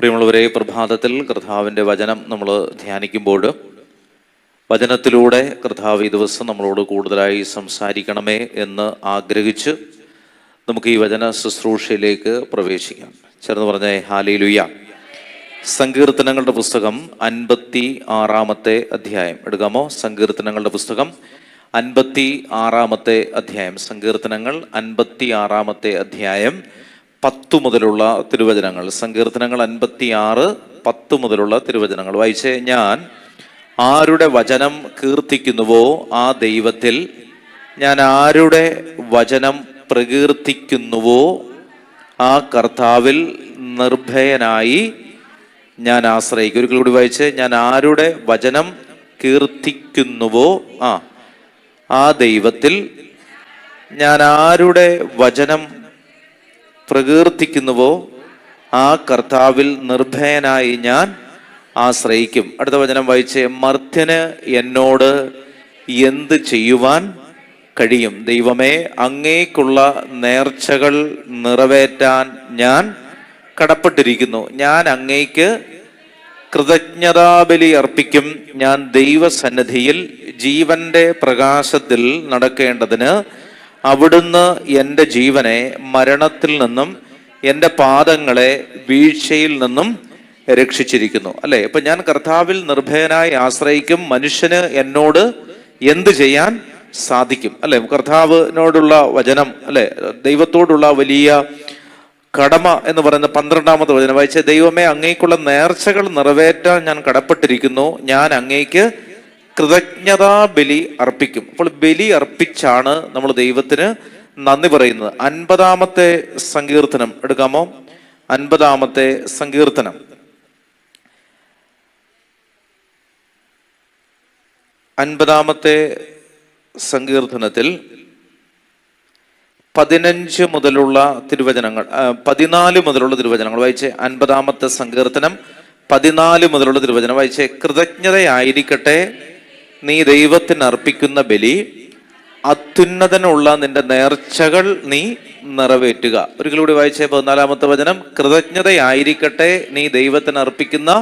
പ്രിയമുള്ളവരെ, പ്രഭാതത്തിൽ കർത്താവിൻ്റെ വചനം നമ്മൾ ധ്യാനിക്കുമ്പോൾ വചനത്തിലൂടെ കർത്താവ് ഈ ദിവസം നമ്മളോട് കൂടുതലായി സംസാരിക്കണമേ എന്ന് ആഗ്രഹിച്ച് നമുക്ക് ഈ വചന ശുശ്രൂഷയിലേക്ക് പ്രവേശിക്കാം. ചേർന്ന് പറഞ്ഞേ ഹല്ലേലൂയ. സങ്കീർത്തനങ്ങളുടെ പുസ്തകം 56 അധ്യായം എടുക്കാമോ? സങ്കീർത്തനങ്ങളുടെ പുസ്തകം 56 അധ്യായം. സങ്കീർത്തനങ്ങൾ 56 അധ്യായം 10 മുതലുള്ള തിരുവചനങ്ങൾ. സങ്കീർത്തനങ്ങൾ 56, 10 മുതലുള്ള തിരുവചനങ്ങൾ വായിച്ചേ. ഞാൻ ആരുടെ വചനം കീർത്തിക്കുന്നുവോ ആ ദൈവത്തിൽ, ഞാൻ ആരുടെ വചനം പ്രകീർത്തിക്കുന്നുവോ ആ കർത്താവിൽ നിർഭയനായി ഞാൻ ആശ്രയിക്കും. ഒരിക്കൽ കൂടി വായിച്ചേ. ഞാൻ ആരുടെ വചനം കീർത്തിക്കുന്നുവോ ആ ദൈവത്തിൽ, ഞാൻ ആരുടെ വചനം പ്രകീർത്തിക്കുന്നുവോ ആ കർത്താവിൽ നിർഭയനായി ഞാൻ ആശ്രയിക്കും. അടുത്ത വചനം വായിച്ചേ. മർത്യന് എന്നോട് എന്ത് ചെയ്യുവാൻ കഴിയും? ദൈവമേ, അങ്ങേക്കുള്ള നേർച്ചകൾ നിറവേറ്റാൻ ഞാൻ കടപ്പെട്ടിരിക്കുന്നു. ഞാൻ അങ്ങേക്ക് കൃതജ്ഞതാബലി അർപ്പിക്കും. ഞാൻ ദൈവസന്നിധിയിൽ ജീവന്റെ പ്രകാശത്തിൽ നടക്കേണ്ടതിന് അവിടുന്ന് എൻ്റെ ജീവനെ മരണത്തിൽ നിന്നും എൻ്റെ പാദങ്ങളെ വീഴ്ചയിൽ നിന്നും രക്ഷിച്ചിരിക്കുന്നു. അല്ലെ? ഇപ്പൊ ഞാൻ കർത്താവിൽ നിർഭയനായി ആശ്രയിക്കും. മനുഷ്യന് എന്നോട് എന്ത് ചെയ്യാൻ സാധിക്കും? അല്ലെ? കർത്താവിനോടുള്ള വചനം, അല്ലെ, ദൈവത്തോടുള്ള വലിയ കടമ എന്ന് പറയുന്ന 12ാമത്തെ വചനം വായിച്ച. ദൈവമേ, അങ്ങേക്കുള്ള നേർച്ചകൾ നിറവേറ്റാൻ ഞാൻ കടപ്പെട്ടിരിക്കുന്നു. ഞാൻ അങ്ങേക്ക് കൃതജ്ഞതാ ബലി അർപ്പിക്കും. അപ്പോൾ ബലി അർപ്പിച്ചാണ് നമ്മൾ ദൈവത്തിന് നന്ദി പറയുന്നത്. 50ാമത്തെ സങ്കീർത്തനം എടുക്കാമോ? 50ാമത്തെ സങ്കീർത്തനം. 50ാമത്തെ സങ്കീർത്തനത്തിൽ 15 മുതലുള്ള തിരുവചനങ്ങൾ, 14 മുതലുള്ള തിരുവചനങ്ങൾ വായിച്ചേ. 50ാമത്തെ സങ്കീർത്തനം 14 മുതലുള്ള തിരുവചനം വായിച്ചേ. കൃതജ്ഞതയായിരിക്കട്ടെ നീ ദൈവത്തിന് അർപ്പിക്കുന്ന ബലി, അത്യുന്നതനുള്ള നിന്റെ നേർച്ചകൾ നീ നിറവേറ്റുക. ഒരിക്കലൂടെ വായിച്ചേ. 14ാമത്തെ വചനം. കൃതജ്ഞതയായിരിക്കട്ടെ നീ ദൈവത്തിന് അർപ്പിക്കുന്ന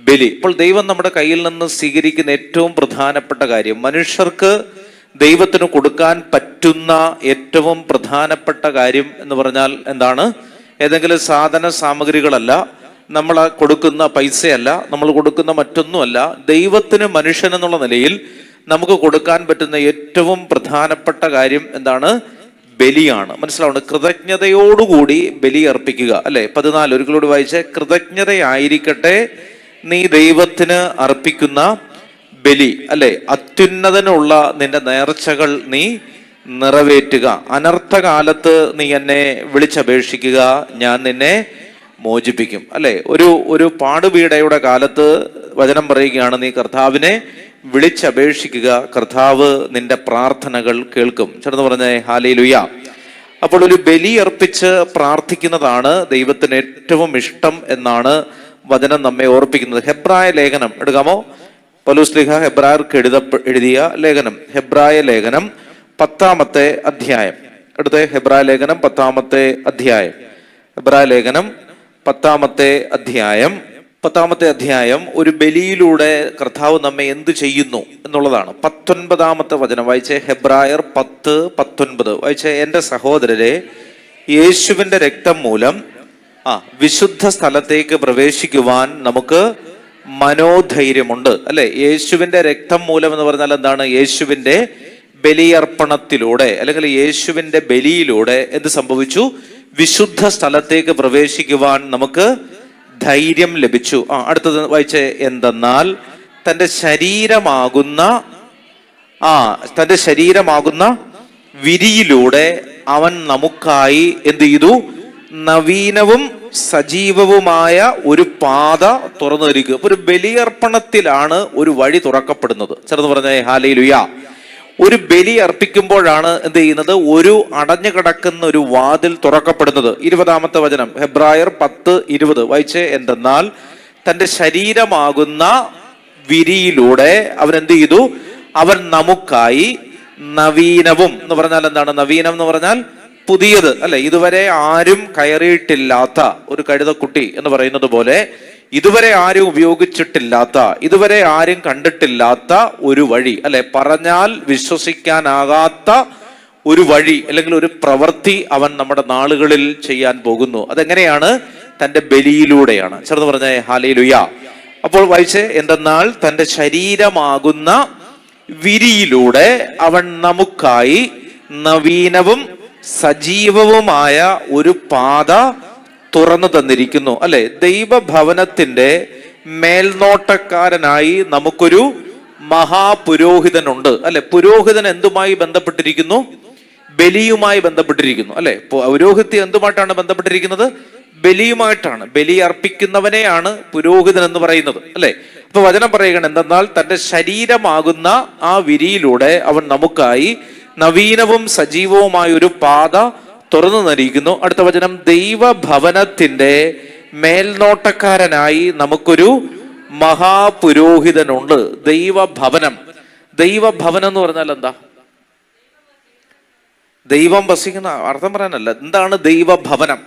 ബലി. ഇപ്പോൾ ദൈവം നമ്മുടെ കയ്യിൽ നിന്ന് സ്വീകരിക്കുന്ന ഏറ്റവും പ്രധാനപ്പെട്ട കാര്യം, മനുഷ്യർക്ക് ദൈവത്തിന് കൊടുക്കാൻ പറ്റുന്ന ഏറ്റവും പ്രധാനപ്പെട്ട കാര്യം എന്ന് പറഞ്ഞാൽ എന്താണ്? ഏതെങ്കിലും സാധന സാമഗ്രികളല്ല, നമ്മൾ കൊടുക്കുന്ന പൈസയല്ല, നമ്മൾ കൊടുക്കുന്ന മറ്റൊന്നുമല്ല. ദൈവത്തിന് മനുഷ്യൻ എന്നുള്ള നിലയിൽ നമുക്ക് കൊടുക്കാൻ പറ്റുന്ന ഏറ്റവും പ്രധാനപ്പെട്ട കാര്യം എന്താണ്? ബലിയാണ്. മനസ്സിലാവുന്നത്? കൃതജ്ഞതയോടുകൂടി ബലി അർപ്പിക്കുക. അല്ലെ? 14 ഒരിക്കലോട് വായിച്ചേ. കൃതജ്ഞതയായിരിക്കട്ടെ നീ ദൈവത്തിന് അർപ്പിക്കുന്ന ബലി, അല്ലെ, അത്യുന്നതനുള്ള നിന്റെ നേർച്ചകൾ നീ നിറവേറ്റുക. അനർത്ഥകാലത്ത് നീ എന്നെ വിളിച്ചപേക്ഷിക്കുക, ഞാൻ നിന്നെ മോചിപ്പിക്കും. അല്ലെ? ഒരു പാടുപീഡയുടെ കാലത്ത് വചനം പറയുകയാണ്, നീ കർത്താവിനെ വിളിച്ചപേക്ഷിക്കുക, കർത്താവ് നിന്റെ പ്രാർത്ഥനകൾ കേൾക്കും. ചേർന്ന് പറഞ്ഞേ ഹല്ലേലൂയ. അപ്പോൾ ഒരു ബലി അർപ്പിച്ച് പ്രാർത്ഥിക്കുന്നതാണ് ദൈവത്തിന് ഏറ്റവും ഇഷ്ടം എന്നാണ് വചനം നമ്മെ ഓർപ്പിക്കുന്നത്. ഹെബ്രായ ലേഖനം എടുക്കാമോ? പൗലോസ് ശ്ലീഹ ഹെബ്രായർക്ക് എഴുതിയ ലേഖനം, ഹെബ്രായ ലേഖനം 10ാമത്തെ അധ്യായം. അടുത്ത ഹെബ്രായ ലേഖനം 10ാമത്തെ അധ്യായം. ഹെബ്രായ ലേഖനം 10ാമത്തെ അധ്യായം. 10ാമത്തെ അധ്യായം ഒരു ബലിയിലൂടെ കർത്താവ് നമ്മെ എന്ത് ചെയ്യുന്നു എന്നുള്ളതാണ്. 19ാമത്തെ വചനം വായിച്ചേ. ഹെബ്രായർ 10:19 വായിച്ചേ. എൻ്റെ സഹോദരരെ, യേശുവിൻ്റെ രക്തം മൂലം വിശുദ്ധ സ്ഥലത്തേക്ക് പ്രവേശിക്കുവാൻ നമുക്ക് മനോധൈര്യമുണ്ട്. അല്ലെ? യേശുവിൻ്റെ രക്തം മൂലം എന്ന് പറഞ്ഞാൽ എന്താണ്? യേശുവിൻ്റെ ബലിയർപ്പണത്തിലൂടെ അല്ലെങ്കിൽ യേശുവിൻ്റെ ബലിയിലൂടെ എന്ത് സംഭവിച്ചു? വിശുദ്ധ സ്ഥലത്തേക്ക് പ്രവേശിക്കുവാൻ നമുക്ക് ധൈര്യം ലഭിച്ചു. അടുത്തത് വായിച്ചേ. എന്തെന്നാൽ തൻ്റെ ശരീരമാകുന്ന വിരിയിലൂടെ അവൻ നമുക്കായി എന്ത് ചെയ്തു? നവീനവും സജീവവുമായ ഒരു പാത തുറന്നു തരിക. അപ്പൊ ഒരു ബലിയർപ്പണത്തിലാണ് ഒരു വഴി തുറക്കപ്പെടുന്നത്. ചേർന്ന് പറഞ്ഞേ ഹല്ലേലൂയ. ഒരു ബലി അർപ്പിക്കുമ്പോഴാണ് എന്ത് ചെയ്യുന്നത്? ഒരു അടഞ്ഞു കിടക്കുന്ന ഒരു വാതിൽ തുറക്കപ്പെടുന്നത്. 20ാമത്തെ വചനം ഹെബ്രായർ 10:20 വായിച്ചേ. എന്തെന്നാൽ തൻ്റെ ശരീരമാകുന്ന വിരിയിലൂടെ അവൻ എന്ത് ചെയ്തു? അവൻ നമുക്കായി നവീനവും എന്ന് പറഞ്ഞാൽ എന്താണ്? നവീനം എന്ന് പറഞ്ഞാൽ പുതിയത്, അല്ലെ, ഇതുവരെ ആരും കയറിയിട്ടില്ലാത്ത ഒരു കഴുതക്കുട്ടി എന്ന് പറയുന്നത് പോലെ ഇതുവരെ ആരും ഉപയോഗിച്ചിട്ടില്ലാത്ത, ഇതുവരെ ആരും കണ്ടിട്ടില്ലാത്ത ഒരു വഴി, അല്ലെ, പറഞ്ഞാൽ വിശ്വസിക്കാനാകാത്ത ഒരു വഴി അല്ലെങ്കിൽ ഒരു പ്രവൃത്തി അവൻ നമ്മുടെ നാളുകളിൽ ചെയ്യാൻ പോകുന്നു. അതെങ്ങനെയാണ്? തന്റെ ബലിയിലൂടെയാണ്. ചേർന്ന് പറഞ്ഞേ ഹല്ലേലൂയ. അപ്പോൾ വായിച്ചേ, എന്തെന്നാൽ തന്റെ ശരീരമാകുന്ന വിരിയിലൂടെ അവൻ നമുക്കായി നവീനവും സജീവവുമായ ഒരു പാത തുറന്നു തന്നിരിക്കുന്നു. അല്ലെ, ദൈവഭവനത്തിന്റെ മേൽനോട്ടക്കാരനായി നമുക്കൊരു മഹാപുരോഹിതനുണ്ട്. അല്ലെ, പുരോഹിതൻ എന്തുമായി ബന്ധപ്പെട്ടിരിക്കുന്നു? ബലിയുമായി ബന്ധപ്പെട്ടിരിക്കുന്നു. അല്ലെ, പൗരോഹിത്യം എന്തുമായിട്ടാണ് ബന്ധപ്പെട്ടിരിക്കുന്നത്? ബലിയുമായിട്ടാണ്. ബലി അർപ്പിക്കുന്നവനെയാണ് പുരോഹിതൻ എന്ന് പറയുന്നത്. അല്ലെ, അപ്പൊ വചനം പറയുകയാണ്, എന്തെന്നാൽ തന്റെ ശരീരമാകുന്ന ആ വിരിയിലൂടെ അവൻ നമുക്കായി നവീനവും സജീവവുമായ ഒരു പാത തുറന്നു നൽകിയിരിക്കുന്നു. അടുത്ത വചനം, ദൈവഭവനത്തിന്റെ മേൽനോട്ടക്കാരനായി നമുക്കൊരു മഹാപുരോഹിതനുണ്ട്. ദൈവഭവനം. ദൈവഭവനം എന്ന് പറഞ്ഞാൽ എന്താ? ദൈവം വസിക്കുന്ന അർത്ഥം പറയാനല്ല. എന്താണ് ദൈവഭവനം?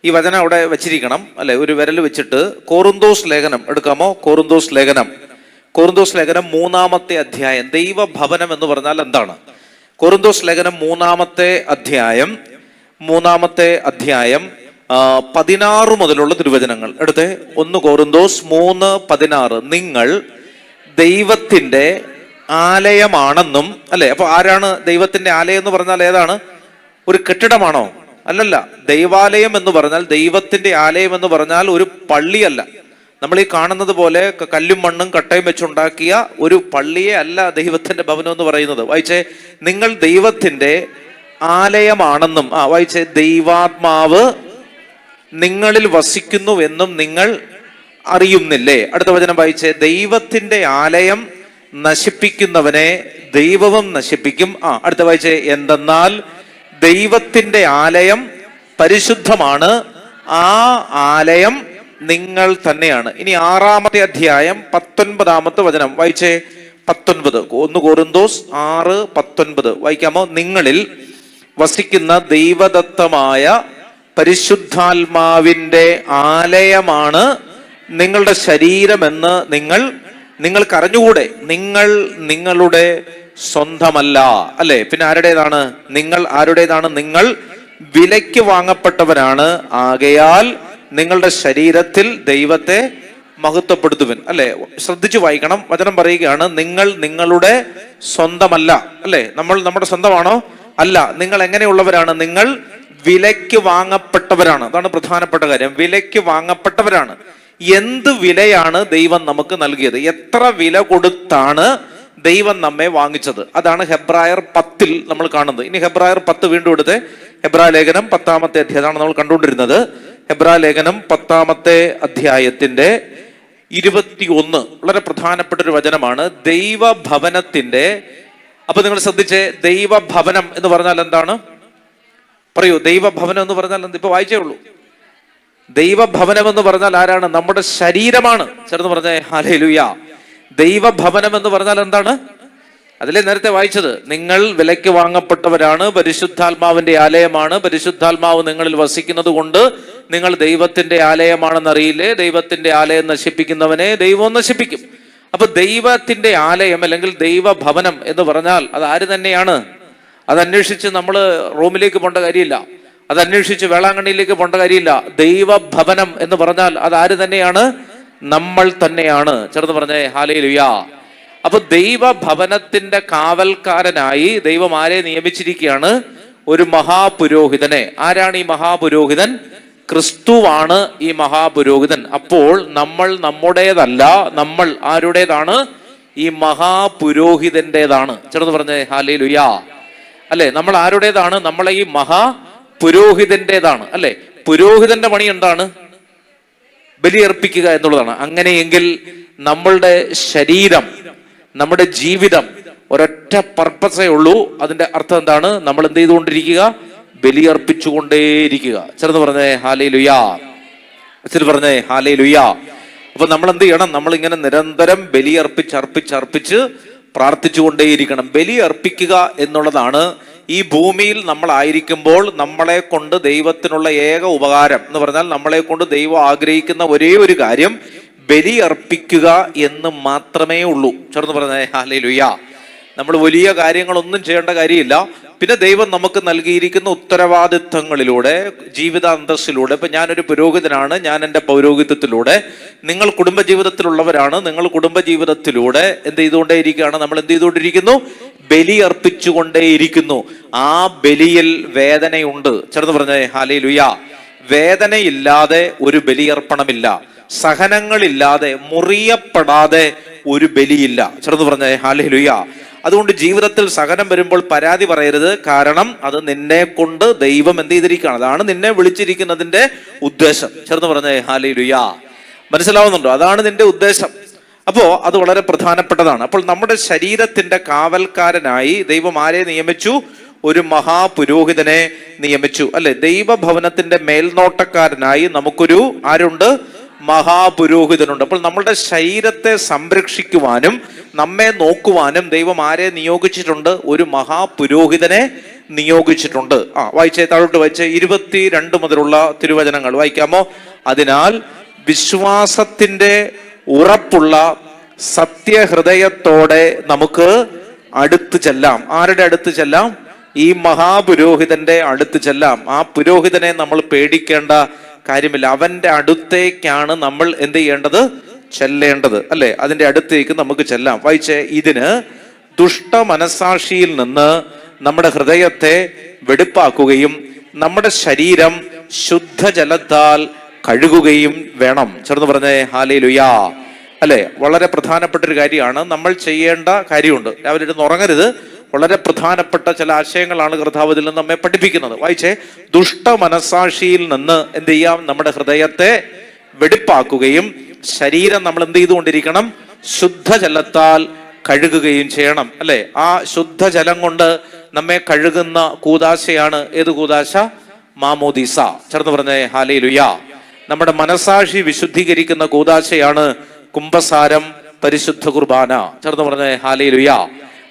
ഈ വചനം അവിടെ വെച്ചിരിക്കണം, അല്ലെ, ഒരു വിരൽ വെച്ചിട്ട്. കോറിന്തോസ് ലേഖനം എടുക്കാമോ? കോറിന്തോസ് ലേഖനം 3-ാമത്തെ അധ്യായം. ദൈവഭവനം എന്ന് പറഞ്ഞാൽ എന്താണ്? കോറിന്തോസ് ലേഖനം 3-ാമത്തെ അധ്യായം 16 മുതലുള്ള തിരുവചനങ്ങൾ എടുത്തേ. 1 കോറിന്തോസ് 3:16. നിങ്ങൾ ദൈവത്തിന്റെ ആലയമാണെന്നും, അല്ലെ. അപ്പൊ ആരാണ് ദൈവത്തിന്റെ ആലയം എന്ന് പറഞ്ഞാൽ? ഏതാണ്? ഒരു കെട്ടിടമാണോ? അല്ലല്ല. ദൈവാലയം എന്ന് പറഞ്ഞാൽ, ദൈവത്തിന്റെ ആലയം എന്ന് പറഞ്ഞാൽ ഒരു പള്ളിയല്ല. നമ്മൾ ഈ കാണുന്നത് പോലെ കല്ലും മണ്ണും കട്ടയും വെച്ചുണ്ടാക്കിയ ഒരു പള്ളിയെ അല്ല ദൈവത്തിന്റെ ഭവനം എന്ന് പറയുന്നത്. വായിച്ചേ, നിങ്ങൾ ദൈവത്തിന്റെ ആലയമാണെന്നും. വായിച്ചേ, ദൈവാത്മാവ് നിങ്ങളിൽ വസിക്കുന്നുവെന്നും നിങ്ങൾ അറിയുന്നില്ലേ? അടുത്ത വചനം വായിച്ചേ, ദൈവത്തിന്റെ ആലയം നശിപ്പിക്കുന്നവനെ ദൈവവും നശിപ്പിക്കും. അടുത്ത വായിച്ചേ, എന്തെന്നാൽ ദൈവത്തിന്റെ ആലയം പരിശുദ്ധമാണ്, ആ ആലയം നിങ്ങൾ തന്നെയാണ്. ഇനി 6-ാമത്തെ അധ്യായം 19-ാമത്തെ വചനം വായിച്ചേ. 19, 1 കോറിന്തോസ് 6:19 വായിക്കാമോ? നിങ്ങളിൽ വസിക്കുന്ന ദൈവദത്തമായ പരിശുദ്ധാത്മാവിന്റെ ആലയമാണ് നിങ്ങളുടെ ശരീരമെന്ന് നിങ്ങൾക്ക് അറിഞ്ഞുകൂടെ? നിങ്ങൾ നിങ്ങളുടെ സ്വന്തമല്ല. അല്ലെ, പിന്നെ ആരുടേതാണ്? നിങ്ങൾ ആരുടേതാണ്? നിങ്ങൾ വിലയ്ക്ക് വാങ്ങപ്പെട്ടവരാണ്. ആകയാൽ നിങ്ങളുടെ ശരീരത്തിൽ ദൈവത്തെ മഹത്വപ്പെടുത്തുവിൻ. അല്ലെ, ശ്രദ്ധിച്ചു വായിക്കണം. വചനം പറയുകയാണ്, നിങ്ങൾ നിങ്ങളുടെ സ്വന്തമല്ല. അല്ലെ, നമ്മൾ നമ്മുടെ സ്വന്തമാണോ? അല്ല. നിങ്ങൾ എങ്ങനെയുള്ളവരാണ്? നിങ്ങൾ വിലയ്ക്ക് വാങ്ങപ്പെട്ടവരാണ്. അതാണ് പ്രധാനപ്പെട്ട കാര്യം. വിലയ്ക്ക് വാങ്ങപ്പെട്ടവരാണ്. എന്ത് വിലയാണ് ദൈവം നമുക്ക് നൽകിയത്? എത്ര വില കൊടുത്താണ് ദൈവം നമ്മെ വാങ്ങിച്ചത്? അതാണ് ഹെബ്രായർ 10 നമ്മൾ കാണുന്നത്. ഇനി ഹെബ്രായർ 10 വീണ്ടും എടുത്ത്. ഹെബ്രായ ലേഖനം 10-ാമത്തെ അധ്യായമാണ് നമ്മൾ കണ്ടുകൊണ്ടിരുന്നത്. ഹെബ്രായ ലേഖനം 10-ാമത്തെ അധ്യായത്തിന്റെ 21 വളരെ പ്രധാനപ്പെട്ട ഒരു വചനമാണ്. ദൈവഭവനത്തിന്റെ. അപ്പൊ നിങ്ങൾ ശ്രദ്ധിച്ചേ, ദൈവഭവനം എന്ന് പറഞ്ഞാൽ എന്താണ്? പറയൂ, ദൈവഭവനം എന്ന് പറഞ്ഞാൽ എന്ത്? ഇപ്പൊ വായിച്ചേ ഉള്ളൂ. ദൈവഭവനം എന്ന് പറഞ്ഞാൽ ആരാണ്? നമ്മുടെ ശരീരമാണ്. ചേർന്ന് പറഞ്ഞേ ഹല്ലേലൂയ. ദൈവഭവനം എന്ന് പറഞ്ഞാൽ എന്താണ്? അതിലെ നേരത്തെ വായിച്ചത്, നിങ്ങൾ വിലയ്ക്ക് വാങ്ങപ്പെട്ടവരാണ്, പരിശുദ്ധാത്മാവിന്റെ ആലയമാണ്, പരിശുദ്ധാത്മാവ് നിങ്ങളിൽ വസിക്കുന്നത് കൊണ്ട് നിങ്ങൾ ദൈവത്തിന്റെ ആലയമാണെന്ന് അറിയില്ലേ? ദൈവത്തിന്റെ ആലയം നശിപ്പിക്കുന്നവനെ ദൈവവും നശിപ്പിക്കും. അപ്പൊ ദൈവത്തിന്റെ ആലയം അല്ലെങ്കിൽ ദൈവഭവനം എന്ന് പറഞ്ഞാൽ അത് ആര് തന്നെയാണ്? അതന്വേഷിച്ച് നമ്മൾ റോമിലേക്ക് പോകേണ്ട കാര്യമില്ല. അതന്വേഷിച്ച് വേളാങ്കണ്ണിയിലേക്ക് പോകേണ്ട കാര്യമില്ല. ദൈവഭവനം എന്ന് പറഞ്ഞാൽ അത് ആര് തന്നെയാണ്? നമ്മൾ തന്നെയാണ്. ചേർന്ന് പറഞ്ഞേ ഹല്ലേലൂയ. അപ്പൊ ദൈവഭവനത്തിന്റെ കാവൽക്കാരനായി ദൈവം ആരെ നിയമിച്ചിരിക്കുകയാണ്? ഒരു മഹാപുരോഹിതനെ. ആരാണ് ഈ മഹാപുരോഹിതൻ? ക്രിസ്തുവാണ് ഈ മഹാപുരോഹിതൻ. അപ്പോൾ നമ്മൾ നമ്മുടേതല്ല, നമ്മൾ ആരുടേതാണ്? ഈ മഹാപുരോഹിതന്റേതാണ്. ചേർന്ന് പറഞ്ഞേ ഹല്ലേലൂയ. അല്ലെ, നമ്മൾ ആരുടേതാണ്? നമ്മളെ ഈ മഹാപുരോഹിതന്റേതാണ്. അല്ലെ, പുരോഹിതന്റെ പണി എന്താണ്? ബലിയർപ്പിക്കുക എന്നുള്ളതാണ്. അങ്ങനെയെങ്കിൽ നമ്മളുടെ ശരീരം, നമ്മുടെ ജീവിതം ഒരൊറ്റ പർപ്പസേ ഉള്ളൂ. അതിന്റെ അർത്ഥം എന്താണ്? നമ്മൾ എന്ത് ചെയ്തുകൊണ്ടിരിക്കുക? ബലിയർപ്പിച്ചുകൊണ്ടേയിരിക്കുക. ചേർന്ന് പറഞ്ഞേ ഹല്ലേലൂയ. പറഞ്ഞേ ഹല്ലേലൂയ. അപ്പൊ നമ്മൾ എന്ത് ചെയ്യണം? നമ്മൾ ഇങ്ങനെ നിരന്തരം ബലിയർപ്പിച്ച് പ്രാർത്ഥിച്ചുകൊണ്ടേയിരിക്കണം. ബലി അർപ്പിക്കുക എന്നുള്ളതാണ് ഈ ഭൂമിയിൽ നമ്മളായിരിക്കുമ്പോൾ നമ്മളെ കൊണ്ട് ദൈവത്തിനുള്ള ഏക ഉപകാരം എന്ന് പറഞ്ഞാൽ നമ്മളെ കൊണ്ട് ദൈവം ആഗ്രഹിക്കുന്ന ഒരേ ഒരു കാര്യം ബലി അർപ്പിക്കുക എന്ന് മാത്രമേ ഉള്ളൂ. ചേർന്ന് പറഞ്ഞേ ഹല്ലേലൂയ. നമ്മൾ വലിയ കാര്യങ്ങളൊന്നും ചെയ്യേണ്ട കാര്യമില്ല. പിന്നെ ദൈവം നമുക്ക് നൽകിയിരിക്കുന്ന ഉത്തരവാദിത്വങ്ങളിലൂടെ, ജീവിതാന്തസ്സിലൂടെ, ഇപ്പൊ ഞാനൊരു പുരോഹിതനാണ്, ഞാൻ എൻ്റെ പൗരോഹിത്യത്തിലൂടെ, നിങ്ങൾ കുടുംബജീവിതത്തിലുള്ളവരാണ്, നിങ്ങൾ കുടുംബജീവിതത്തിലൂടെ എന്ത് ചെയ്തുകൊണ്ടേയിരിക്കുകയാണ്? നമ്മൾ എന്ത് ചെയ്തുകൊണ്ടിരിക്കുന്നു? ബലി അർപ്പിച്ചുകൊണ്ടേയിരിക്കുന്നു. ആ ബലിയിൽ വേദനയുണ്ട്. ചേർന്ന് പറഞ്ഞേ ഹല്ലേലൂയ. വേദനയില്ലാതെ ഒരു ബലിയർപ്പണമില്ല. സഹനങ്ങളില്ലാതെ, മുറിയപ്പെടാതെ ഒരു ബലിയില്ല. ചേർന്ന് പറഞ്ഞേ ഹല്ലേലൂയ. അതുകൊണ്ട് ജീവിതത്തിൽ സഹനം വരുമ്പോൾ പരാതി പറയരുത്. കാരണം അത് നിന്നെ കൊണ്ട് ദൈവം എന്ത് ചെയ്തിരിക്കുകയാണ്, അതാണ് നിന്നെ വിളിച്ചിരിക്കുന്നതിന്റെ ഉദ്ദേശം. ചേർന്ന് പറഞ്ഞേ ഹല്ലേലൂയ. മനസ്സിലാവുന്നുണ്ടോ? അതാണ് നിന്റെ ഉദ്ദേശം. അപ്പോ അത് വളരെ പ്രധാനപ്പെട്ടതാണ്. അപ്പോൾ നമ്മുടെ ശരീരത്തിന്റെ കാവൽക്കാരനായി ദൈവം ആരെ നിയമിച്ചു? ഒരു മഹാപുരോഹിതനെ നിയമിച്ചു, അല്ലെ? ദൈവഭവനത്തിന്റെ മേൽനോട്ടക്കാരനായി നമുക്കൊരു ആരുണ്ട്? മഹാപുരോഹിതനുണ്ട്. അപ്പോൾ നമ്മളുടെ ശരീരത്തെ സംരക്ഷിക്കുവാനും നമ്മെ നോക്കുവാനും ദൈവം ആരെ നിയോഗിച്ചിട്ടുണ്ട്? ഒരു മഹാപുരോഹിതനെ നിയോഗിച്ചിട്ടുണ്ട്. വായിച്ചേ, താഴോട്ട് വായിച്ചേ. 22 മുതലുള്ള തിരുവചനങ്ങൾ വായിക്കാമോ? അതിനാൽ വിശ്വാസത്തിന്റെ ഉറപ്പുള്ള സത്യഹൃദയത്തോടെ നമുക്ക് അടുത്ത് ചെല്ലാം. ആരുടെ അടുത്ത് ചെല്ലാം? ഈ മഹാപുരോഹിതന്റെ അടുത്ത് ചെല്ലാം. ആ പുരോഹിതനെ നമ്മൾ പേടിക്കേണ്ട കാര്യമില്ല. അവന്റെ അടുത്തേക്കാണ് നമ്മൾ എന്ത് ചെയ്യേണ്ടത്? ചെല്ലേണ്ടത്, അല്ലെ? അതിന്റെ അടുത്തേക്ക് നമുക്ക് ചെല്ലാം. വായിച്ചേ. ഇതിന് ദുഷ്ട മനസാക്ഷിയിൽ നിന്ന് നമ്മുടെ ഹൃദയത്തെ വെടിപ്പാക്കുകയും നമ്മുടെ ശരീരം ശുദ്ധജലത്താൽ കഴുകുകയും വേണം. ചേർന്ന് പറഞ്ഞേ ഹല്ലേലൂയ. അല്ലെ? വളരെ പ്രധാനപ്പെട്ട ഒരു കാര്യമാണ്. നമ്മൾ ചെയ്യേണ്ട കാര്യമുണ്ട്. രാവിലെ ഇരുന്ന് ഉറങ്ങരുത്. വളരെ പ്രധാനപ്പെട്ട ചില ആശയങ്ങളാണ് കർത്താവ് ഇതിൽ നിന്ന് നമ്മെ പഠിപ്പിക്കുന്നത്. വായിച്ചേ. ദുഷ്ട മനസാക്ഷിയിൽ നിന്ന് എന്ത് ചെയ്യാം? നമ്മുടെ ഹൃദയത്തെ വെടിപ്പാക്കുകയും ശരീരം നമ്മൾ എന്ത് ചെയ്തുകൊണ്ടിരിക്കണം? ശുദ്ധജലത്താൽ കഴുകുകയും ചെയ്യണം, അല്ലെ? ആ ശുദ്ധജലം കൊണ്ട് നമ്മെ കഴുകുന്ന കൂദാശയാണ് ഏത് കൂദാശ? മാമോദീസ. ചേർന്ന് പറഞ്ഞേ ഹല്ലേലൂയ. നമ്മുടെ മനസാക്ഷി വിശുദ്ധീകരിക്കുന്ന കൂദാശയാണ് കുംഭസാരം, പരിശുദ്ധ കുർബാന. ചേർന്ന് പറഞ്ഞേ ഹല്ലേലൂയ,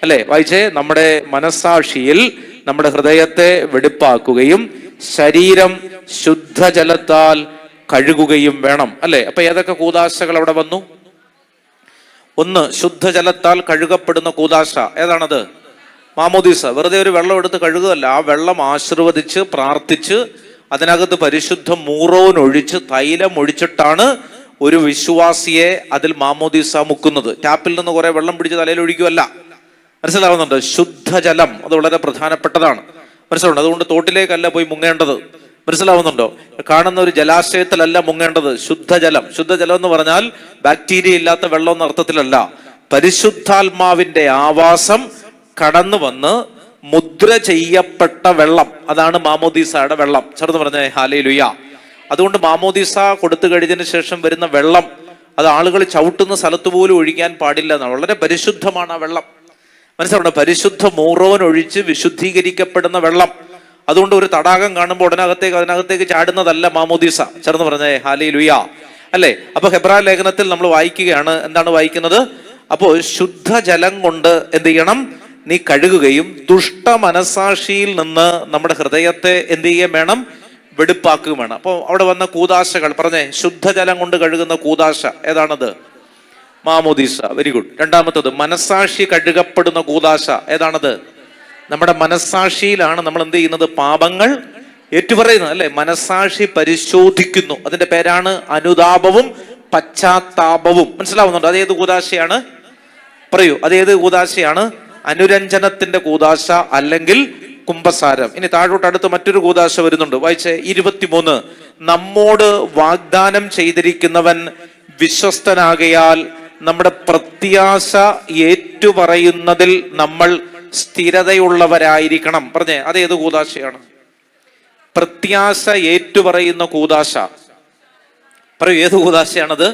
അല്ലെ? വായിച്ചേ. നമ്മുടെ മനസാക്ഷിയിൽ നമ്മുടെ ഹൃദയത്തെ വെടിപ്പാക്കുകയും ശരീരം ശുദ്ധജലത്താൽ കഴുകുകയും വേണം, അല്ലെ? അപ്പൊ ഏതൊക്കെ കൂദാശകൾ അവിടെ വന്നു? ഒന്ന്, ശുദ്ധജലത്താൽ കഴുകപ്പെടുന്ന കൂദാശ. ഏതാണത്? മാമോദീസ. വെറുതെ ഒരു വെള്ളം എടുത്ത് കഴുകുകയല്ല. ആ വെള്ളം ആശീർവദിച്ച് പ്രാർത്ഥിച്ച് അതിനകത്ത് പരിശുദ്ധ മൂറോൻ ഒഴിച്ച് തൈലം ഒഴിച്ചിട്ടാണ് ഒരു വിശ്വാസിയെ അതിൽ മാമോദീസ മുക്കുന്നത്. ടാപ്പിൽ നിന്ന് കുറെ വെള്ളം പിടിച്ച് തലയിൽ ഒഴിക്കുമല്ല. മനസ്സിലാവുന്നുണ്ട്? ശുദ്ധജലം അത് വളരെ പ്രധാനപ്പെട്ടതാണ്. മനസ്സിലാവുന്നുണ്ട്? അതുകൊണ്ട് തോട്ടിലേക്കല്ല പോയി മുങ്ങേണ്ടത്. മനസ്സിലാവുന്നുണ്ടോ? കാണുന്ന ഒരു ജലാശയത്തിലല്ല മുങ്ങേണ്ടത്. ശുദ്ധജലം. ശുദ്ധജലം എന്ന് പറഞ്ഞാൽ ബാക്ടീരിയ ഇല്ലാത്ത വെള്ളം എന്ന അർത്ഥത്തിലല്ല. പരിശുദ്ധാത്മാവിന്റെ ആവാസം കടന്നു വന്ന് മുദ്ര ചെയ്യപ്പെട്ട വെള്ളം, അതാണ് മാമോദീസയുടെ വെള്ളം. ചേർന്ന് പറഞ്ഞേ ഹല്ലേലൂയ. അതുകൊണ്ട് മാമോദീസ കൊടുത്തു കഴിഞ്ഞതിന് ശേഷം വരുന്ന വെള്ളം അത് ആളുകൾ ചവിട്ടുന്ന സ്ഥലത്ത് പോലും ഒഴിക്കാൻ പാടില്ല. വളരെ പരിശുദ്ധമാണ് ആ വെള്ളം. മനസ്സിലാവണം? പരിശുദ്ധ മൂറോൻ ഒഴിച്ച് വിശുദ്ധീകരിക്കപ്പെടുന്ന വെള്ളം. അതുകൊണ്ട് ഒരു തടാകം കാണുമ്പോൾ അതിനകത്തേക്ക് ചാടുന്നതല്ല മാമോദീസ. ചേർന്ന് പറഞ്ഞേ ഹല്ലേലൂയ, അല്ലെ? അപ്പൊ ഹെബ്രായ ലേഖനത്തിൽ നമ്മൾ വായിക്കുകയാണ്. എന്താണ് വായിക്കുന്നത്? അപ്പോ ശുദ്ധജലം കൊണ്ട് എന്ത് ചെയ്യണം? നീ കഴുകുകയും ദുഷ്ട മനസാക്ഷിയിൽ നിന്ന് നമ്മുടെ ഹൃദയത്തെ എന്ത് ചെയ്യുകയും വേണം? വെടിപ്പാക്കുകയും വേണം. അപ്പൊ അവിടെ വന്ന കൂദാശകൾ പറഞ്ഞേ. ശുദ്ധജലം കൊണ്ട് കഴുകുന്ന കൂദാശ ഏതാണത്? മാമോദീസ. Very good. രണ്ടാമത്തത് മനസാക്ഷി കഴുകപ്പെടുന്ന കൂദാശ. ഏതാണത്? നമ്മുടെ മനസാക്ഷിയിലാണ് നമ്മൾ എന്ത് ചെയ്യുന്നത്? പാപങ്ങൾ ഏറ്റുപറയുന്നത്, അല്ലെ? മനസാക്ഷി പരിശോധിക്കുന്നു. അതിന്റെ പേരാണ് അനുതാപവും പശ്ചാത്താപവും. മനസ്സിലാവുന്നുണ്ടോ? അതേത് കൂദാശയാണ്? പറയൂ, അതേത് കൂദാശയാണ്? അനുരഞ്ജനത്തിന്റെ കൂദാശ അല്ലെങ്കിൽ കുംഭസാരം. ഇനി താഴോട്ട് അടുത്ത് മറ്റൊരു കൂദാശ വരുന്നുണ്ട്. വായിച്ചേ. 23. നമ്മോട് വാഗ്ദാനം ചെയ്തിരിക്കുന്നവൻ വിശ്വസ്തനാകയാൽ നമ്മുടെ പ്രത്യാശ ഏറ്റുപറയുന്നതിൽ നമ്മൾ സ്ഥിരതയുള്ളവരായിരിക്കണം. പറഞ്ഞേ, അതേത് കൂദാശയാണ്? പ്രത്യാശ ഏറ്റുപറയുന്ന കൂദാശ. പറയൂ, ഏത് കൂദാശയാണത്?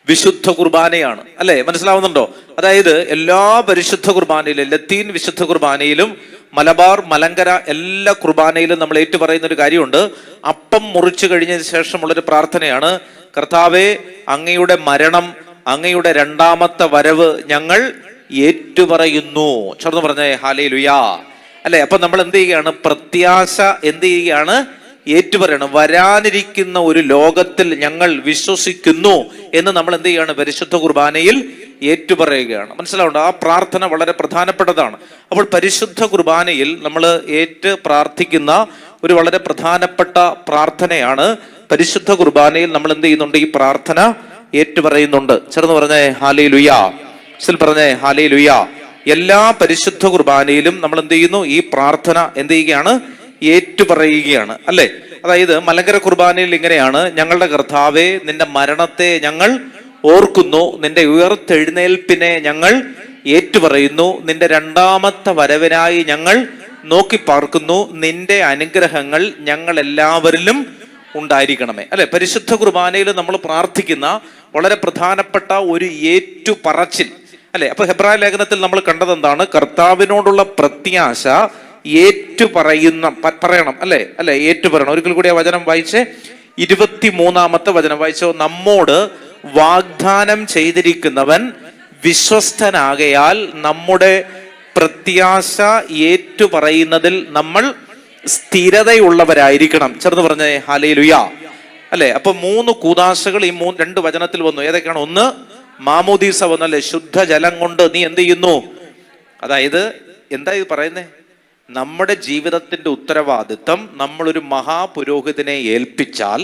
വിശുദ്ധ കുർബാനയാണ്, അല്ലെ? മനസ്സിലാവുന്നുണ്ടോ? അതായത് എല്ലാ പരിശുദ്ധ കുർബാനയിലും, ലത്തീൻ വിശുദ്ധ കുർബാനയിലും, മലബാർ, മലങ്കര എല്ലാ കുർബാനയിലും നമ്മൾ ഏറ്റുപറയുന്ന ഒരു കാര്യമുണ്ട്. അപ്പം മുറിച്ചു കഴിഞ്ഞതിന് ശേഷമുള്ളൊരു പ്രാർത്ഥനയാണ്. കർത്താവേ, അങ്ങയുടെ മരണം, അങ്ങയുടെ രണ്ടാമത്തെ വരവ് ഞങ്ങൾ ഏറ്റുപറയുന്നു. ചേർന്ന് പറഞ്ഞേ ഹല്ലേലൂയ, അല്ലെ? അപ്പൊ നമ്മൾ എന്ത് ചെയ്യുകയാണ്? പ്രത്യാശ എന്ത് ചെയ്യുകയാണ്? ഏറ്റുപറയണം. വരാനിരിക്കുന്ന ഒരു ലോകത്തിൽ ഞങ്ങൾ വിശ്വസിക്കുന്നു എന്ന് നമ്മൾ എന്ത് ചെയ്യാണ്? പരിശുദ്ധ കുർബാനയിൽ ഏറ്റുപറയുകയാണ്. മനസ്സിലാവുണ്ട്? ആ പ്രാർത്ഥന വളരെ പ്രധാനപ്പെട്ടതാണ്. അപ്പോൾ പരിശുദ്ധ കുർബാനയിൽ നമ്മൾ ഏറ്റ് പ്രാർത്ഥിക്കുന്ന ഒരു വളരെ പ്രധാനപ്പെട്ട പ്രാർത്ഥനയാണ്. പരിശുദ്ധ കുർബാനയിൽ നമ്മൾ എന്ത് ചെയ്യുന്നുണ്ട്? ഈ പ്രാർത്ഥന ഏറ്റുപറയുന്നുണ്ട്. ചേർന്ന് പറഞ്ഞേ ഹല്ലേലൂയാ. പറഞ്ഞേ ഹല്ലേലൂയാ. എല്ലാ പരിശുദ്ധ കുർബാനയിലും നമ്മൾ എന്ത് ചെയ്യുന്നു? ഈ പ്രാർത്ഥന എന്ത് ചെയ്യുകയാണ്? ഏറ്റുപറയുകയാണ്, അല്ലെ? അതായത് മലങ്കര കുർബാനയിൽ ഇങ്ങനെയാണ്: ഞങ്ങളുടെ കർത്താവേ, നിന്റെ മരണത്തെ ഞങ്ങൾ ഓർക്കുന്നു, നിന്റെ ഉയർത്തെഴുന്നേൽപ്പിനെ ഞങ്ങൾ ഏറ്റുപറയുന്നു, നിന്റെ രണ്ടാമത്തെ വരവിനായി ഞങ്ങൾ നോക്കി പാർക്കുന്നു, നിന്റെ അനുഗ്രഹങ്ങൾ ഞങ്ങൾ എല്ലാവരിലും ഉണ്ടായിരിക്കണമേ. അല്ലെ? പരിശുദ്ധ കുർബാനയിൽ നമ്മൾ പ്രാർത്ഥിക്കുന്ന വളരെ പ്രധാനപ്പെട്ട ഒരു ഏറ്റുപറച്ചിൽ, അല്ലെ? അപ്പൊ ഹെബ്രായ ലേഖനത്തിൽ നമ്മൾ കണ്ടത് എന്താണ്? കർത്താവിനോടുള്ള പ്രത്യാശ പറയണം, അല്ലെ? ഏറ്റുപറയണം. ഒരിക്കൽ കൂടി ആ വചനം വായിച്ചേ, 23-ാമത്തെ വചനം വായിച്ചോ. നമ്മോട് വാഗ്ദാനം ചെയ്തിരിക്കുന്നവൻ വിശ്വസ്തനാകയാൽ നമ്മുടെ പ്രത്യാശ ഏറ്റുപറയുന്നതിൽ നമ്മൾ സ്ഥിരതയുള്ളവരായിരിക്കണം. ചേർന്ന് പറഞ്ഞേ ഹല്ലേലൂയാ. അല്ലെ? അപ്പൊ 3 കൂദാശകൾ ഈ 2 വചനത്തിൽ വന്നു. ഏതൊക്കെയാണ്? ഒന്ന്, മാമോദീസ വന്നല്ലേ? ശുദ്ധജലം കൊണ്ട് നീ എന്ത് ചെയ്യുന്നു? അതായത് എന്താ ഇത് പറയുന്നേ? നമ്മുടെ ജീവിതത്തിന്റെ ഉത്തരവാദിത്വം നമ്മളൊരു മഹാപുരോഹിതനെ ഏൽപ്പിച്ചാൽ,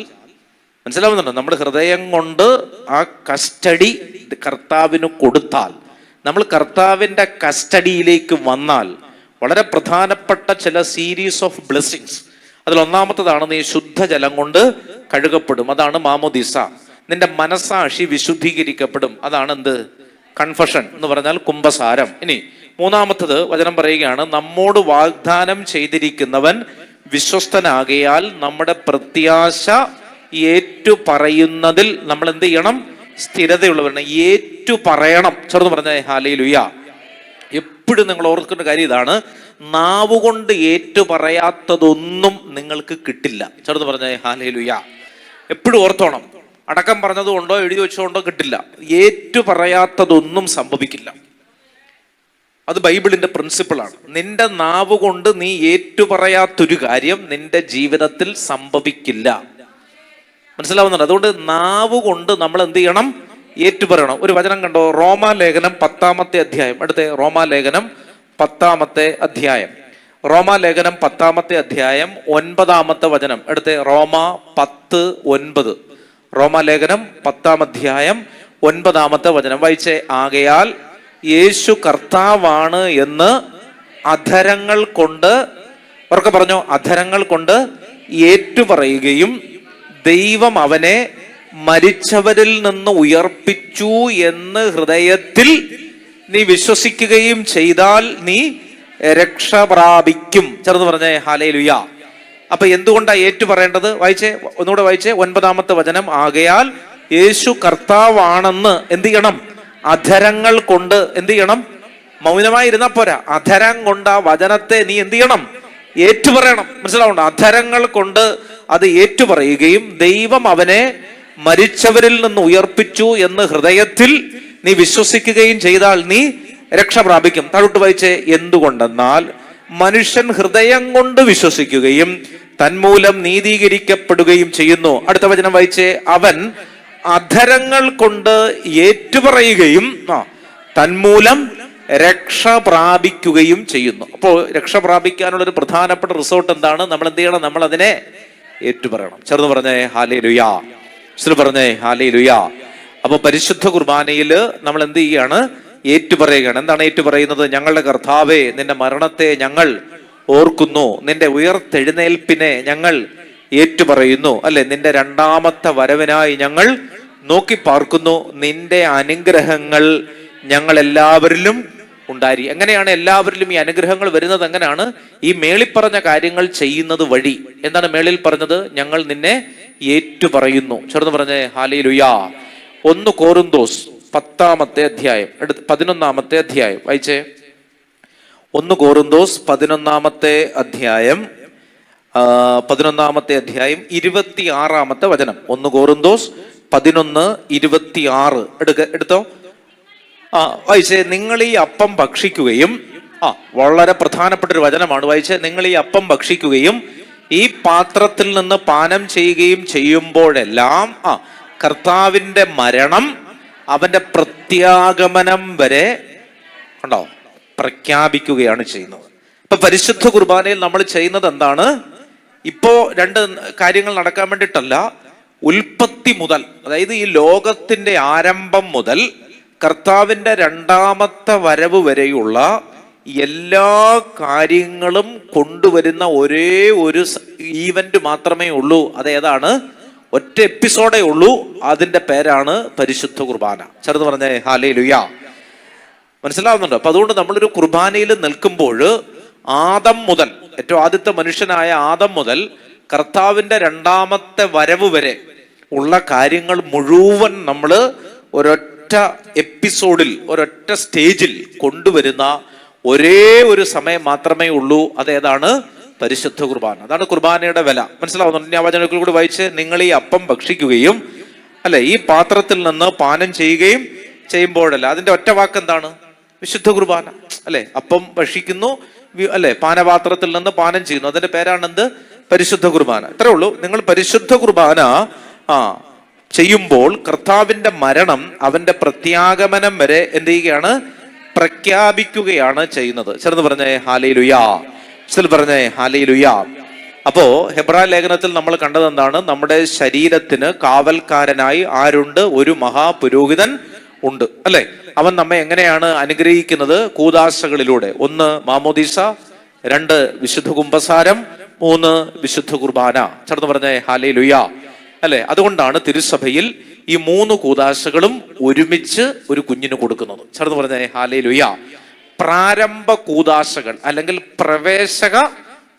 മനസ്സിലാവുന്നുണ്ടോ? നമ്മുടെ ഹൃദയം കൊണ്ട് ആ കസ്റ്റഡി കർത്താവിന് കൊടുത്താൽ, നമ്മൾ കർത്താവിന്റെ കസ്റ്റഡിയിലേക്ക് വന്നാൽ വളരെ പ്രധാനപ്പെട്ട ചില സീരീസ് ഓഫ് ബ്ലെസ്സിങ്സ്. അതിൽ ഒന്നാമത്തതാണ് നീ ശുദ്ധജലം കൊണ്ട് കഴുകപ്പെടും. അതാണ് മാമോദീസ. നിന്റെ മനസാക്ഷി വിശുദ്ധീകരിക്കപ്പെടും. അതാണ് എന്ത്? കൺഫഷൻ എന്ന് പറഞ്ഞാൽ കുംഭസാരം. ഇനി 3-ാമത്തത് വചനം പറയുകയാണ്: നമ്മോട് വാഗ്ദാനം ചെയ്തിരിക്കുന്നവൻ വിശ്വസ്തനാകയാൽ നമ്മുടെ പ്രത്യാശ ഏറ്റുപറയുന്നതിൽ നമ്മൾ എന്ത് ചെയ്യണം? സ്ഥിരതയുള്ളവരാണ്. ഏറ്റുപറയണം. ചേർന്ന് പറഞ്ഞ ഹല്ലേലൂയാ. എപ്പോഴും നിങ്ങൾ ഓർക്കേണ്ട കാര്യം ഇതാണ്: നാവുകൊണ്ട് ഏറ്റുപറയാത്തതൊന്നും നിങ്ങൾക്ക് കിട്ടില്ല. ചേർന്ന് പറഞ്ഞ ഹല്ലേലൂയാ. എപ്പോഴും ഓർത്തോണം. അടക്കം പറഞ്ഞതുകൊണ്ടോ എഴുതി വെച്ചുകൊണ്ടോ കിട്ടില്ല. ഏറ്റുപറയാത്തതൊന്നും സംഭവിക്കില്ല. അത് ബൈബിളിന്റെ പ്രിൻസിപ്പിളാണ്. നിന്റെ നാവ് കൊണ്ട് നീ ഏറ്റുപറയാത്തൊരു കാര്യം നിന്റെ ജീവിതത്തിൽ സംഭവിക്കില്ല. മനസ്സിലാവുന്നുണ്ട്? അതുകൊണ്ട് നാവ് കൊണ്ട് നമ്മൾ എന്ത് ചെയ്യണം? ഏറ്റുപറയണം. ഒരു വചനം കണ്ടോ? റോമാലേഖനം 10-ാമത്തെ അധ്യായം. അടുത്ത റോമാലേഖനം 10-ാമത്തെ അധ്യായം. റോമാലേഖനം 10-ാമത്തെ അധ്യായം 9-ാമത്തെ വചനം. അടുത്ത റോമ 10:9. റോമാലേഖനം 10-ാം അധ്യായം 9-ാമത്തെ വചനം വായിച്ചേ. ആകയാൽ യേശു കർത്താവാണ് എന്ന് അധരങ്ങൾ കൊണ്ട്, ഉറക്കെ പറഞ്ഞോ, അധരങ്ങൾ കൊണ്ട് ഏറ്റുപറയുകയും ദൈവം അവനെ മരിച്ചവരിൽ നിന്ന് ഉയർപ്പിച്ചു എന്ന് ഹൃദയത്തിൽ നീ വിശ്വസിക്കുകയും ചെയ്താൽ നീ രക്ഷ പ്രാപിക്കും. ചേർന്ന് പറഞ്ഞേ ഹല്ലേലൂയാ. അപ്പൊ എന്തുകൊണ്ടാ ഏറ്റു പറയേണ്ടത്? വായിച്ചേ, ഒന്നുകൂടെ വായിച്ചേ 9-ാമത്തെ വചനം. ആകയാൽ യേശു കർത്താവാണെന്ന് എന്ത് ചെയ്യണം? അധരങ്ങൾ കൊണ്ട് എന്ത് ചെയ്യണം? മൗനമായി ഇരുന്നാ പോരാ. അധരം കൊണ്ട് ആ വചനത്തെ നീ എന്ത് ചെയ്യണം? ഏറ്റുപറയണം. മനസ്സിലാവുണ്ടോ? അധരങ്ങൾ കൊണ്ട് അത് ഏറ്റുപറയുകയും ദൈവം അവനെ മരിച്ചവരിൽ നിന്ന് ഉയർപ്പിച്ചു എന്ന് ഹൃദയത്തിൽ നീ വിശ്വസിക്കുകയും ചെയ്താൽ നീ രക്ഷ പ്രാപിക്കും. താഴോട്ട് വായിച്ചേ. എന്തുകൊണ്ടെന്നാൽ മനുഷ്യൻ ഹൃദയം കൊണ്ട് വിശ്വസിക്കുകയും തന്മൂലം നീതീകരിക്കപ്പെടുകയും ചെയ്യുന്നു. അടുത്ത വചനം വായിച്ചേ. അവൻ അധരങ്ങൾ കൊണ്ട് ഏറ്റുപറയുകയും തന്മൂലം രക്ഷ പ്രാപിക്കുകയും ചെയ്യുന്നു. അപ്പോൾ രക്ഷ പ്രാപിക്കാനുള്ള ഒരു പ്രധാനപ്പെട്ട റിസോർട്ട് എന്താണ്? നമ്മൾ എന്ത് ചെയ്യണം? നമ്മൾ അതിനെ ഏറ്റുപറയണം. ചേർന്ന് പറഞ്ഞേ ഹല്ലേലൂയാ. പറഞ്ഞേ ഹല്ലേലൂയാ. അപ്പൊ പരിശുദ്ധ കുർബാനയിൽ നമ്മൾ എന്ത് ചെയ്യാണ്? ഏറ്റുപറയുകയാണ്. എന്താണ് ഏറ്റുപറയുന്നത്? ഞങ്ങളുടെ കർത്താവേ, നിന്റെ മരണത്തെ ഞങ്ങൾ ഓർക്കുന്നു, നിന്റെ ഉയർത്തെഴുന്നേൽപ്പിനെ ഞങ്ങൾ ഏറ്റുപറയുന്നു, അല്ലെ? നിന്റെ രണ്ടാമത്തെ വരവിനായി ഞങ്ങൾ നോക്കി പാർക്കുന്നു, നിന്റെ അനുഗ്രഹങ്ങൾ ഞങ്ങൾ എല്ലാവരിലും ഉണ്ടായി. എങ്ങനെയാണ് എല്ലാവരിലും ഈ അനുഗ്രഹങ്ങൾ വരുന്നത്? എങ്ങനെയാണ്? ഈ മേളിൽ പറഞ്ഞ കാര്യങ്ങൾ ചെയ്യുന്നത് വഴി. എന്താണ് മേളിൽ പറഞ്ഞത്? ഞങ്ങൾ നിന്നെ ഏറ്റുപറയുന്നു. ചേർന്ന് പറഞ്ഞേ ഹല്ലേലൂയാ. 1 കോറിന്തോസ് 10-ാമത്തെ അധ്യായം 11-ാമത്തെ അധ്യായം വായിച്ചേ. 1 കോറിന്തോസ് 11-ാമത്തെ അധ്യായം 26-ാമത്തെ വചനം. 1 കോറിന്തോസ് 11:26 എടുത്തോ. വായിച്ചേ. നിങ്ങൾ ഈ അപ്പം ഭക്ഷിക്കുകയും വളരെ പ്രധാനപ്പെട്ട ഒരു വചനമാണ് വായിച്ചത്. നിങ്ങൾ ഈ അപ്പം ഭക്ഷിക്കുകയും ഈ പാത്രത്തിൽ നിന്ന് പാനം ചെയ്യുകയും ചെയ്യുമ്പോഴെല്ലാം കർത്താവിന്റെ മരണം, അവന്റെ പ്രത്യാഗമനം വരെ ഉണ്ടോ പ്രഖ്യാപിക്കുകയാണ് ചെയ്യുന്നത്. ഇപ്പൊ പരിശുദ്ധ കുർബാനയിൽ നമ്മൾ ചെയ്യുന്നത് എന്താണ്? ഇപ്പോ രണ്ട് കാര്യങ്ങൾ നടക്കാൻ വേണ്ടിയിട്ടല്ല. ഉൽപ്പത്തി മുതൽ, അതായത് ഈ ലോകത്തിന്റെ ആരംഭം മുതൽ കർത്താവിന്റെ രണ്ടാമത്തെ വരവ് വരെയുള്ള എല്ലാ കാര്യങ്ങളും കൊണ്ടുവരുന്ന ഒരേ ഒരു ഈവന്റ് മാത്രമേ ഉള്ളൂ. അതേതാണ്? ഒറ്റ എപ്പിസോഡേ ഉള്ളൂ. അതിന്റെ പേരാണ് പരിശുദ്ധ കുർബാന. ചെറുത് പറഞ്ഞേ ഹല്ലേലൂയ. മനസ്സിലാവുന്നുണ്ടോ? അപ്പൊ അതുകൊണ്ട് നമ്മളൊരു കുർബാനയിൽ നിൽക്കുമ്പോൾ ആദം മുതൽ, ഏറ്റവും ആദ്യത്തെ മനുഷ്യനായ ആദം മുതൽ കർത്താവിന്റെ രണ്ടാമത്തെ വരവ് വരെ ഉള്ള കാര്യങ്ങൾ മുഴുവൻ നമ്മൾ ഒരൊറ്റ എപ്പിസോഡിൽ, ഒരൊറ്റ സ്റ്റേജിൽ കൊണ്ടുവരുന്ന ഒരേ ഒരു സമയം മാത്രമേ ഉള്ളൂ. അതേതാണ്? പരിശുദ്ധ കുർബാന. അതാണ് കുർബാനയുടെ വില. മനസ്സിലാവുന്നുണ്ട്? ഞാൻ വചനത്തിൽ കൂടി വായിച്ച്, നിങ്ങൾ ഈ അപ്പം ഭക്ഷിക്കുകയും ഈ പാത്രത്തിൽ നിന്ന് പാനം ചെയ്യുകയും ചെയ്യുമ്പോഴല്ല, അതിന്റെ ഒറ്റ വാക്ക് എന്താണ്? വിശുദ്ധ കുർബാന. അപ്പം ഭക്ഷിക്കുന്നു, പാനപാത്രത്തിൽ നിന്ന് പാനം ചെയ്യുന്നു, അതിന്റെ പേരാണെന്ത്? പരിശുദ്ധ കുർബാന. ഇത്രേ ഉള്ളൂ. നിങ്ങൾ പരിശുദ്ധ കുർബാന ചെയ്യുമ്പോൾ കർത്താവിന്റെ മരണം, അവന്റെ പ്രത്യാഗമനം വരെ എന്ത് ചെയ്യുകയാണ്? പ്രഖ്യാപിക്കുകയാണ് ചെയ്യുന്നത്. ചേർന്ന് പറഞ്ഞേ ഹല്ലേലൂയ. പറഞ്ഞേ ഹല്ലേലൂയ. അപ്പോ ഹെബ്രായ ലേഖനത്തിൽ നമ്മൾ കണ്ടത് എന്താണ്? നമ്മുടെ ശരീരത്തിന് കാവൽക്കാരനായി ആരുണ്ട്? ഒരു മഹാപുരോഹിതൻ ഉണ്ട്. അവൻ നമ്മെ എങ്ങനെയാണ് അനുഗ്രഹിക്കുന്നത്? കൂദാശകളിലൂടെ. 1 മാമോദീസ, 2 വിശുദ്ധ കുമ്പസാരം, 3 വിശുദ്ധ കുർബാന. ചേർന്ന് പറഞ്ഞേ ഹല്ലേലൂയ. അതുകൊണ്ടാണ് തിരുസഭയിൽ ഈ 3 കൂദാശകളും ഒരുമിച്ച് ഒരു കുഞ്ഞിന് കൊടുക്കുന്നത്. ചേർന്ന് പറഞ്ഞേ ഹല്ലേലൂയ. പ്രാരംഭ കൂദാശകൾ അല്ലെങ്കിൽ പ്രവേശക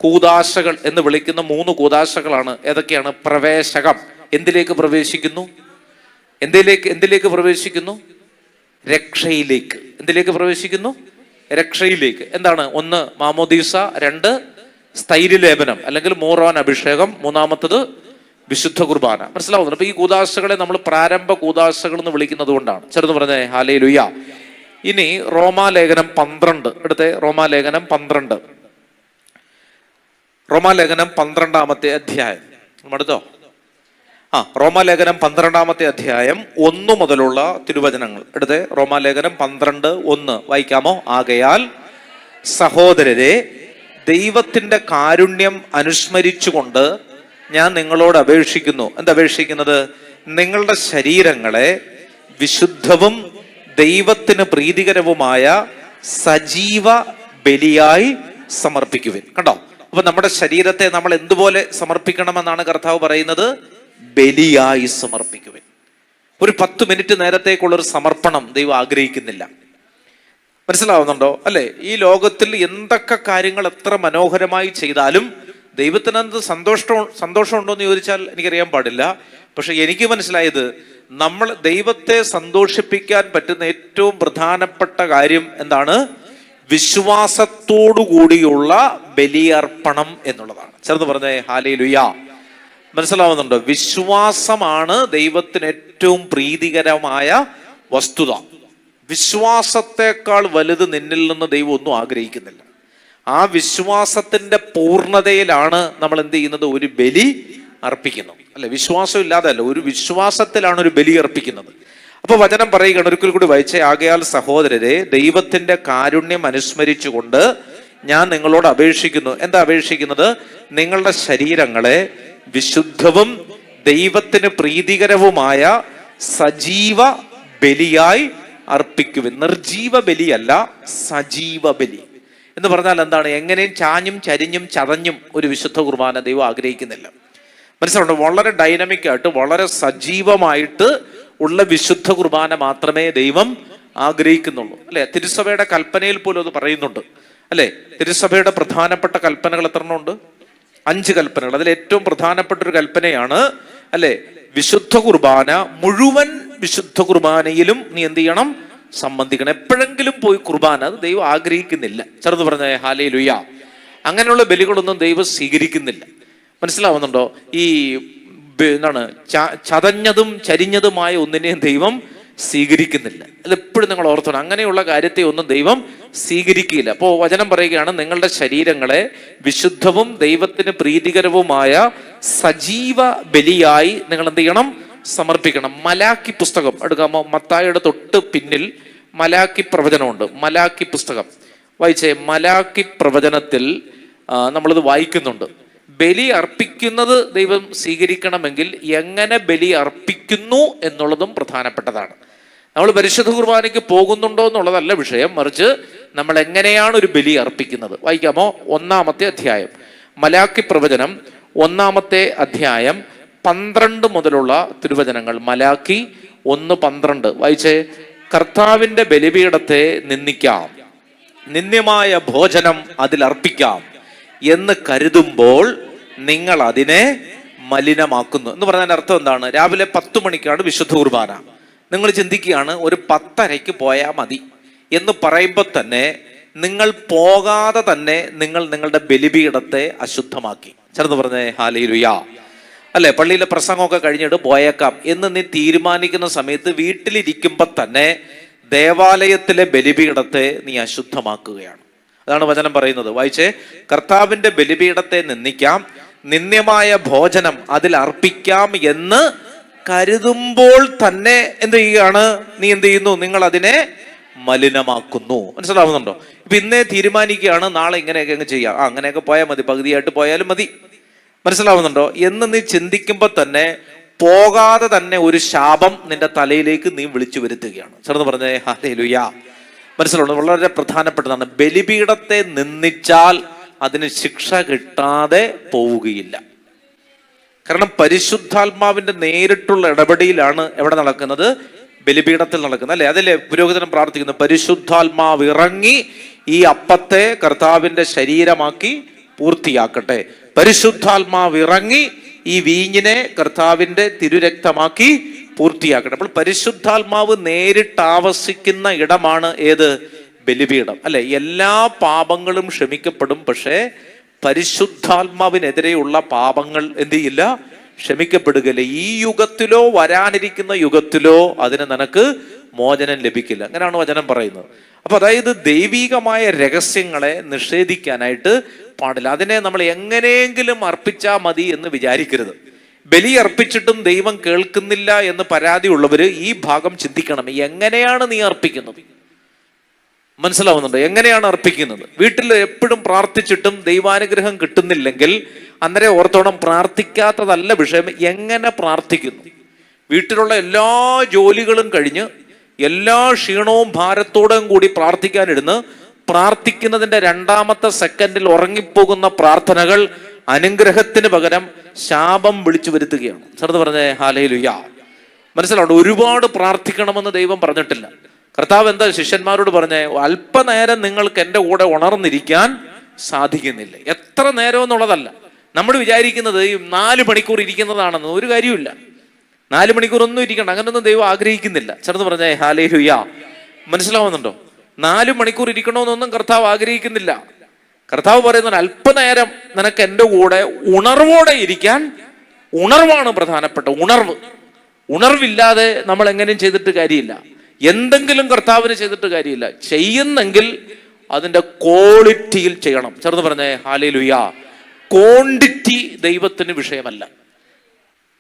കൂദാശകൾ എന്ന് വിളിക്കുന്ന 3 കൂദാശകളാണ്. ഏതൊക്കെയാണ്? പ്രവേശകം. എന്തിലേക്ക് പ്രവേശിക്കുന്നു? എന്തിലേക്ക് പ്രവേശിക്കുന്നു? രക്ഷയിലേക്ക്. എന്തിലേക്ക് പ്രവേശിക്കുന്നു? രക്ഷയിലേക്ക്. എന്താണ്? 1 മാമോദീസ, 2 സ്ഥൈര്യലേപനം അല്ലെങ്കിൽ മൂറോൻ അഭിഷേകം, 3-മത്തത് വിശുദ്ധ കുർബാന. മനസ്സിലാവുന്നു? അപ്പൊ ഈ കൂദാശകളെ നമ്മൾ പ്രാരംഭ കൂദാശകൾ എന്ന് വിളിക്കുന്നത് കൊണ്ടാണ്. ചെറുത് പറഞ്ഞേ ഹല്ലേലൂയ. ഇനി റോമാലേഖനം 12 എടുത്തേ. റോമാലേഖനം 12, റോമാലേഖനം 12-ാമത്തെ അധ്യായം അടുത്തോ. റോമാലേഖനം 12-ാമത്തെ അധ്യായം 1 മുതലുള്ള തിരുവചനങ്ങൾ എടുത്തേ. റോമാലേഖനം 12:1 വായിക്കാമോ? ആകയാൽ സഹോദരരെ, ദൈവത്തിന്റെ കാരുണ്യം അനുസ്മരിച്ചുകൊണ്ട് ഞാൻ നിങ്ങളോട് അപേക്ഷിക്കുന്നു. എന്തപേക്ഷിക്കുന്നത്? നിങ്ങളുടെ ശരീരങ്ങളെ വിശുദ്ധവും ദൈവത്തിന് പ്രീതികരവുമായ സജീവ ബലിയായി സമർപ്പിക്കുവിൻ. കണ്ടോ? അപ്പൊ നമ്മുടെ ശരീരത്തെ നമ്മൾ എന്തുപോലെ സമർപ്പിക്കണമെന്നാണ് കർത്താവ് പറയുന്നത്? ബലിയായി സമർപ്പിക്കുവിൻ. ഒരു 10 മിനിറ്റ് നേരത്തേക്കുള്ളൊരു സമർപ്പണം ദൈവം ആഗ്രഹിക്കുന്നില്ല. മനസ്സിലാവുന്നുണ്ടോ? ഈ ലോകത്തിൽ എന്തൊക്കെ കാര്യങ്ങൾ എത്ര മനോഹരമായി ചെയ്താലും ദൈവത്തിനത് സന്തോഷമുണ്ടോ എന്ന് ചോദിച്ചാൽ എനിക്കറിയാൻ പാടില്ല. പക്ഷെ എനിക്ക് മനസ്സിലായത്, നമ്മൾ ദൈവത്തെ സന്തോഷിപ്പിക്കാൻ പറ്റുന്ന ഏറ്റവും പ്രധാനപ്പെട്ട കാര്യം എന്താണ്? വിശ്വാസത്തോടു കൂടിയുള്ള ബലിയർപ്പണം എന്നുള്ളതാണ്. ചേർന്ന് പറഞ്ഞേ ഹല്ലേലൂയ. മനസ്സിലാവുന്നുണ്ടോ? വിശ്വാസമാണ് ദൈവത്തിന് ഏറ്റവും പ്രീതികരമായ വസ്തുത. വിശ്വാസത്തെക്കാൾ വലുത് നിന്നിൽ നിന്ന് ദൈവം ഒന്നും ആഗ്രഹിക്കുന്നില്ല. ആ വിശ്വാസത്തിന്റെ പൂർണ്ണതയിലാണ് നമ്മൾ എന്ത് ചെയ്യുന്നത്? ഒരു ബലി അർപ്പിക്കുന്നു. വിശ്വാസം ഇല്ലാതെ അല്ല, ഒരു വിശ്വാസത്തിലാണ് ഒരു ബലി അർപ്പിക്കുന്നത്. അപ്പൊ വചനം പറയുകയാണ്, ഒരിക്കൽ കൂടി വായിച്ചേ. ആകയാൽ സഹോദരരെ, ദൈവത്തിന്റെ കാരുണ്യം അനുസ്മരിച്ചുകൊണ്ട് ഞാൻ നിങ്ങളോട് അപേക്ഷിക്കുന്നു. എന്താ അപേക്ഷിക്കുന്നത്? നിങ്ങളുടെ ശരീരങ്ങളെ വിശുദ്ധവും ദൈവത്തിന് പ്രീതികരവുമായ സജീവ ബലിയായി അർപ്പിക്കുവിൻ. നിർജീവ ബലിയല്ല, സജീവ ബലി എന്ന് പറഞ്ഞാൽ എന്താണ്? എങ്ങനെയും ചാഞ്ഞും ചരിഞ്ഞും ചതഞ്ഞും ഒരു വിശുദ്ധ കുർബാന ദൈവം ആഗ്രഹിക്കുന്നില്ല. മനസ്സിലുണ്ട്? വളരെ ഡൈനമിക് ആയിട്ട്, വളരെ സജീവമായിട്ട് ഉള്ള വിശുദ്ധ കുർബാന മാത്രമേ ദൈവം ആഗ്രഹിക്കുന്നുള്ളൂ. തിരുസഭയുടെ കൽപ്പനയിൽ പോലും അത് പറയുന്നുണ്ട്. തിരുസഭയുടെ പ്രധാനപ്പെട്ട കൽപ്പനകൾ എത്ര ഉണ്ട്? 5 കൽപ്പനകൾ. അതിൽ ഏറ്റവും പ്രധാനപ്പെട്ട ഒരു കൽപ്പനയാണ് വിശുദ്ധ കുർബാന. മുഴുവൻ വിശുദ്ധ കുർബാനയിലും നീ എന്ത് ചെയ്യണം? സംബന്ധിക്കണം. എപ്പോഴെങ്കിലും പോയി കുർബാന, അത് ദൈവം ആഗ്രഹിക്കുന്നില്ല. ചെറുത് പറഞ്ഞ ഹല്ലേലൂയ. അങ്ങനെയുള്ള ബലികളൊന്നും ദൈവം സ്വീകരിക്കുന്നില്ല. മനസ്സിലാവുന്നുണ്ടോ? ഈ ചതഞ്ഞതും ചരിഞ്ഞതുമായ ഒന്നിനെയും ദൈവം സ്വീകരിക്കുന്നില്ല. അതെപ്പോഴും നിങ്ങൾ ഓർത്തോണം. അങ്ങനെയുള്ള കാര്യത്തെ ഒന്നും ദൈവം സ്വീകരിക്കില്ല. അപ്പോൾ വചനം പറയുകയാണ്, നിങ്ങളുടെ ശരീരങ്ങളെ വിശുദ്ധവും ദൈവത്തിന് പ്രീതികരവുമായ സജീവ ബലിയായി നിങ്ങൾ എന്ത് ചെയ്യണം? സമർപ്പിക്കണം. മലാക്കി പുസ്തകം എടുക്കാമോ? മത്തായിയുടെ തൊട്ട് പിന്നിൽ മലാക്കി പ്രവചനമുണ്ട്. മലാക്കി പുസ്തകം വായിച്ചേ. മലാക്കി പ്രവചനത്തിൽ നമ്മളിത് വായിക്കുന്നുണ്ട്. ബലി അർപ്പിക്കുന്നത് ദൈവം സ്വീകരിക്കണമെങ്കിൽ എങ്ങനെ ബലി അർപ്പിക്കുന്നു എന്നുള്ളതും പ്രധാനപ്പെട്ടതാണ്. നമ്മൾ പരിശുദ്ധ കുർബാനയ്ക്ക് പോകുന്നുണ്ടോ എന്നുള്ളതല്ല വിഷയം, മറിച്ച് നമ്മൾ എങ്ങനെയാണ് ഒരു ബലി അർപ്പിക്കുന്നത്. വായിക്കാമോ? 1-ാമത്തെ അധ്യായം, മലാക്കി പ്രവചനം 1-ാമത്തെ അധ്യായം 12 മുതലുള്ള തിരുവചനങ്ങൾ. മലാക്കി 1:12 വായിച്ചേ. കർത്താവിന്റെ ബലിപീഠത്തെ നിന്ദിക്കാം, നിന്ദ്യമായ ഭോജനം അതിൽ അർപ്പിക്കാം എന്ന് കരുതുമ്പോൾ നിങ്ങൾ അതിനെ മലിനമാക്കുന്നു എന്ന് പറഞ്ഞതിന്റെ അർത്ഥം എന്താണ്? രാവിലെ 10 മണിക്കാണ് വിശുദ്ധ കുർബാന. നിങ്ങൾ ചിന്തിക്കുകയാണ് ഒരു 10:30 പോയാൽ മതി എന്ന് പറയുമ്പോൾ തന്നെ നിങ്ങൾ പോകാതെ തന്നെ നിങ്ങൾ നിങ്ങളുടെ ബലിപീഠത്തെ അശുദ്ധമാക്കി. ചേർന്ന് പറഞ്ഞേ ഹല്ലേലൂയാ. അല്ലെ, പള്ളിയിലെ പ്രസംഗമൊക്കെ കഴിഞ്ഞിട്ട് പോയേക്കാം എന്ന് നീ തീരുമാനിക്കുന്ന സമയത്ത് വീട്ടിലിരിക്കുമ്പോൾ തന്നെ ദേവാലയത്തിലെ ബലിപീഠത്തെ നീ അശുദ്ധമാക്കുകയാണ്. അതാണ് വചനം പറയുന്നത്. വായിച്ചേ. കർത്താവിന്റെ ബലിപീഠത്തെ നിന്ദിക്കാം, നിന്ദ്യമായ ഭോജനം അതിൽ അർപ്പിക്കാം എന്ന് കരുതുമ്പോൾ തന്നെ എന്ത് ചെയ്യുകയാണ്? നീ എന്ത് ചെയ്യുന്നു? നിങ്ങൾ അതിനെ മലിനമാക്കുന്നു. മനസ്സിലാവുന്നുണ്ടോ? ഇപ്പൊ ഇന്നേ തീരുമാനിക്കുകയാണ് നാളെ ഇങ്ങനെയൊക്കെ അങ്ങ് ചെയ്യാം, അങ്ങനെയൊക്കെ പോയാൽ മതി, പകുതിയായിട്ട് പോയാലും മതി. മനസ്സിലാവുന്നുണ്ടോ? എന്ന് നീ ചിന്തിക്കുമ്പോൾ തന്നെ പോകാതെ തന്നെ ഒരു ശാപം നിന്റെ തലയിലേക്ക് നീ വിളിച്ചു വരുത്തുകയാണ്. ചേർന്ന് പറഞ്ഞേ ഹല്ലേലൂയാ. മനസ്സിലുണ്ട്. വളരെ പ്രധാനപ്പെട്ടതാണ്. ബലിപീഠത്തെ നിന്ദിച്ചാൽ അതിന് ശിക്ഷ കിട്ടാതെ പോവുകയില്ല. കാരണം പരിശുദ്ധാത്മാവിന്റെ നേരിട്ടുള്ള ഇടപെടലാണ് എവിടെ നടക്കുന്നത്? ബലിപീഠത്തിൽ നടക്കുന്നത്. അല്ലെ, അതിലെ പുരോഹിതൻ പ്രാർത്ഥിക്കുന്നു, പരിശുദ്ധാത്മാവ് ഇറങ്ങി ഈ അപ്പത്തെ കർത്താവിന്റെ ശരീരമാക്കി പൂർത്തിയാക്കട്ടെ. പരിശുദ്ധാത്മാവ് ഇറങ്ങി ഈ വീഞ്ഞിനെ കർത്താവിന്റെ തിരുരക്തമാക്കി പൂർത്തിയാക്കട്ടെ. അപ്പോൾ പരിശുദ്ധാത്മാവ് നേരിട്ട് ആവസിക്കുന്ന ഇടമാണ് ഏത്? ബലിപീഠം. അല്ലെ, എല്ലാ പാപങ്ങളും ക്ഷമിക്കപ്പെടും, പക്ഷേ പരിശുദ്ധാത്മാവിനെതിരെയുള്ള പാപങ്ങൾ എന്ത് ചെയ്യില്ല? ക്ഷമിക്കപ്പെടുകയില്ല. ഈ യുഗത്തിലോ വരാനിരിക്കുന്ന യുഗത്തിലോ അതിന് നിനക്ക് മോചനം ലഭിക്കില്ല. അങ്ങനെയാണ് വചനം പറയുന്നത്. അപ്പൊ അതായത് ദൈവികമായ രഹസ്യങ്ങളെ നിഷേധിക്കാനായിട്ട് പാടില്ല. അതിനെ നമ്മൾ എങ്ങനെയെങ്കിലും അർപ്പിച്ചാൽ മതി എന്ന് വിചാരിക്കരുത്. ബലി അർപ്പിച്ചിട്ടും ദൈവം കേൾക്കുന്നില്ല എന്ന് പരാതി ഉള്ളവര് ഈ ഭാഗം ചിന്തിക്കണം. എങ്ങനെയാണ് നീ അർപ്പിക്കുന്നത്? മനസ്സിലാവുന്നുണ്ടോ? എങ്ങനെയാണ് അർപ്പിക്കുന്നത്? വീട്ടിൽ എപ്പോഴും പ്രാർത്ഥിച്ചിട്ടും ദൈവാനുഗ്രഹം കിട്ടുന്നില്ലെങ്കിൽ അന്നേരം ഓർത്തോണം, പ്രാർത്ഥിക്കാത്തതല്ല വിഷയം, എങ്ങനെ പ്രാർത്ഥിക്കുന്നു. വീട്ടിലുള്ള എല്ലാ ജോലികളും കഴിഞ്ഞ് എല്ലാ ക്ഷീണവും ഭാരത്തോടും കൂടി പ്രാർത്ഥിക്കാനിരുന്ന് പ്രാർത്ഥിക്കുന്നതിന്റെ 2-ാമത്തെ സെക്കൻഡിൽ ഉറങ്ങിപ്പോകുന്ന പ്രാർത്ഥനകൾ അനുഗ്രഹത്തിന് പകരം ശാപം വിളിച്ചു വരുത്തുകയാണ്. ചേർന്ന് പറഞ്ഞേ ഹല്ലേലൂയാ. മനസ്സിലാവുണ്ട്? ഒരുപാട് പ്രാർത്ഥിക്കണമെന്ന് ദൈവം പറഞ്ഞിട്ടില്ല. കർത്താവ് എന്താ ശിഷ്യന്മാരോട് പറഞ്ഞേ? അല്പനേരം നിങ്ങൾക്ക് എൻ്റെ കൂടെ ഉണർന്നിരിക്കാൻ സാധിക്കുന്നില്ല. എത്ര നേരം എന്നുള്ളതല്ല. നമ്മൾ വിചാരിക്കുന്നത് ഈ 4 മണിക്കൂർ ഇരിക്കുന്നതാണെന്ന്. ഒരു കാര്യമില്ല. 4 മണിക്കൂർ ഒന്നും ഇരിക്കണ്ട, അങ്ങനൊന്നും ദൈവം ആഗ്രഹിക്കുന്നില്ല. ചേർന്ന് പറഞ്ഞേ ഹല്ലേലൂയാ. മനസ്സിലാവുന്നുണ്ടോ? 4 മണിക്കൂർ ഇരിക്കണമെന്നൊന്നും കർത്താവ് ആഗ്രഹിക്കുന്നില്ല. കർത്താവ് പറയുന്നത് അല്പനേരം നിനക്ക് എൻ്റെ കൂടെ ഉണർവോടെ ഇരിക്കാൻ. ഉണർവാണ് പ്രധാനപ്പെട്ട ഉണർവ്. ഉണർവില്ലാതെ നമ്മൾ എങ്ങനെയും ചെയ്തിട്ട് കാര്യമില്ല. എന്തെങ്കിലും കർത്താവിന് ചെയ്തിട്ട് കാര്യമില്ല. ചെയ്യുന്നെങ്കിൽ അതിൻ്റെ ക്വാളിറ്റിയിൽ ചെയ്യണം. ചേർന്ന് പറഞ്ഞേ ഹല്ലേലൂയാ. ക്വാണ്ടിറ്റി ദൈവത്തിന് വിഷയമല്ല.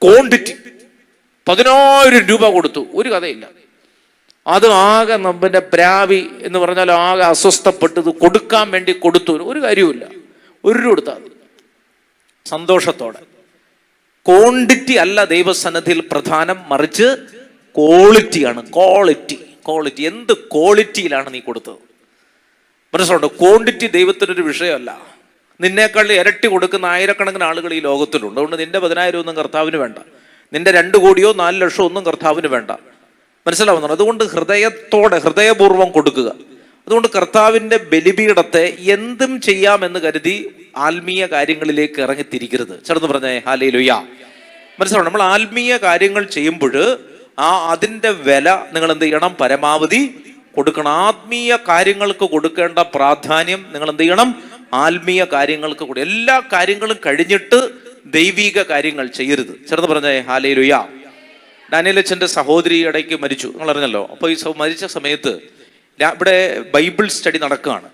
ക്വാണ്ടിറ്റി. 10,000 രൂപ കൊടുത്തു, ഒരു കഥയില്ല. അത് ആകെ നമ്മുടെ പ്രാവി എന്ന് പറഞ്ഞാൽ ആകെ അസ്വസ്ഥപ്പെട്ടത് കൊടുക്കാൻ വേണ്ടി കൊടുത്തു, ഒരു കാര്യവുമില്ല. 1 രൂപ കൊടുത്താൽ മതി സന്തോഷത്തോടെ. ക്വാണ്ടിറ്റി അല്ല ദൈവസന്നിധിയിൽ പ്രധാനം, മറിച്ച് ക്വാളിറ്റിയാണ്. ക്വാളിറ്റി എന്ത് ക്വാളിറ്റിയിലാണ് നീ കൊടുത്തത്? മനസ്സിലുണ്ടോ? ക്വാണ്ടിറ്റി ദൈവത്തിനൊരു വിഷയമല്ല. നിന്നേക്കാൾ ഇരട്ടി കൊടുക്കുന്ന ആയിരക്കണക്കിന് ആളുകൾ ഈ ലോകത്തിലുണ്ട്. അതുകൊണ്ട് നിന്റെ 10,000 ഒന്നും കർത്താവിന് വേണ്ട, നിന്റെ 2 കോടിയോ 4 ലക്ഷമോ ഒന്നും കർത്താവിന് വേണ്ട. മനസ്സിലാവുന്നുണ്ട്? അതുകൊണ്ട് ഹൃദയപൂർവ്വം കൊടുക്കുക. അതുകൊണ്ട് കർത്താവിൻ്റെ ബലിപീഠത്തെ എന്തും ചെയ്യാമെന്ന് കരുതി ആത്മീയ കാര്യങ്ങളിലേക്ക് ഇറങ്ങിത്തിരിക്കരുത്. ചേർന്ന് പറഞ്ഞേ ഹല്ലേലൂയാ. മനസ്സിലാവും? നമ്മൾ ആത്മീയ കാര്യങ്ങൾ ചെയ്യുമ്പോൾ അതിൻ്റെ വില നിങ്ങൾ എന്ത് ചെയ്യണം? പരമാവധി കൊടുക്കണം. ആത്മീയ കാര്യങ്ങൾക്ക് കൊടുക്കേണ്ട പ്രാധാന്യം നിങ്ങൾ എന്ത് ചെയ്യണം? ആത്മീയ കാര്യങ്ങൾക്ക് കൂടി. എല്ലാ കാര്യങ്ങളും കഴിഞ്ഞിട്ട് ദൈവിക കാര്യങ്ങൾ ചെയ്യരുത്. ചേർന്ന് പറഞ്ഞേ ഹല്ലേലൂയാ. ഡാനിയേലച്ചൻ്റെ സഹോദരി ഇടയ്ക്ക് മരിച്ചു, നിങ്ങൾ അറിഞ്ഞല്ലോ. അപ്പോൾ ഈ മരിച്ച സമയത്ത് ഇവിടെ ബൈബിൾ സ്റ്റഡി നടക്കുകയാണ്.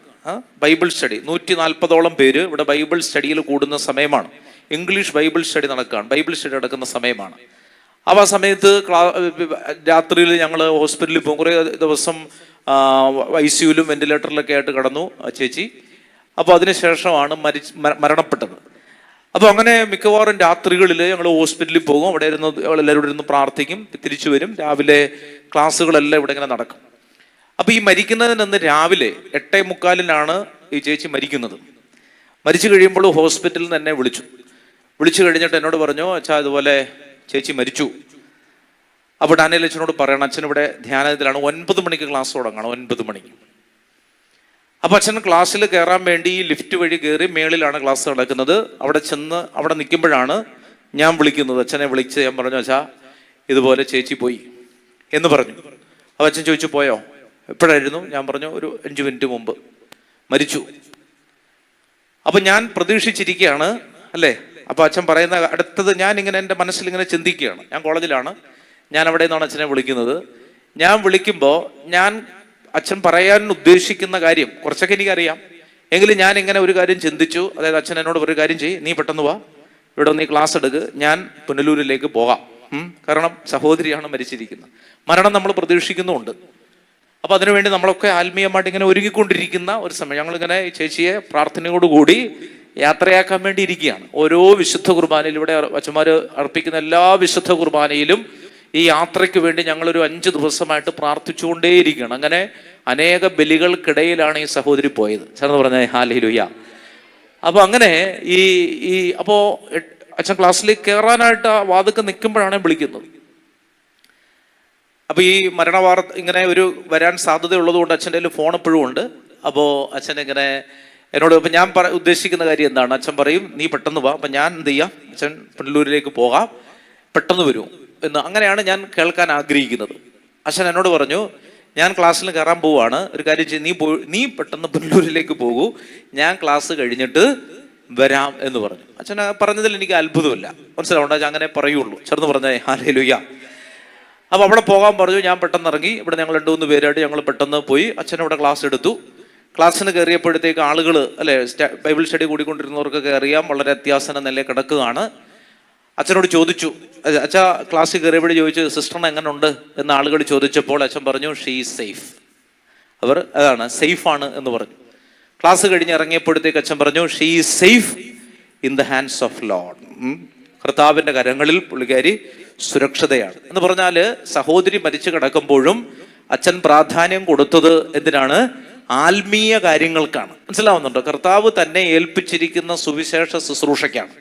ബൈബിൾ സ്റ്റഡി 140ഓളം പേര് ഇവിടെ ബൈബിൾ സ്റ്റഡിയിൽ കൂടുന്ന സമയമാണ്. ഇംഗ്ലീഷ് ബൈബിൾ സ്റ്റഡി നടക്കുകയാണ്, ബൈബിൾ സ്റ്റഡി നടക്കുന്ന സമയമാണ്. അപ്പോൾ ആ സമയത്ത് രാത്രിയിൽ ഞങ്ങൾ ഹോസ്പിറ്റലിൽ പോകും. കുറേ ദിവസം ICUലും വെന്റിലേറ്ററിലൊക്കെ ആയിട്ട് കിടന്നു ചേച്ചി. അപ്പോൾ അതിനുശേഷമാണ് മരണപ്പെട്ടത്. അപ്പോൾ അങ്ങനെ മിക്കവാറും രാത്രികളിൽ ഞങ്ങൾ ഹോസ്പിറ്റലിൽ പോകും, അവിടെ ഇരുന്ന് എല്ലാവരും ഇരുന്ന് പ്രാർത്ഥിക്കും, തിരിച്ചു വരും. രാവിലെ ക്ലാസ്സുകളെല്ലാം ഇവിടെ ഇങ്ങനെ നടക്കും. അപ്പോൾ ഈ മരിക്കുന്നതിനന്ന് രാവിലെ 8:45 ഈ ചേച്ചി മരിക്കുന്നത്. മരിച്ചു കഴിയുമ്പോൾ ഹോസ്പിറ്റലിൽ നിന്ന് എന്നെ വിളിച്ചു കഴിഞ്ഞിട്ട് എന്നോട് പറഞ്ഞു, അച്ഛാ ഇതുപോലെ ചേച്ചി മരിച്ചു. അപ്പോൾ ഡാനിയേൽ അച്ഛനോട് പറയണം, അച്ഛൻ ഇവിടെ ധ്യാനത്തിലാണ്, 9 മണിക്ക് ക്ലാസ് തുടങ്ങണം, 9 മണിക്ക്. അപ്പോൾ അച്ഛൻ ക്ലാസ്സിൽ കയറാൻ വേണ്ടി ലിഫ്റ്റ് വഴി കയറി മേളിലാണ് ക്ലാസ് നടക്കുന്നത്. അവിടെ ചെന്ന് അവിടെ നിൽക്കുമ്പോഴാണ് ഞാൻ വിളിക്കുന്നത്. അച്ഛനെ വിളിച്ച് ഞാൻ പറഞ്ഞു, അച്ഛാ ഇതുപോലെ ചേച്ചി പോയി എന്ന് പറഞ്ഞു. അപ്പോൾ അച്ഛൻ ചോദിച്ചു, പോയോ? എപ്പോഴായിരുന്നു? ഞാൻ പറഞ്ഞു, ഒരു 5 മിനിറ്റ് മുമ്പ് മരിച്ചു. അപ്പം ഞാൻ പ്രതീക്ഷിച്ചിരിക്കുകയാണ് അല്ലേ. അപ്പോൾ അച്ഛൻ പറയുന്ന അടുത്തത് ഞാനിങ്ങനെ എൻ്റെ മനസ്സിലിങ്ങനെ ചിന്തിക്കുകയാണ്. ഞാൻ കോളേജിലാണ്, ഞാൻ അവിടെ നിന്നാണ് അച്ഛനെ വിളിക്കുന്നത്. ഞാൻ വിളിക്കുമ്പോൾ അച്ഛൻ പറയാൻ ഉദ്ദേശിക്കുന്ന കാര്യം കുറച്ചൊക്കെ എനിക്കറിയാം, എങ്കിലും ഞാൻ ഇങ്ങനെ ഒരു കാര്യം ചിന്തിച്ചു. അതായത് അച്ഛൻ എന്നോട് ഒരു കാര്യം ചെയ്യും, നീ പെട്ടെന്ന് വാ, ഇവിടെ നീ ക്ലാസ് എടുക്ക്, ഞാൻ പുനലൂരിലേക്ക് പോകാം. കാരണം സഹോദരിയാണ് മരിച്ചിരിക്കുന്നത്, മരണം നമ്മൾ പ്രതീക്ഷിക്കുന്നുമുണ്ട്. അപ്പോൾ അതിനുവേണ്ടി നമ്മളൊക്കെ ആത്മീയമായിട്ട് ഇങ്ങനെ ഒരുങ്ങിക്കൊണ്ടിരിക്കുന്ന ഒരു സമയം. ഞങ്ങളിങ്ങനെ ചേച്ചിയെ പ്രാർത്ഥനയോടുകൂടി യാത്രയാക്കാൻ വേണ്ടി ഇരിക്കുകയാണ്. ഓരോ വിശുദ്ധ കുർബാനയിലും, ഇവിടെ അച്ഛന്മാർ അർപ്പിക്കുന്ന എല്ലാ വിശുദ്ധ കുർബാനയിലും ഈ യാത്രയ്ക്ക് വേണ്ടി ഞങ്ങളൊരു 5 ദിവസമായിട്ട് പ്രാർത്ഥിച്ചുകൊണ്ടേയിരിക്കുകയാണ്. അങ്ങനെ അനേക ബലികൾക്കിടയിലാണ് ഈ സഹോദരി പോയത്. ചേർന്ന് പറഞ്ഞ ഹല്ലേലൂയ. അപ്പോൾ അങ്ങനെ അപ്പോൾ അച്ഛൻ ക്ലാസ്സിലേക്ക് കയറാനായിട്ട് വാതിൽക്ക് നിൽക്കുമ്പോഴാണ് വിളിക്കുന്നത്. അപ്പോൾ ഈ മരണവാർത്ത ഇങ്ങനെ ഒരു വരാൻ സാധ്യതയുള്ളത് കൊണ്ട് അച്ഛൻ്റെ കയ്യിൽ ഫോൺ എപ്പോഴും ഉണ്ട്. അപ്പോൾ അച്ഛൻ ഇങ്ങനെ എന്നോട്, ഇപ്പം ഞാൻ ഉദ്ദേശിക്കുന്ന കാര്യം എന്താണ്, അച്ഛൻ പറയും നീ പെട്ടെന്ന് വാ. അപ്പം ഞാൻ എന്ത് ചെയ്യാം, അച്ഛൻ പുനലൂരിലേക്ക് പോകാം, പെട്ടെന്ന് വരൂ എന്ന്. അങ്ങനെയാണ് ഞാൻ കേൾക്കാൻ ആഗ്രഹിക്കുന്നത്. അച്ഛൻ എന്നോട് പറഞ്ഞു, ഞാൻ ക്ലാസ്സിൽ കയറാൻ പോവാണ്, ഒരു കാര്യം ചെയ്യും, നീ പെട്ടെന്ന് പുനലൂരിലേക്ക് പോകൂ, ഞാൻ ക്ലാസ് കഴിഞ്ഞിട്ട് വരാം എന്ന് പറഞ്ഞു. അച്ഛൻ പറഞ്ഞതിൽ എനിക്ക് അത്ഭുതമില്ല, മനസ്സിലാവുണ്ട്, അങ്ങനെ പറയുള്ളൂ. ചേർന്ന് പറഞ്ഞേ ഹല്ലേലൂയ. അപ്പോൾ അവിടെ പോകാൻ പറഞ്ഞു. ഞാൻ പെട്ടെന്ന് ഇറങ്ങി. ഇവിടെ ഞങ്ങൾ 2-3 പേരായിട്ട് ഞങ്ങൾ പെട്ടെന്ന് പോയി. അച്ഛനവിടെ ക്ലാസ് എടുത്തു. ക്ലാസ്സിന് കയറിയപ്പോഴത്തേക്ക് ആളുകൾ അല്ലേ, ബൈബിൾ സ്റ്റഡി കൂടിക്കൊണ്ടിരുന്നവർക്കൊക്കെ അറിയാം, വളരെ അത്യാസന നിലയിൽ കിടക്കുകയാണ്. അച്ഛനോട് ചോദിച്ചു, അച്ഛാ ക്ലാസ്സിൽ കയറിയപ്പോഴും ചോദിച്ചു, സിസ്റ്ററിന് എങ്ങനെ ഉണ്ട് എന്ന് ആളുകൾ ചോദിച്ചപ്പോൾ അച്ഛൻ പറഞ്ഞു, ഷീ ഈസ് സേഫ്. അതാണ് സേഫാണ് എന്ന് പറഞ്ഞു. ക്ലാസ് കഴിഞ്ഞ് ഇറങ്ങിയപ്പോഴത്തേക്ക് അച്ഛൻ പറഞ്ഞു, she is safe in the hands of Lord. കർത്താവിൻ്റെ കരങ്ങളിൽ പുള്ളിക്കാരി സുരക്ഷിതയാണ് എന്ന് പറഞ്ഞാൽ, സഹോദരി മരിച്ചു കിടക്കുമ്പോഴും അച്ഛൻ പ്രാധാന്യം കൊടുത്തത് എന്തിനാണ്? ആത്മീയ കാര്യങ്ങൾക്കാണ്. മനസ്സിലാവുന്നുണ്ടോ? കർത്താവ് തന്നെ ഏൽപ്പിച്ചിരിക്കുന്ന സുവിശേഷ ശുശ്രൂഷയ്ക്കാണ്.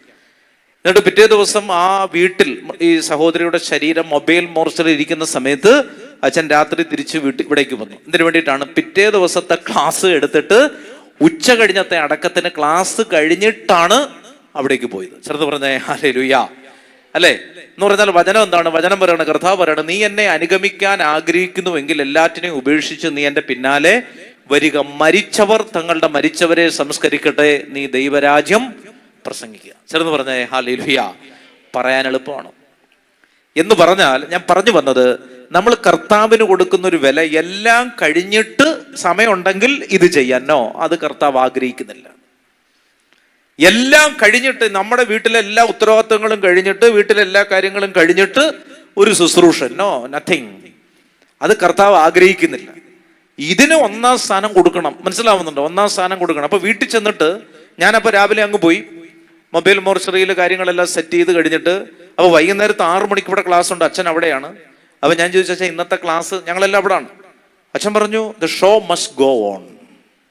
എന്നിട്ട് പിറ്റേ ദിവസം ആ വീട്ടിൽ ഈ സഹോദരിയുടെ ശരീരം മൊബൈൽ മോർച്ചറിൽ ഇരിക്കുന്ന സമയത്ത് അച്ഛൻ രാത്രി തിരിച്ച് ഇവിടേക്ക് വന്നു. ഇതിനു വേണ്ടിയിട്ടാണ് പിറ്റേ ദിവസത്തെ ക്ലാസ് എടുത്തിട്ട് ഉച്ച കഴിഞ്ഞത്തെ അടക്കത്തിന് ക്ലാസ് കഴിഞ്ഞിട്ടാണ് അവിടേക്ക് പോയത്. ചെറുത് പറഞ്ഞേ ഹല്ലേലൂയ അല്ലേ. എന്ന് പറഞ്ഞാൽ വചനം എന്താണ്? വചനം പറയണ, കർത്താവ് പറയണം, നീ എന്നെ അനുഗമിക്കാൻ ആഗ്രഹിക്കുന്നുവെങ്കിൽ എല്ലാറ്റിനെയും ഉപേക്ഷിച്ച് നീ എൻ്റെ പിന്നാലെ വരിക. മരിച്ചവർ തങ്ങളുടെ മരിച്ചവരെ സംസ്കരിക്കട്ടെ, നീ ദൈവരാജ്യം പ്രസംഗിക്കുക. ചെറുന്ന് പറഞ്ഞേ ഹല്ലേലൂയ. പറയാൻ എളുപ്പമാണ് എന്ന് പറഞ്ഞാൽ, ഞാൻ പറഞ്ഞു വന്നത്, നമ്മൾ കർത്താവിന് കൊടുക്കുന്ന ഒരു വില, എല്ലാം കഴിഞ്ഞിട്ട് സമയമുണ്ടെങ്കിൽ ഇത് ചെയ്യാനോ, അത് കർത്താവ് ആഗ്രഹിക്കുന്നില്ല. എല്ലാം കഴിഞ്ഞിട്ട്, നമ്മുടെ വീട്ടിലെ എല്ലാ ഉത്തരവാദിത്തങ്ങളും കഴിഞ്ഞിട്ട്, വീട്ടിലെ എല്ലാ കാര്യങ്ങളും കഴിഞ്ഞിട്ട് ഒരു ശുശ്രൂഷ, നോ, നത്തിങ്, അത് കർത്താവ് ആഗ്രഹിക്കുന്നില്ല. ഇതിന് 1ാം സ്ഥാനം കൊടുക്കണം. മനസ്സിലാവുന്നുണ്ടോ? 1ാം സ്ഥാനം കൊടുക്കണം. അപ്പൊ വീട്ടിൽ ചെന്നിട്ട് ഞാനപ്പോൾ രാവിലെ അങ്ങ് പോയി മൊബൈൽ മോർച്ചറിയിൽ കാര്യങ്ങളെല്ലാം സെറ്റ് ചെയ്ത് കഴിഞ്ഞിട്ട്, അപ്പോൾ വൈകുന്നേരത്ത് 6 മണിക്ക് ഇവിടെ ക്ലാസ് ഉണ്ട്. അച്ഛൻ അവിടെയാണ്. അപ്പൊ ഞാൻ ചോദിച്ചു, അച്ഛൻ ഇന്നത്തെ ക്ലാസ്? ഞങ്ങളെല്ലാം അവിടെ ആണ്. അച്ഛൻ പറഞ്ഞു, the show must go on.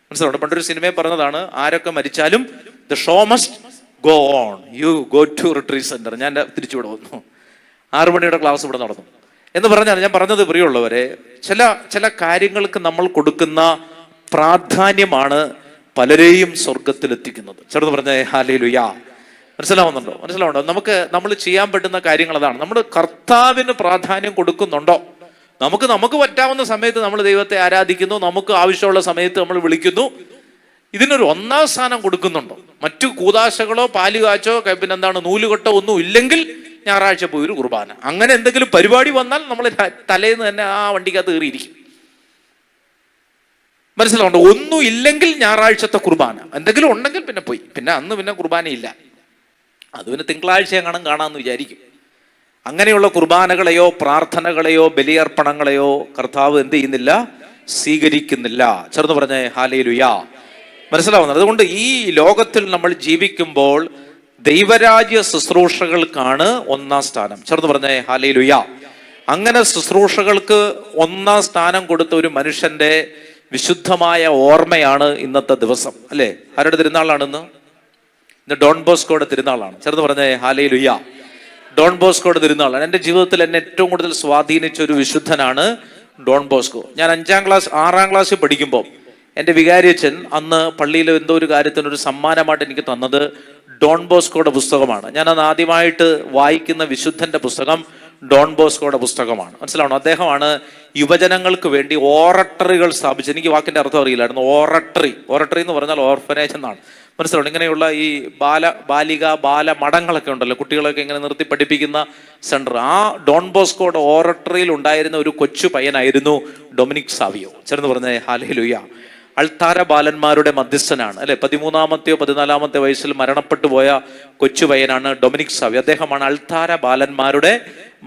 മനസ്സിലുണ്ട്? പണ്ടൊരു സിനിമയിൽ പറഞ്ഞതാണ്, ആരൊക്കെ മരിച്ചാലും the show must go on, you go to retreat centre. ഞാൻ തിരിച്ചുവിടെ വന്നു. 6 മണിയുടെ ക്ലാസ് ഇവിടെ നടന്നു എന്ന് പറഞ്ഞാൽ, ഞാൻ പറഞ്ഞത് പ്രിയമുള്ളവരെ, ചില കാര്യങ്ങൾക്ക് നമ്മൾ കൊടുക്കുന്ന പ്രാധാന്യമാണ് പലരെയും സ്വർഗത്തിലെത്തിക്കുന്നത്. ചെറുത് പറഞ്ഞ ഹല്ലേലൂയ. മനസ്സിലാവുന്നുണ്ടോ? നമ്മൾ ചെയ്യാൻ പറ്റുന്ന കാര്യങ്ങൾ അതാണ്. നമ്മൾ കർത്താവിന് പ്രാധാന്യം കൊടുക്കുന്നുണ്ടോ? നമുക്ക് പറ്റാവുന്ന സമയത്ത് നമ്മൾ ദൈവത്തെ ആരാധിക്കുന്നു, നമുക്ക് ആവശ്യമുള്ള സമയത്ത് നമ്മൾ വിളിക്കുന്നു. ഇതിനൊരു 1ാം സ്ഥാനം കൊടുക്കുന്നുണ്ടോ? മറ്റു കൂതാശകളോ പാലുകാച്ചോ പിന്നെന്താണ് നൂലുകെട്ടോ ഒന്നും ഇല്ലെങ്കിൽ ഞായറാഴ്ച പോയി ഒരു കുർബാന. അങ്ങനെ എന്തെങ്കിലും പരിപാടി വന്നാൽ നമ്മൾ തലേന്ന് തന്നെ ആ വണ്ടിക്കകത്ത് കയറിയിരിക്കും. മനസ്സിലാവുണ്ടോ? ഒന്നും ഇല്ലെങ്കിൽ ഞായറാഴ്ചത്തെ കുർബാന, എന്തെങ്കിലും ഉണ്ടെങ്കിൽ പിന്നെ പോയി, പിന്നെ അന്ന് പിന്നെ കുർബാനയില്ല, അത് പിന്നെ തിങ്കളാഴ്ച എങ്ങാനും കാണാമെന്ന് വിചാരിക്കും. അങ്ങനെയുള്ള കുർബാനകളെയോ പ്രാർത്ഥനകളെയോ ബലിയർപ്പണങ്ങളെയോ കർത്താവ് എന്ത് ചെയ്യുന്നില്ല? സ്വീകരിക്കുന്നില്ല. ചേർന്ന് പറഞ്ഞേ ഹല്ലേലൂയാ. മനസ്സിലാവുന്നത്? അതുകൊണ്ട് ഈ ലോകത്തിൽ നമ്മൾ ജീവിക്കുമ്പോൾ ദൈവരാജ്യ ശുശ്രൂഷകൾക്കാണ് ഒന്നാം സ്ഥാനം. ചേർന്ന് പറഞ്ഞേ ഹല്ലേലൂയാ. അങ്ങനെ ശുശ്രൂഷകൾക്ക് ഒന്നാം സ്ഥാനം കൊടുത്ത ഒരു മനുഷ്യന്റെ വിശുദ്ധമായ ഓർമ്മയാണ് ഇന്നത്തെ ദിവസം, അല്ലേ? ആരുടെ തിരുനാളാണ് ഇന്ന്? ഡോൺ ബോസ്കോയുടെ തിരുനാളാണ്. ചേർന്ന് പറഞ്ഞേ ഹല്ലേലൂയാ. ഡോൺ ബോസ്കോയുടെ തിരുനാളാണ്. എൻ്റെ ജീവിതത്തിൽ എന്നെ ഏറ്റവും കൂടുതൽ സ്വാധീനിച്ച ഒരു വിശുദ്ധനാണ് ഡോൺ ബോസ്കോ. ഞാൻ 6ാം ക്ലാസ്സിൽ പഠിക്കുമ്പോൾ എൻ്റെ വികാരിയച്ഛൻ അന്ന് പള്ളിയിൽ എന്തോ ഒരു കാര്യത്തിനൊരു സമ്മാനമായിട്ട് എനിക്ക് തന്നത് ഡോൺ ബോസ്കോയുടെ പുസ്തകമാണ്. ഞാനത് ആദ്യമായിട്ട് വായിക്കുന്ന വിശുദ്ധന്റെ പുസ്തകം ഡോൺ ബോസ്കോയുടെ പുസ്തകമാണ്. മനസ്സിലാവണം? അദ്ദേഹമാണ് യുവജനങ്ങൾക്ക് വേണ്ടി ഓറട്ടറികൾ സ്ഥാപിച്ചത്. എനിക്ക് വാക്കിന്റെ അർത്ഥം അറിയില്ലായിരുന്നു. ഓറട്ടറി എന്ന് പറഞ്ഞാൽ ഓർഫനേജ് എന്നാണ്. മനസ്സിലാവണം? ഇങ്ങനെയുള്ള ഈ ബാല മഠങ്ങളൊക്കെ ഉണ്ടല്ലോ, കുട്ടികളൊക്കെ ഇങ്ങനെ നിർത്തി പഠിപ്പിക്കുന്ന സെന്റർ. ആ ഡോൺ ബോസ്കോയുടെ ഓറട്ടറിയിൽ ഉണ്ടായിരുന്ന ഒരു കൊച്ചു പയ്യനായിരുന്നു ഡൊമിനിക് സാവിയോ. ചേർന്ന് പറഞ്ഞ ഹല്ലേലൂയ. അൾത്താര ബാലന്മാരുടെ മധ്യസ്ഥനാണ്, അല്ലെ? 13-ാമത്തെയോ 14-ാമത്തെ വയസ്സിൽ മരണപ്പെട്ടു പോയ കൊച്ചു പയ്യനാണ് ഡൊമിനിക് സാവിയോ. അദ്ദേഹമാണ് അൾത്താര ബാലന്മാരുടെ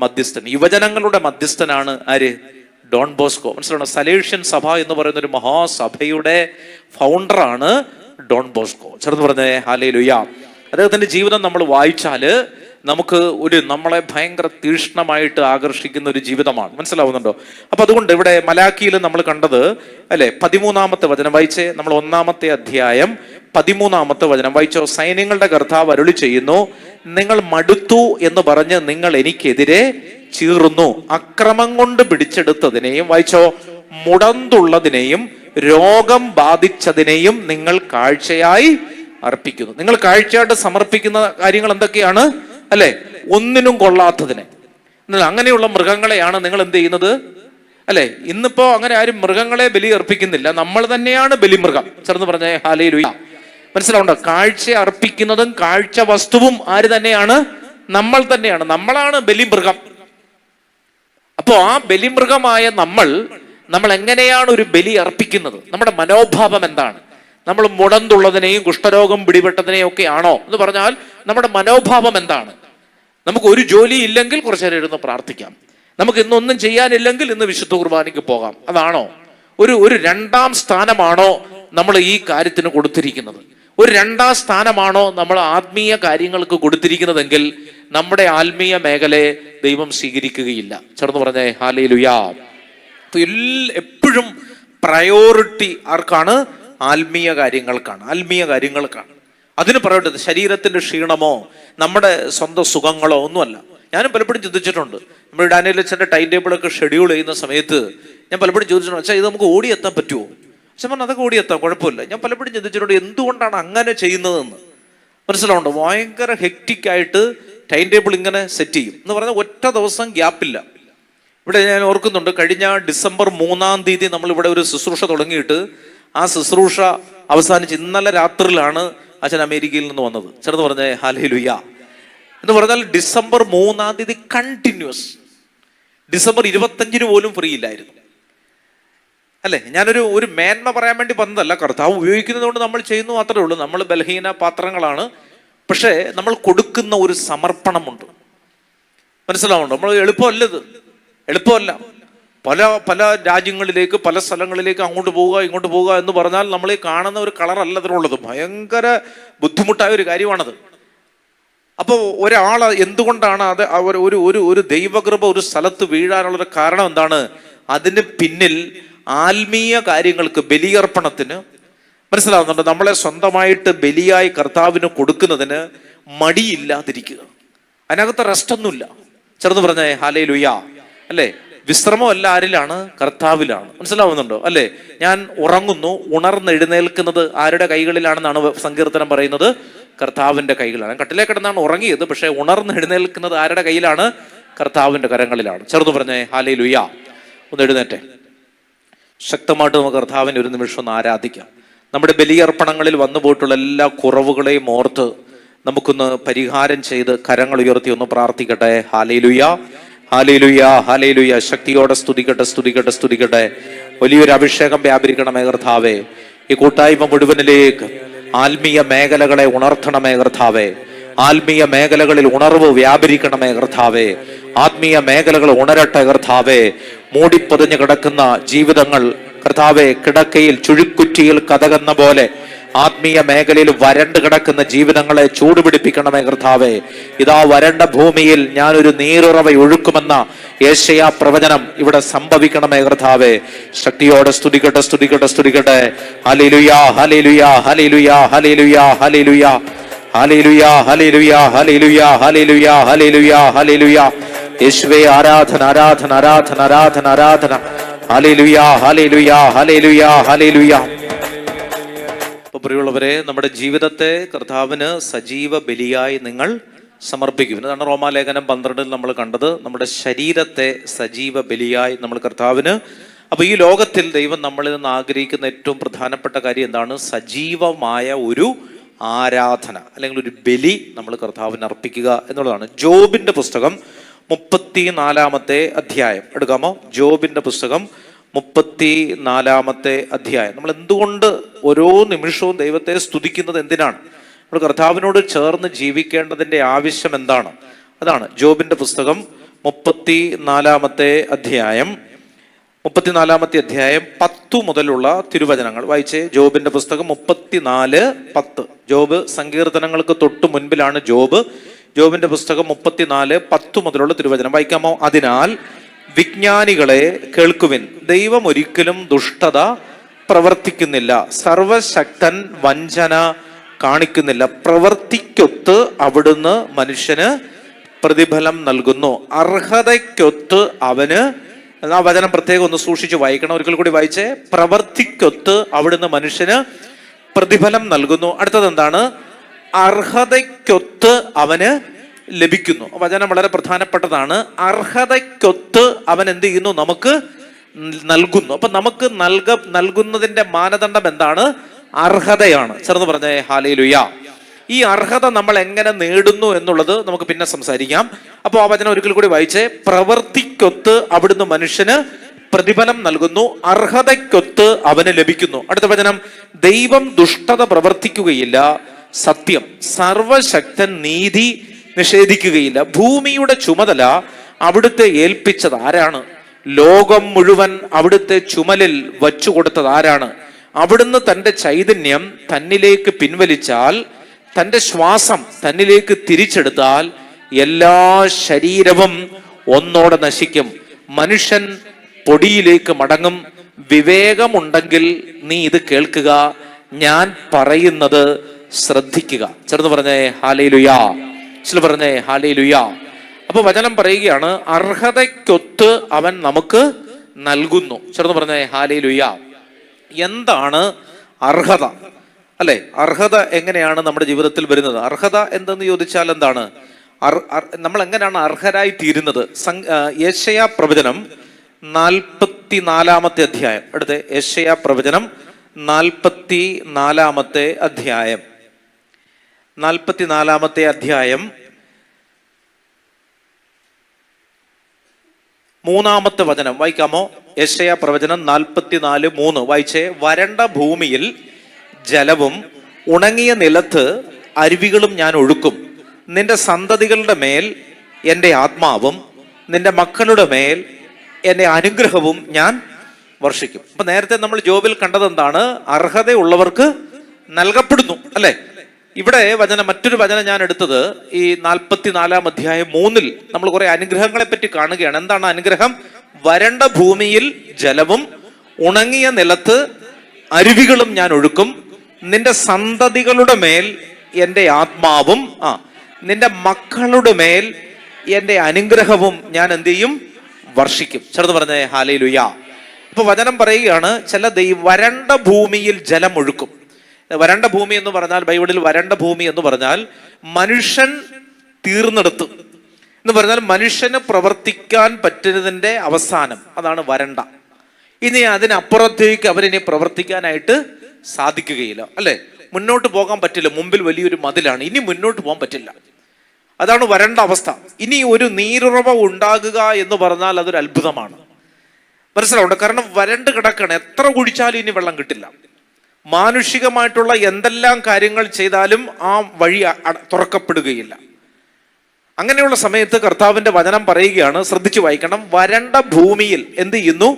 മധ്യസ്ഥൻ, യുവജനങ്ങളുടെ മധ്യസ്ഥനാണ്. ആര്? Don Bosco. മനസ്സിലാവണം? സലേഷ്യൻ സഭ എന്ന് പറയുന്ന ഒരു മഹാസഭയുടെ ഫൗണ്ടറാണ് ഡോൺ ബോസ്കോ. ചേർന്ന് പറഞ്ഞേ ഹല്ലേലൂയ. അദ്ദേഹത്തിന്റെ ജീവിതം നമ്മൾ വായിച്ചാല് നമുക്ക് നമ്മളെ ഭയങ്കര തീക്ഷ്ണമായിട്ട് ആകർഷിക്കുന്ന ഒരു ജീവിതമാണ്. മനസ്സിലാവുന്നുണ്ടോ? അപ്പൊ അതുകൊണ്ട് ഇവിടെ മലാക്കിയിൽ നമ്മൾ കണ്ടത്, അല്ലെ, 13-ാമത്തെ വചനം വായിച്ചേ. നമ്മൾ 1-ാമത്തെ അധ്യായം 13-ാമത്തെ വചനം വായിച്ചോ. സൈന്യങ്ങളുടെ കർത്താവ് അരുളി ചെയ്യുന്നു, നിങ്ങൾ മടുത്തു എന്ന് പറഞ്ഞ് നിങ്ങൾ എനിക്കെതിരെ ചീറുന്നു. അക്രമം കൊണ്ട് പിടിച്ചെടുത്തതിനെയും, വായിച്ചോ, മുടന്തുള്ളതിനെയും രോഗം ബാധിച്ചതിനെയും നിങ്ങൾ കാഴ്ചയായി അർപ്പിക്കുന്നു. നിങ്ങൾ കാഴ്ചയായിട്ട് സമർപ്പിക്കുന്ന കാര്യങ്ങൾ എന്തൊക്കെയാണ്? അല്ലെ? ഒന്നിനും കൊള്ളാത്തതിനെ. അങ്ങനെയുള്ള മൃഗങ്ങളെയാണ് നിങ്ങൾ എന്ത് ചെയ്യുന്നത്? അല്ലെ? ഇന്നിപ്പോ അങ്ങനെ ആരും മൃഗങ്ങളെ ബലി അർപ്പിക്കുന്നില്ല, നമ്മൾ തന്നെയാണ് ബലിമൃഗം. ചേർന്ന് പറഞ്ഞേ ഹല്ലേലൂയ. മനസ്സിലാവുണ്ടോ? കാഴ്ച അർപ്പിക്കുന്നതും കാഴ്ച വസ്തുവും ആര് തന്നെയാണ്? നമ്മൾ തന്നെയാണ്. നമ്മളാണ് ബലിമൃഗം. അപ്പോ ആ ബലിമൃഗമായ നമ്മൾ എങ്ങനെയാണ് ഒരു ബലി അർപ്പിക്കുന്നത്? നമ്മുടെ മനോഭാവം എന്താണ്? നമ്മൾ മുടന്തുള്ളതിനെയും കുഷ്ഠരോഗം പിടിപെട്ടതിനെയും ഒക്കെ ആണോ എന്ന് പറഞ്ഞാൽ നമ്മുടെ മനോഭാവം എന്താണ്? നമുക്ക് ഒരു ജോലി ഇല്ലെങ്കിൽ കുറച്ചു നേരം ഇരുന്ന് പ്രാർത്ഥിക്കാം, നമുക്ക് ഇന്നൊന്നും ചെയ്യാനില്ലെങ്കിൽ ഇന്ന് വിശുദ്ധ കുർബാനയ്ക്ക് പോകാം. അതാണോ? ഒരു 2ാം സ്ഥാനമാണോ നമ്മൾ ഈ കാര്യത്തിന് കൊടുത്തിരിക്കുന്നത്? ഒരു 2ാം സ്ഥാനമാണോ നമ്മൾ ആത്മീയ കാര്യങ്ങൾക്ക് കൊടുത്തിരിക്കുന്നതെങ്കിൽ നമ്മുടെ ആത്മീയ മേഖലയെ ദൈവം സ്വീകരിക്കുകയില്ല. ചേർന്ന് പറഞ്ഞേ ഹല്ലേലൂയാ. എപ്പോഴും പ്രയോറിറ്റി ആർക്കാണ്? ആത്മീയ കാര്യങ്ങൾക്കാണ്. അതിന് പറയട്ടെ, ശരീരത്തിന്റെ ക്ഷീണമോ നമ്മുടെ സ്വന്തം സുഖങ്ങളോ ഒന്നുമല്ല. ഞാനും പലപ്പോഴും ചിന്തിച്ചിട്ടുണ്ട്. നമ്മൾ ഡാനിയേൽ അച്ഛൻ്റെ ടൈം ടേബിളൊക്കെ ഷെഡ്യൂൾ ചെയ്യുന്ന സമയത്ത് ഞാൻ പലപ്പോഴും ചോദിച്ചിട്ടുണ്ട്, അച്ഛാ ഇത് നമുക്ക് ഓടിയെത്താൻ പറ്റുമോ? അച്ഛൻ പറഞ്ഞു അതൊക്കെ ഓടിയെത്താം, കുഴപ്പമില്ല. ഞാൻ പലപ്പോഴും ചിന്തിച്ചിട്ടുണ്ട് എന്തുകൊണ്ടാണ് അങ്ങനെ ചെയ്യുന്നതെന്ന്. മനസ്സിലാവുണ്ടോ? ഭയങ്കര ഹെക്റ്റിക്കായിട്ട് ടൈം ടേബിൾ ഇങ്ങനെ സെറ്റ് ചെയ്യും എന്ന് പറഞ്ഞാൽ ഒറ്റ ദിവസം ഗ്യാപ്പില്ല. ഇവിടെ ഞാൻ ഓർക്കുന്നുണ്ട്, കഴിഞ്ഞ ഡിസംബർ 3-ാം തീയതി നമ്മൾ ഇവിടെ ഒരു ശുശ്രൂഷ തുടങ്ങിയിട്ട് ആ ശുശ്രൂഷ അവസാനിച്ച് ഇന്നലെ രാത്രിയിലാണ് അച്ഛൻ അമേരിക്കയിൽ നിന്ന് വന്നത്. ചേർന്ന് പറഞ്ഞേ ഹല്ലേലൂയ. എന്ന് പറഞ്ഞാൽ ഡിസംബർ 3-ാം തീയതി കണ്ടിന്യൂസ്. ഡിസംബർ 25-ന് പോലും ഫ്രീ ഇല്ലായിരുന്നു, അല്ലെ? ഞാനൊരു മേന്മ പറയാൻ വേണ്ടി പറഞ്ഞതല്ല, കർത്താവ് ഉപയോഗിക്കുന്നത് കൊണ്ട് നമ്മൾ ചെയ്യുന്നു മാത്രമേ ഉള്ളൂ. നമ്മൾ ബലഹീന പാത്രങ്ങളാണ്. പക്ഷേ നമ്മൾ കൊടുക്കുന്ന ഒരു സമർപ്പണമുണ്ട്. മനസ്സിലാവുന്നുണ്ടോ? നമ്മൾ എളുപ്പമല്ല. പല രാജ്യങ്ങളിലേക്ക്, പല സ്ഥലങ്ങളിലേക്ക് അങ്ങോട്ട് പോവുക ഇങ്ങോട്ട് പോവുക എന്ന് പറഞ്ഞാൽ നമ്മൾ ഈ കാണുന്ന ഒരു കളറല്ല അതിനുള്ളത്. ഭയങ്കര ബുദ്ധിമുട്ടായ ഒരു കാര്യമാണത്. അപ്പോൾ ഒരാൾ എന്തുകൊണ്ടാണ് അത് ഒരു ദൈവകൃപ ഒരു സ്ഥലത്ത് വീഴാനുള്ളൊരു കാരണം എന്താണ്? അതിന് പിന്നിൽ ആത്മീയ കാര്യങ്ങൾക്ക്, ബലിയർപ്പണത്തിന്, മനസ്സിലാവുന്നുണ്ട്, നമ്മളെ സ്വന്തമായിട്ട് ബലിയായി കർത്താവിന് കൊടുക്കുന്നതിന് മടിയില്ലാതിരിക്കുക. അതിനകത്ത് റെസ്റ്റൊന്നുമില്ല. ചേർന്ന് പറഞ്ഞേ ഹല്ലേലൂയ. അല്ലേ? വിശ്രമമല്ല ആരിലാണ്? കർത്താവിലാണ്. മനസ്സിലാവുന്നുണ്ടോ? അല്ലേ? ഞാൻ ഉറങ്ങുന്നു, ഉണർന്നെഴുന്നേൽക്കുന്നത് ആരുടെ കൈകളിലാണെന്നാണ് സങ്കീർത്തനം പറയുന്നത്? കർത്താവിന്റെ കൈകളിലാണ്. കട്ടിലേ കിടന്നാണ് ഉറങ്ങിയത്, പക്ഷെ ഉണർന്നെഴുന്നേൽക്കുന്നത് ആരുടെ കയ്യിലാണ്? കർത്താവിന്റെ കരങ്ങളിലാണ്. ചേർന്ന് പറഞ്ഞേ ഹല്ലേലൂയ. ഒന്ന് എഴുന്നേറ്റെ. ശക്തമായിട്ട് നമുക്ക് കർത്താവിനെ ഒരു നിമിഷം ഒന്ന് ആരാധിക്കാം. നമ്മുടെ ബലിയർപ്പണങ്ങളിൽ വന്നു പോയിട്ടുള്ള എല്ലാ കുറവുകളെയും ഓർത്ത് നമുക്കൊന്ന് പരിഹാരം ചെയ്ത് കരങ്ങൾ ഉയർത്തി ഒന്ന് പ്രാർത്ഥിക്കട്ടെ. ഹല്ലേലൂയ, ഹല്ലേലൂയ, ഹല്ലേലൂയ. ശക്തിയോടെ സ്തുതിക്കട്ടെ, സ്തുതിക്കട്ടെ, സ്തുതിക്കട്ടെ. വലിയൊരു അഭിഷേകം വ്യാപരിക്കണമേ കർത്താവേ. ഈ കൂട്ടായ്മ മുഴുവനിലേക്ക് ആത്മീയ മേഖലകളെ ഉണർത്തണമേ കർത്താവേ. ആത്മീയ മേഖലകളിൽ ഉണർവ് വ്യാപരിക്കണമേ കർത്താവേ. ആത്മീയ മേഖലകൾ ഉണരട്ടെ കർത്താവേ. മൂടിപ്പൊതിഞ്ഞു കിടക്കുന്ന ജീവിതങ്ങൾ കർത്താവേ, കിടക്കയിൽ ചുഴുക്കുറ്റിയിൽ കതകുന്ന പോലെ ആത്മീയ മേഖലയിൽ വരണ്ട് കിടക്കുന്ന ജീവിതങ്ങളെ ചൂടുപിടിപ്പിക്കണമേ കർത്താവേ. ഇതാ വരണ്ട ഭൂമിയിൽ ഞാനൊരു നീരുറവ ഒഴുക്കുമെന്ന യേശയ്യാ പ്രവചനം ഇവിടെ സംഭവിക്കണമേ കർത്താവേ. ശക്തിയോടെ സ്തുതിക്കട്ടെ, സ്തുതിക്കട്ടെ, സ്തുതിക്കട്ടെ. ഹല്ലേലൂയ, ഹല്ലേലൂയ, ഹല്ലേലൂയ, ഹല്ലേലൂയ, ഹല്ലേലൂയ, ഹല്ലേലൂയ, ഹല്ലേലൂയ, ഹല്ലേലൂയ, ഹല്ലേലൂയ, ഹല്ലേലൂയ, ഹല്ലേലൂയ. യേശുവേ ആരാധന, ആരാധന, ആരാധന, ആരാധന, ആരാധന. ഹല്ലേലൂയ, ഹല്ലേലൂയ, ഹല്ലേലൂയ, ഹല്ലേലൂയ. പ്രിയമുള്ളവരെ, നമ്മുടെ ജീവിതത്തെ കർത്താവിന് സജീവ ബലിയായി നിങ്ങൾ സമർപ്പിക്കും. ഇതാണ് റോമാലേഖനം 12 നമ്മൾ കണ്ടത്. നമ്മുടെ ശരീരത്തെ സജീവ ബലിയായി നമ്മൾ കർത്താവിന്. അപ്പൊ ഈ ലോകത്തിൽ ദൈവം നമ്മളിൽ നിന്ന് ആഗ്രഹിക്കുന്ന ഏറ്റവും പ്രധാനപ്പെട്ട കാര്യം എന്താണ്? സജീവമായ ഒരു ആരാധന അല്ലെങ്കിൽ ഒരു ബലി നമ്മൾ കർത്താവിന് അർപ്പിക്കുക എന്നുള്ളതാണ്. ജോബിന്റെ പുസ്തകം 34 അധ്യായം എടുക്കാമോ? ജോബിന്റെ പുസ്തകം 34 അധ്യായം. നമ്മൾ എന്തുകൊണ്ട് ഓരോ നിമിഷവും ദൈവത്തെ സ്തുതിക്കുന്നത് എന്തിനാണ്? നമ്മൾ കർത്താവിനോട് ചേർന്ന് ജീവിക്കേണ്ടതിന്റെ ആവശ്യം എന്താണ്? അതാണ് ജോബിന്റെ പുസ്തകം 34 അധ്യായം 10 മുതലുള്ള തിരുവചനങ്ങൾ വായിച്ചേ. ജോബിന്റെ പുസ്തകം 34:10. ജോബ് സങ്കീർത്തനങ്ങൾക്ക് തൊട്ട് മുൻപിലാണ് ജോബ്. ജോബിന്റെ പുസ്തകം 34:10 മുതലുള്ള തിരുവചനം വായിക്കാമോ? അതിനാൽ വിജ്ഞാനികളെ കേൾക്കുവിൻ, ദൈവം ഒരിക്കലും ദുഷ്ടത പ്രവർത്തിക്കുന്നില്ല, സർവശക്തൻ വഞ്ചന കാണിക്കുന്നില്ല, പ്രവൃത്തിക്കൊത്ത് അവിടുന്ന് മനുഷ്യന് പ്രതിഫലം നൽകുന്നു, അർഹതയ്ക്കൊത്ത് അവന്. ആ വചനം പ്രത്യേകം ഒന്ന് സൂക്ഷിച്ച് വായിക്കണം. ഒരിക്കൽ കൂടി വായിച്ചേ. പ്രവൃത്തിക്കൊത്ത് അവിടുന്ന് മനുഷ്യന് പ്രതിഫലം നൽകുന്നു. അടുത്തത് എന്താണ്? അർഹതയ്ക്കൊത്ത് അവന് ലഭിക്കുന്നു. വചനം വളരെ പ്രധാനപ്പെട്ടതാണ്. അർഹതയ്ക്കൊത്ത് അവൻ എന്ത് ചെയ്യുന്നു? നമുക്ക് നൽകുന്നു. അപ്പൊ നമുക്ക് നൽകുന്നതിന്റെ മാനദണ്ഡം എന്താണ്? അർഹതയാണ്. ചേർന്ന് പറഞ്ഞേ ഹല്ലേലൂയ. ഈ അർഹത നമ്മൾ എങ്ങനെ നേടുന്നു എന്നുള്ളത് നമുക്ക് പിന്നെ സംസാരിക്കാം. അപ്പൊ ആ വചനം ഒരിക്കൽ കൂടി വായിച്ചേ. പ്രവൃത്തിക്കൊത്ത് അവിടുന്ന് മനുഷ്യന് പ്രതിഫലം നൽകുന്നു, അർഹതയ്ക്കൊത്ത് അവന് ലഭിക്കുന്നു. അടുത്ത വചനം, ദൈവം ദുഷ്ടത പ്രവർത്തിക്കുകയില്ല, സത്യം, സർവശക്തൻ നീതി നിഷേധിക്കുകയില്ല. ഭൂമിയുടെ ചുമതല അവിടുത്തെ ഏൽപ്പിച്ചത് ആരാണ്? ലോകം മുഴുവൻ അവിടുത്തെ ചുമലിൽ വച്ചു കൊടുത്തത് ആരാണ്? അവിടുന്ന് തന്റെ ചൈതന്യം തന്നിലേക്ക് പിൻവലിച്ചാൽ, തന്റെ ശ്വാസം തന്നിലേക്ക് തിരിച്ചെടുത്താൽ എല്ലാ ശരീരവും ഒന്നോടെ നശിക്കും. മനുഷ്യൻ പൊടിയിലേക്ക് മടങ്ങും. വിവേകമുണ്ടെങ്കിൽ നീ ഇത് കേൾക്കുക, ഞാൻ പറയുന്നത് ശ്രദ്ധിക്കുക. ചേർന്ന് പറഞ്ഞേ ഹല്ലേലൂയ. പറഞ്ഞേ ഹല്ലേലൂയ. അപ്പൊ വചനം പറയുകയാണ്, അർഹതയ്ക്കൊത്ത് അവൻ നമുക്ക് നൽകുന്നു. ചേർന്ന് പറഞ്ഞേ ഹല്ലേലൂയ. എന്താണ് അർഹത? അല്ലെ, അർഹത എങ്ങനെയാണ് നമ്മുടെ ജീവിതത്തിൽ വരുന്നത്? അർഹത എന്തെന്ന് ചോദിച്ചാൽ എന്താണ്? നമ്മൾ എങ്ങനെയാണ് അർഹരായി തീരുന്നത്? യെശയ്യാ പ്രവചനം 44 അധ്യായം എടുത്ത്. യെശയ്യാ പ്രവചനം 44 അധ്യായം 44 അധ്യായം 3 വചനം വായിക്കാമോ? യെശയ്യാ പ്രവചനം 44:3 വായിച്ചേ. വരണ്ട ഭൂമിയിൽ ജലവും ഉണങ്ങിയ നിലത്ത് അരുവികളും ഞാൻ ഒഴുക്കും. നിന്റെ സന്തതികളുടെ മേൽ എൻ്റെ ആത്മാവും നിന്റെ മക്കളുടെ മേൽ എൻ്റെ അനുഗ്രഹവും ഞാൻ വർഷിക്കും. അപ്പൊ നേരത്തെ നമ്മൾ ജോബിൽ കണ്ടത് എന്താണ്? അർഹതയുള്ളവർക്ക് നൽകപ്പെടുന്നു, അല്ലെ? ഇവിടെ മറ്റൊരു വചനം ഞാൻ എടുത്തത് ഈ 44 അധ്യായം 3 നമ്മൾ കുറെ അനുഗ്രഹങ്ങളെ പറ്റി കാണുകയാണ്. എന്താണ് അനുഗ്രഹം? വരണ്ട ഭൂമിയിൽ ജലവും ഉണങ്ങിയ നിലത്ത് അരുവികളും ഞാൻ ഒഴുക്കും. നിന്റെ സന്തതികളുടെ മേൽ എൻ്റെ ആത്മാവും നിന്റെ മക്കളുടെ മേൽ എൻ്റെ അനുഗ്രഹവും ഞാൻ എന്ത് ചെയ്യും? വർഷിക്കും. ചേർന്ന് പറഞ്ഞേ ഹല്ലേലൂയ. അപ്പൊ വചനം പറയുകയാണ്, വരണ്ട ഭൂമിയിൽ ജലം ഒഴുക്കും. വരണ്ട ഭൂമി എന്ന് പറഞ്ഞാൽ, ബൈബിളിൽ വരണ്ട ഭൂമി എന്ന് പറഞ്ഞാൽ മനുഷ്യൻ തീർന്നെടുത്ത് എന്ന് പറഞ്ഞാൽ മനുഷ്യന് പ്രവർത്തിക്കാൻ പറ്റുന്നതിന്റെ അവസാനം. അതാണ് വരണ്ട. ഇനി അതിനപ്പുറത്തേക്ക് അവരിനി പ്രവർത്തിക്കാനായിട്ട് സാധിക്കുകയില്ല, അല്ലെ? മുന്നോട്ട് പോകാൻ പറ്റില്ല, മുമ്പിൽ വലിയൊരു മതിലാണ്, ഇനി മുന്നോട്ട് പോകാൻ പറ്റില്ല. അതാണ് വരണ്ട അവസ്ഥ. ഇനി ഒരു നീരുറവ ഉണ്ടാകുക എന്ന് പറഞ്ഞാൽ അതൊരു അത്ഭുതമാണ്. മനസ്സിലാവുണ്ട്? കാരണം വരണ്ട് കിടക്കണം, എത്ര കുഴിച്ചാലും ഇനി വെള്ളം കിട്ടില്ല. മാനുഷികമായിട്ടുള്ള എന്തെല്ലാം കാര്യങ്ങൾ ചെയ്താലും ആ വഴി തുറക്കപ്പെടുകയില്ല. അങ്ങനെയുള്ള സമയത്ത് കർത്താവിന്റെ വചനം പറയുകയാണ്, ശ്രദ്ധിച്ചു വായിക്കണം. വരണ്ട ഭൂമിയിൽ എന്ത് ചെയ്യുന്നു?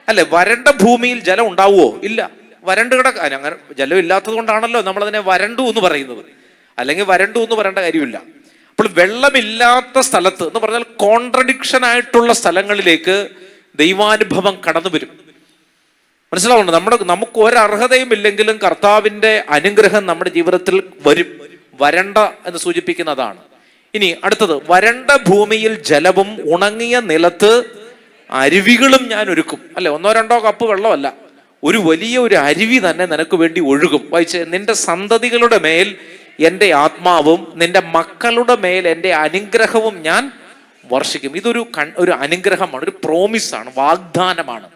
അല്ലെ, വരണ്ട ഭൂമിയിൽ ജലം ഉണ്ടാവുമോ? ഇല്ല, വരണ്ട് അങ്ങനെ ജലം ഇല്ലാത്തത് കൊണ്ടാണല്ലോ നമ്മളതിനെ വരണ്ടു എന്ന് പറയുന്നത്. അല്ലെങ്കിൽ വരണ്ടു എന്ന് പറയേണ്ട കാര്യമില്ല. അപ്പോൾ വെള്ളമില്ലാത്ത സ്ഥലത്ത് എന്ന് പറഞ്ഞാൽ കോൺട്രഡിക്ഷൻ ആയിട്ടുള്ള സ്ഥലങ്ങളിലേക്ക് ദൈവാനുഭവം കടന്നു വരും. മനസ്സിലാവുന്നുണ്ട്? നമുക്ക് ഒരർഹതയും ഇല്ലെങ്കിലും കർത്താവിന്റെ അനുഗ്രഹം നമ്മുടെ ജീവിതത്തിൽ വരും. വരണ്ട എന്ന് സൂചിപ്പിക്കുന്നതാണ്. ഇനി അടുത്തത്, വരണ്ട ഭൂമിയിൽ ജലവും ഉണങ്ങിയ നിലത്ത് അരുവികളും ഞാൻ ഒരുക്കും. അല്ലെ, 1-2 കപ്പ് വെള്ളമല്ല, ഒരു വലിയ ഒരു അരുവി തന്നെ നിനക്ക് വേണ്ടി ഒഴുകും. വായിച്ച്, നിന്റെ സന്തതികളുടെ മേൽ എൻ്റെ ആത്മാവും നിന്റെ മക്കളുടെ മേൽ എൻ്റെ അനുഗ്രഹവും ഞാൻ വർഷിക്കും. ഇതൊരു അനുഗ്രഹമാണ്, ഒരു പ്രോമിസാണ്, വാഗ്ദാനമാണ്.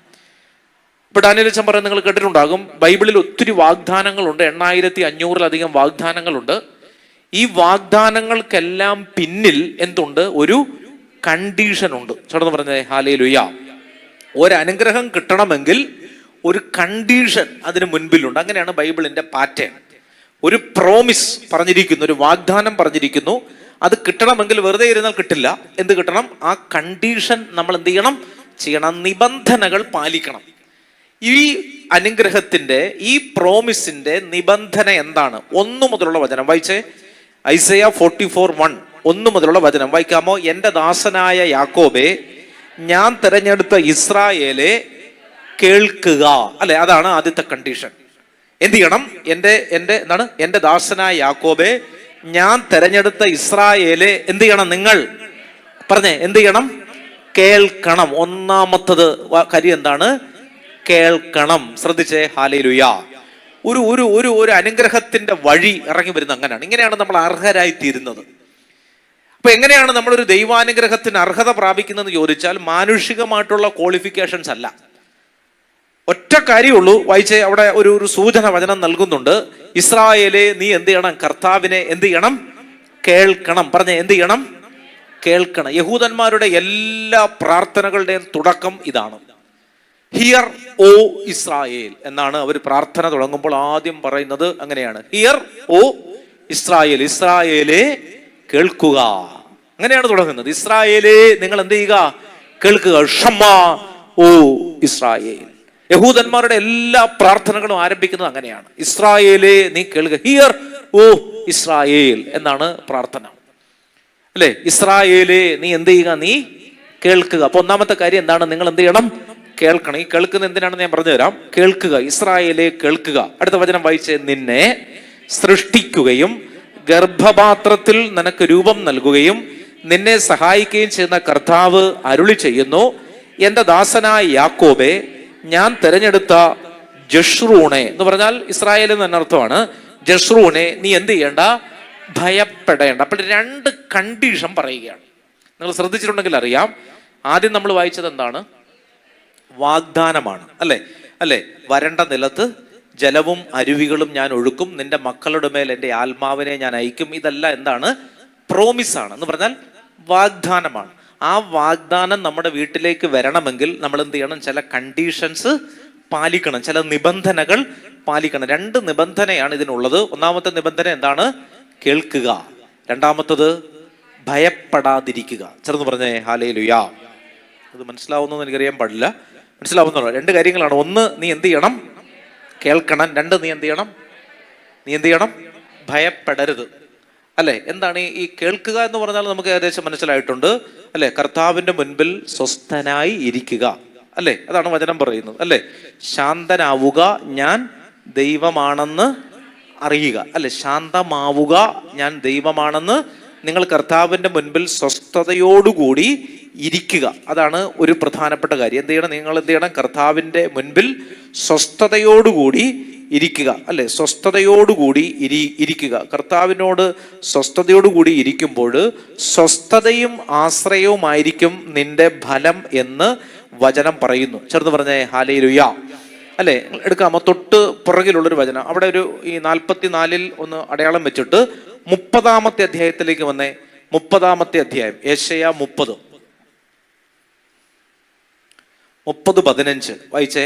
ഇപ്പൊ ഡാനിയേൽ അച്ഛൻ പറയുന്നത് നിങ്ങൾ കേട്ടിട്ടുണ്ടാകും. ബൈബിളിൽ ഒത്തിരി വാഗ്ദാനങ്ങളുണ്ട്, 8500-ലധികം വാഗ്ദാനങ്ങളുണ്ട്. ഈ വാഗ്ദാനങ്ങൾക്കെല്ലാം പിന്നിൽ എന്തുണ്ട്? ഒരു കണ്ടീഷൻ ഉണ്ട്. ചേട്ടന്ന് പറഞ്ഞേ ഹല്ലേലൂയ. ഒരനുഗ്രഹം കിട്ടണമെങ്കിൽ ഒരു കണ്ടീഷൻ അതിന് മുൻപിലുണ്ട്. അങ്ങനെയാണ് ബൈബിളിന്റെ പാറ്റേൺ. ഒരു പ്രോമിസ് പറഞ്ഞിരിക്കുന്നു, ഒരു വാഗ്ദാനം പറഞ്ഞിരിക്കുന്നു. അത് കിട്ടണമെങ്കിൽ വെറുതെ ഇരുന്നാൽ കിട്ടില്ല. എന്ത് കിട്ടണം? ആ കണ്ടീഷൻ നമ്മൾ എന്ത് ചെയ്യണം? നിബന്ധനകൾ പാലിക്കണം. ഈ അനുഗ്രഹത്തിന്റെ, ഈ പ്രോമിസിന്റെ നിബന്ധന എന്താണ്? 1 മുതലുള്ള വചനം വായിച്ചേ. ഐസയ 44:1, 1 മുതലുള്ള വചനം വായിക്കാമോ? എൻ്റെ ദാസനായ യാക്കോബേ, ഞാൻ തിരഞ്ഞെടുത്ത ഇസ്രായേലെ കേൾക്കുക. അല്ലെ, അതാണ് ആദ്യത്തെ കണ്ടീഷൻ. എന്ത് ചെയ്യണം? എൻ്റെ ദാസനായ യാക്കോബേ, ഞാൻ തിരഞ്ഞെടുത്ത ഇസ്രായേലെ എന്ത് ചെയ്യണം? നിങ്ങൾ പറഞ്ഞേ, എന്ത് ചെയ്യണം? കേൾക്കണം. ഒന്നാമത്തത് കാര്യം എന്താണ്? കേൾക്കണം. ശ്രദ്ധിച്ചേ. ഹല്ലേലൂയ. ഒരു ഒരു ഒരു ഒരു അനുഗ്രഹത്തിന്റെ വഴി ഇറങ്ങി വരുന്നത് അങ്ങനെയാണ്. ഇങ്ങനെയാണ് നമ്മൾ അർഹരായി തീരുന്നത്. അപ്പൊ എങ്ങനെയാണ് നമ്മളൊരു ദൈവാനുഗ്രഹത്തിന് അർഹത പ്രാപിക്കുന്നതെന്ന് ചോദിച്ചാൽ മാനുഷികമായിട്ടുള്ള ക്വാളിഫിക്കേഷൻസ് അല്ല. ഒറ്റ കാര്യമുള്ളൂ. വായിച്ചേ, അവിടെ ഒരു സൂചന വചനം നൽകുന്നുണ്ട്. ഇസ്രായേലെ, നീ എന്ത് ചെയ്യണം? കർത്താവിനെ എന്ത് ചെയ്യണം? കേൾക്കണം. പറഞ്ഞേ, എന്ത് ചെയ്യണം? കേൾക്കണം. യഹൂദന്മാരുടെ എല്ലാ പ്രാർത്ഥനകളുടെയും തുടക്കം ഇതാണ്. ഹിയർ ഓ ഇസ്രായേൽ എന്നാണ് അവർ പ്രാർത്ഥന തുടങ്ങുമ്പോൾ ആദ്യം പറയുന്നത്. അങ്ങനെയാണ്, ഹിയർ ഓ ഇസ്രായേൽ, ഇസ്രായേലെ കേൾക്കുക. അങ്ങനെയാണ് തുടങ്ങുന്നത്. ഇസ്രായേലെ നിങ്ങൾ എന്ത് ചെയ്യുക? കേൾക്കുക. ഷമ്മാ ഓ ഇസ്രായേൽ. യഹൂദന്മാരുടെ എല്ലാ പ്രാർത്ഥനകളും ആരംഭിക്കുന്നത് അങ്ങനെയാണ്. ഇസ്രായേലെ നീ കേൾക്കുക. ഹിയർ ഓ ഇസ്രായേൽ എന്നാണ് പ്രാർത്ഥന. അല്ലെ, ഇസ്രായേലെ നീ എന്ത് ചെയ്യുക? നീ കേൾക്കുക. അപ്പൊ ഒന്നാമത്തെ കാര്യം എന്താണ്? നിങ്ങൾ എന്ത് ചെയ്യണം? കേൾക്കണം. ഈ കേൾക്കുന്ന എന്തിനാണെന്ന് ഞാൻ പറഞ്ഞു തരാം. കേൾക്കുക. ഇസ്രായേലെ കേൾക്കുക. അടുത്ത വചനം വായിച്ച്, നിന്നെ സൃഷ്ടിക്കുകയും ഗർഭപാത്രത്തിൽ നിനക്ക് രൂപം നൽകുകയും നിന്നെ സഹായിക്കുകയും ചെയ്യുന്ന കർത്താവ് അരുളി ചെയ്യുന്നു, എൻ്റെ ദാസനായ യാക്കോബേ, ഞാൻ തിരഞ്ഞെടുത്ത ജഷ്റൂണെ എന്ന് പറഞ്ഞാൽ ഇസ്രായേൽ എന്ന് അർത്ഥമാണ്. ജഷ്റൂണെ നീ എന്ത് ചെയ്യേണ്ട? ഭയപ്പെടേണ്ട. അപ്പോൾ 2 കണ്ടീഷൻ പറയുകയാണ്. നിങ്ങൾ ശ്രദ്ധിച്ചിട്ടുണ്ടെങ്കിൽ അറിയാം. ആദ്യം നമ്മൾ വായിച്ചത് എന്താണ്? വാഗ്ദാനമാണ്. അല്ലെ, വരണ്ട നിലത്ത് ജലവും അരുവികളും ഞാൻ ഒഴുക്കും, നിന്റെ മക്കളുടെ മേൽ എൻ്റെ ആത്മാവിനെ ഞാൻ അയക്കും. ഇതെല്ലാം എന്താണ്? പ്രോമിസാണ്. എന്ന് പറഞ്ഞാൽ വാഗ്ദാനമാണ്. ആ വാഗ്ദാനം നമ്മുടെ വീട്ടിലേക്ക് വരണമെങ്കിൽ നമ്മൾ എന്ത് ചെയ്യണം? ചില കണ്ടീഷൻസ് പാലിക്കണം, ചില നിബന്ധനകൾ പാലിക്കണം. 2 നിബന്ധനയാണ് ഇതിനുള്ളത്. ഒന്നാമത്തെ നിബന്ധന എന്താണ്? കേൾക്കുക. രണ്ടാമത്തത് ഭയപ്പെടാതിരിക്കുക. ചെറുന്ന് പറഞ്ഞേ ഹല്ലേലൂയ. അത് മനസ്സിലാവുന്നു എനിക്കറിയാൻ പാടില്ല. മനസ്സിലാവുന്നുള്ളൂ. 2 കാര്യങ്ങളാണ്. 1, നീ എന്ത് ചെയ്യണം? കേൾക്കണം. 2, നീ എന്ത് ചെയ്യണം? ഭയപ്പെടരുത്. അല്ലെ, എന്താണ് ഈ കേൾക്കുക എന്ന് പറഞ്ഞാൽ നമുക്ക് ഏകദേശം മനസ്സിലായിട്ടുണ്ട്. അല്ലെ, കർത്താവിന്റെ മുൻപിൽ സ്വസ്ഥനായി ഇരിക്കുക. അല്ലെ, അതാണ് വചനം പറയുന്നത്. അല്ലെ, ശാന്തനാവുക, ഞാൻ ദൈവമാണെന്ന് അറിയുക. അല്ലെ, ശാന്തമാവുക, ഞാൻ ദൈവമാണെന്ന് നിങ്ങൾ കർത്താവിന്റെ മുൻപിൽ സ്വസ്ഥതയോടുകൂടി ഇരിക്കുക. അതാണ് ഒരു പ്രധാനപ്പെട്ട കാര്യം. എന്ത് ചെയ്യണം? നിങ്ങൾ എന്ത് ചെയ്യണം? കർത്താവിന്റെ മുൻപിൽ സ്വസ്ഥതയോടുകൂടി ഇരിക്കുക. അല്ലെ, സ്വസ്ഥതയോടുകൂടി ഇരിക്കുക. കർത്താവിനോട് സ്വസ്ഥതയോടുകൂടി ഇരിക്കുമ്പോൾ സ്വസ്ഥതയും ആശ്രയവുമായിരിക്കും നിന്റെ ഫലം എന്ന് വചനം പറയുന്നു. ചേർന്ന് പറഞ്ഞേ ഹല്ലേലൂയ. അല്ലേ? എടുക്കാമോ? തൊട്ട് പുറകിലുള്ളൊരു വചനം, അവിടെ ഒരു ഈ 44 ഒന്ന് അടയാളം വെച്ചിട്ട് 30-ാമത്തെ അധ്യായത്തിലേക്ക് വന്നേ. 30-ാമത്തെ അധ്യായം, യെശയ്യാ 30:15 വായിച്ചേ.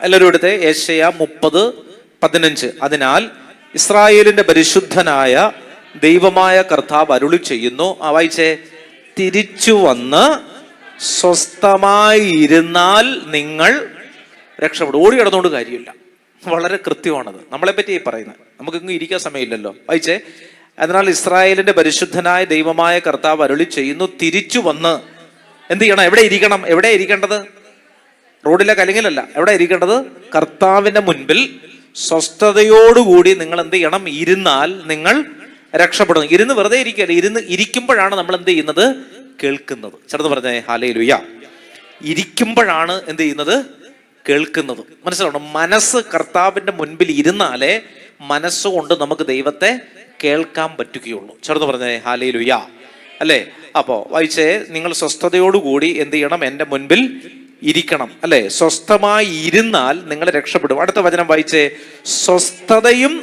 എല്ലാവരും എടുത്തേ. യെശയ്യാ 30:15. അതിനാൽ ഇസ്രായേലിന്റെ പരിശുദ്ധനായ ദൈവമായ കർത്താവ് അരുളി ചെയ്യുന്നു. വായിച്ചേ. തിരിച്ചു വന്ന് സ്വസ്ഥമായി ഇരുന്നാൽ നിങ്ങൾ രക്ഷപ്പെടും. ഓടി കിടന്നുകൊണ്ട് കാര്യമില്ല. വളരെ കൃത്യമാണത്. നമ്മളെ പറ്റി പറയുന്നത്. നമുക്കിങ്ങ് ഇരിക്കാൻ സമയമില്ലല്ലോ. വായിച്ചേ. അതിനാൽ ഇസ്രായേലിന്റെ പരിശുദ്ധനായ ദൈവമായ കർത്താവ് അരുളി ചെയ്യുന്നു, തിരിച്ചു വന്ന് എന്ത് ചെയ്യണം? എവിടെ ഇരിക്കണം? എവിടെ ഇരിക്കേണ്ടത്? റോഡിലെ കലിങ്ങിലല്ല. എവിടെ ഇരിക്കേണ്ടത്? കർത്താവിന്റെ മുൻപിൽ സ്വസ്ഥതയോടുകൂടി നിങ്ങൾ എന്ത് ചെയ്യണം? ഇരുന്നാൽ നിങ്ങൾ രക്ഷപ്പെടുന്നു. ഇരുന്ന് വെറുതെ ഇരിക്കുകയല്ല. ഇരിക്കുമ്പോഴാണ് നമ്മൾ എന്ത് ചെയ്യുന്നത്? കേൾക്കുന്നത്. ചേർന്ന് പറഞ്ഞേ ഹല്ലേലൂയ. ഇരിക്കുമ്പോഴാണ് എന്ത് ചെയ്യുന്നത്? കേൾക്കുന്നത്. മനസ്സിലാവണം. മനസ്സ് കർത്താവിന്റെ മുൻപിൽ ഇരുന്നാലേ മനസ്സുകൊണ്ട് നമുക്ക് ദൈവത്തെ കേൾക്കാൻ പറ്റുകയുള്ളൂ. ചേർന്ന് പറഞ്ഞേ ഹല്ലേലൂയ. അല്ലേ? അപ്പോ വായിച്ചേ. നിങ്ങൾ സ്വസ്ഥതയോടുകൂടി എന്ത് ചെയ്യണം? എൻ്റെ മുൻപിൽ ഇരിക്കണം. അല്ലെ? സ്വസ്ഥമായി ഇരുന്നാൽ നിങ്ങൾ രക്ഷപ്പെടും. അടുത്ത വചനം വായിച്ചേ. സ്വസ്ഥതയും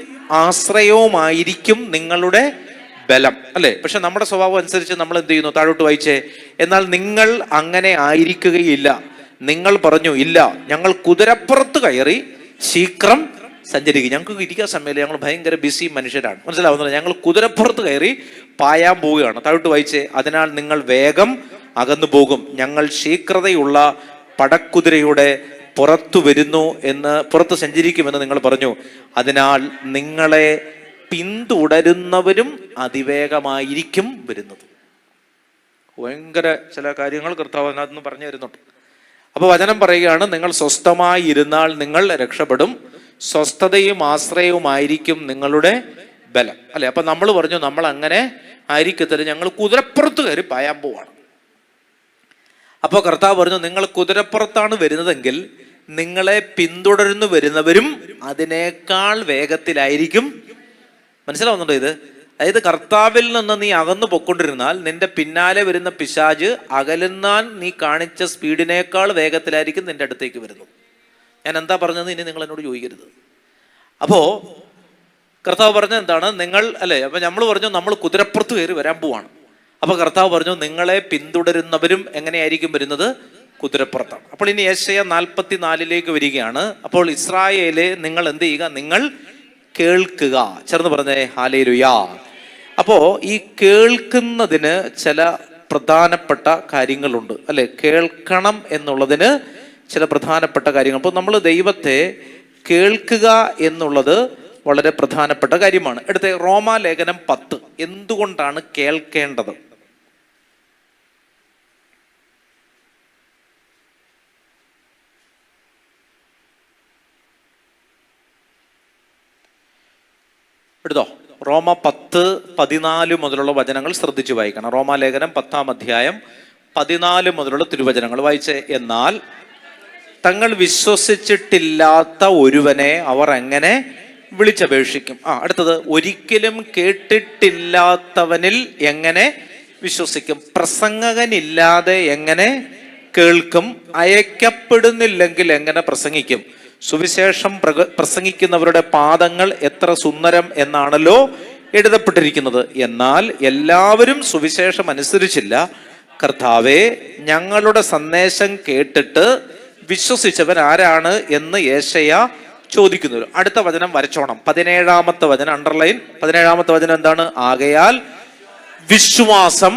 ആശ്രയവുമായിരിക്കും നിങ്ങളുടെ ബലം. അല്ലെ? പക്ഷെ നമ്മുടെ സ്വഭാവം അനുസരിച്ച് നമ്മൾ എന്ത് ചെയ്യുന്നു? താഴോട്ട് വായിച്ചേ. എന്നാൽ നിങ്ങൾ അങ്ങനെ ആയിരിക്കുകയില്ല. നിങ്ങൾ പറഞ്ഞു, ഇല്ല, ഞങ്ങൾ കുതിരപ്പുറത്ത് കയറി ശീഘ്രം സഞ്ചരിക്കും. ഞങ്ങൾക്ക് ഇരിക്കാൻ സമയമില്ല, ഞങ്ങൾ ഭയങ്കര ബിസി മനുഷ്യരാണ്. മനസ്സിലാവുന്നില്ല? ഞങ്ങൾ കുതിരപ്പുറത്ത് കയറി പായാൻ പോവുകയാണ്. താഴോട്ട് വായിച്ചേ. അതിനാൽ നിങ്ങൾ വേഗം അകന്നു പോകും. ഞങ്ങൾ ശീഘ്രതയുള്ള പടക്കുതിരയുടെ പുറത്ത് സഞ്ചരിക്കുമെന്ന് നിങ്ങൾ പറഞ്ഞു. അതിനാൽ നിങ്ങളെ പിന്തുടരുന്നവരും അതിവേഗമായിരിക്കും വരുന്നത്. ഭയങ്കര ചില കാര്യങ്ങൾ കർത്താവ് അതിനകത്ത് പറഞ്ഞു തരുന്നുണ്ട്. അപ്പൊ വചനം പറയുകയാണ്, നിങ്ങൾ സ്വസ്ഥമായി ഇരുന്നാൽ നിങ്ങൾ രക്ഷപ്പെടും. സ്വസ്ഥതയും ആശ്രയവുമായിരിക്കും നിങ്ങളുടെ ബലം. അല്ലെ? അപ്പൊ നമ്മൾ പറഞ്ഞു, നമ്മൾ അങ്ങനെ ആയിരിക്കത്തില്ല, ഞങ്ങൾ കുതിരപ്പുറത്ത് കയറി പായാൻ പോവാണ്. അപ്പോൾ കർത്താവ് പറഞ്ഞു, നിങ്ങൾ കുതിരപ്പുറത്താണ് വരുന്നതെങ്കിൽ നിങ്ങളെ പിന്തുടർന്നു വരുന്നവരും അതിനേക്കാൾ വേഗത്തിലായിരിക്കും. മനസ്സിലാവുന്നുണ്ടോ ഇത്? അതായത് കർത്താവിൽ നിന്ന് നീ അകന്നു പൊക്കൊണ്ടിരുന്നാൽ നിന്റെ പിന്നാലെ വരുന്ന പിശാച് അകലുന്നാൽ നീ കാണിച്ച സ്പീഡിനേക്കാൾ വേഗത്തിലായിരിക്കും നിന്റെ അടുത്തേക്ക് വരുന്നത്. ഞാൻ എന്താ പറഞ്ഞത് ഇനി നിങ്ങൾ എന്നോട് ചോദിക്കരുത്. അപ്പോ കർത്താവ് പറഞ്ഞത് എന്താണ്? നിങ്ങൾ അല്ലേ? അപ്പൊ നമ്മൾ പറഞ്ഞു നമ്മൾ കുതിരപ്പുറത്ത് കയറി വരാൻ പോവാണ്. അപ്പൊ കർത്താവ് പറഞ്ഞു, നിങ്ങളെ പിന്തുടരുന്നവരും എങ്ങനെയായിരിക്കും വരുന്നത്? കുതിരപ്പുറത്താണ്. അപ്പോൾ ഇനി യെശയ്യാ 44 വരികയാണ്. അപ്പോൾ ഇസ്രായേലെ നിങ്ങൾ എന്ത് ചെയ്യുക? നിങ്ങൾ കേൾക്കുക. ചേർന്ന് പറഞ്ഞേ ഹല്ലേലൂയ. അപ്പോ ഈ കേൾക്കുന്നതിന് ചില പ്രധാനപ്പെട്ട കാര്യങ്ങളുണ്ട്. അല്ലെ? കേൾക്കണം എന്നുള്ളതിന് ചില പ്രധാനപ്പെട്ട കാര്യങ്ങൾ. അപ്പോൾ നമ്മൾ ദൈവത്തെ കേൾക്കുക എന്നുള്ളത് വളരെ പ്രധാനപ്പെട്ട കാര്യമാണ്. അടുത്ത റോമാലേഖനം 10. എന്തുകൊണ്ടാണ് കേൾക്കേണ്ടത്? എടുത്തോ. റോമ 10:14 മുതലുള്ള വചനങ്ങൾ ശ്രദ്ധിച്ചു വായിക്കണം. റോമാലേഖനം 10-ാം അധ്യായം 14 മുതലുള്ള തിരുവചനങ്ങൾ വായിച്ചേ. എന്നാൽ തങ്ങൾ വിശ്വസിച്ചിട്ടില്ലാത്ത ഒരുവനെ അവർ എങ്ങനെ വിളിച്ചപേക്ഷിക്കും? അടുത്തത്, ഒരിക്കലും കേട്ടിട്ടില്ലാത്തവനിൽ എങ്ങനെ വിശ്വസിക്കും? പ്രസംഗകനില്ലാതെ എങ്ങനെ കേൾക്കും? അയക്കപ്പെടുന്നില്ലെങ്കിൽ എങ്ങനെ പ്രസംഗിക്കും? സുവിശേഷം പ്രസംഗിക്കുന്നവരുടെ പാദങ്ങൾ എത്ര സുന്ദരം എന്നാണല്ലോ എഴുതപ്പെട്ടിരിക്കുന്നത്. എന്നാൽ എല്ലാവരും സുവിശേഷം അനുസരിച്ചില്ല. കർത്താവേ, ഞങ്ങളുടെ സന്ദേശം കേട്ടിട്ട് വിശ്വസിച്ചവൻ ആരാണ് എന്ന് യെശയ്യാ ചോദിക്കുന്നു. അടുത്ത വചനം വരച്ചോണം. 17-ാമത്തെ വചനം അണ്ടർലൈൻ. 17-ാമത്തെ വചനം എന്താണ്? ആകയാൽ വിശ്വാസം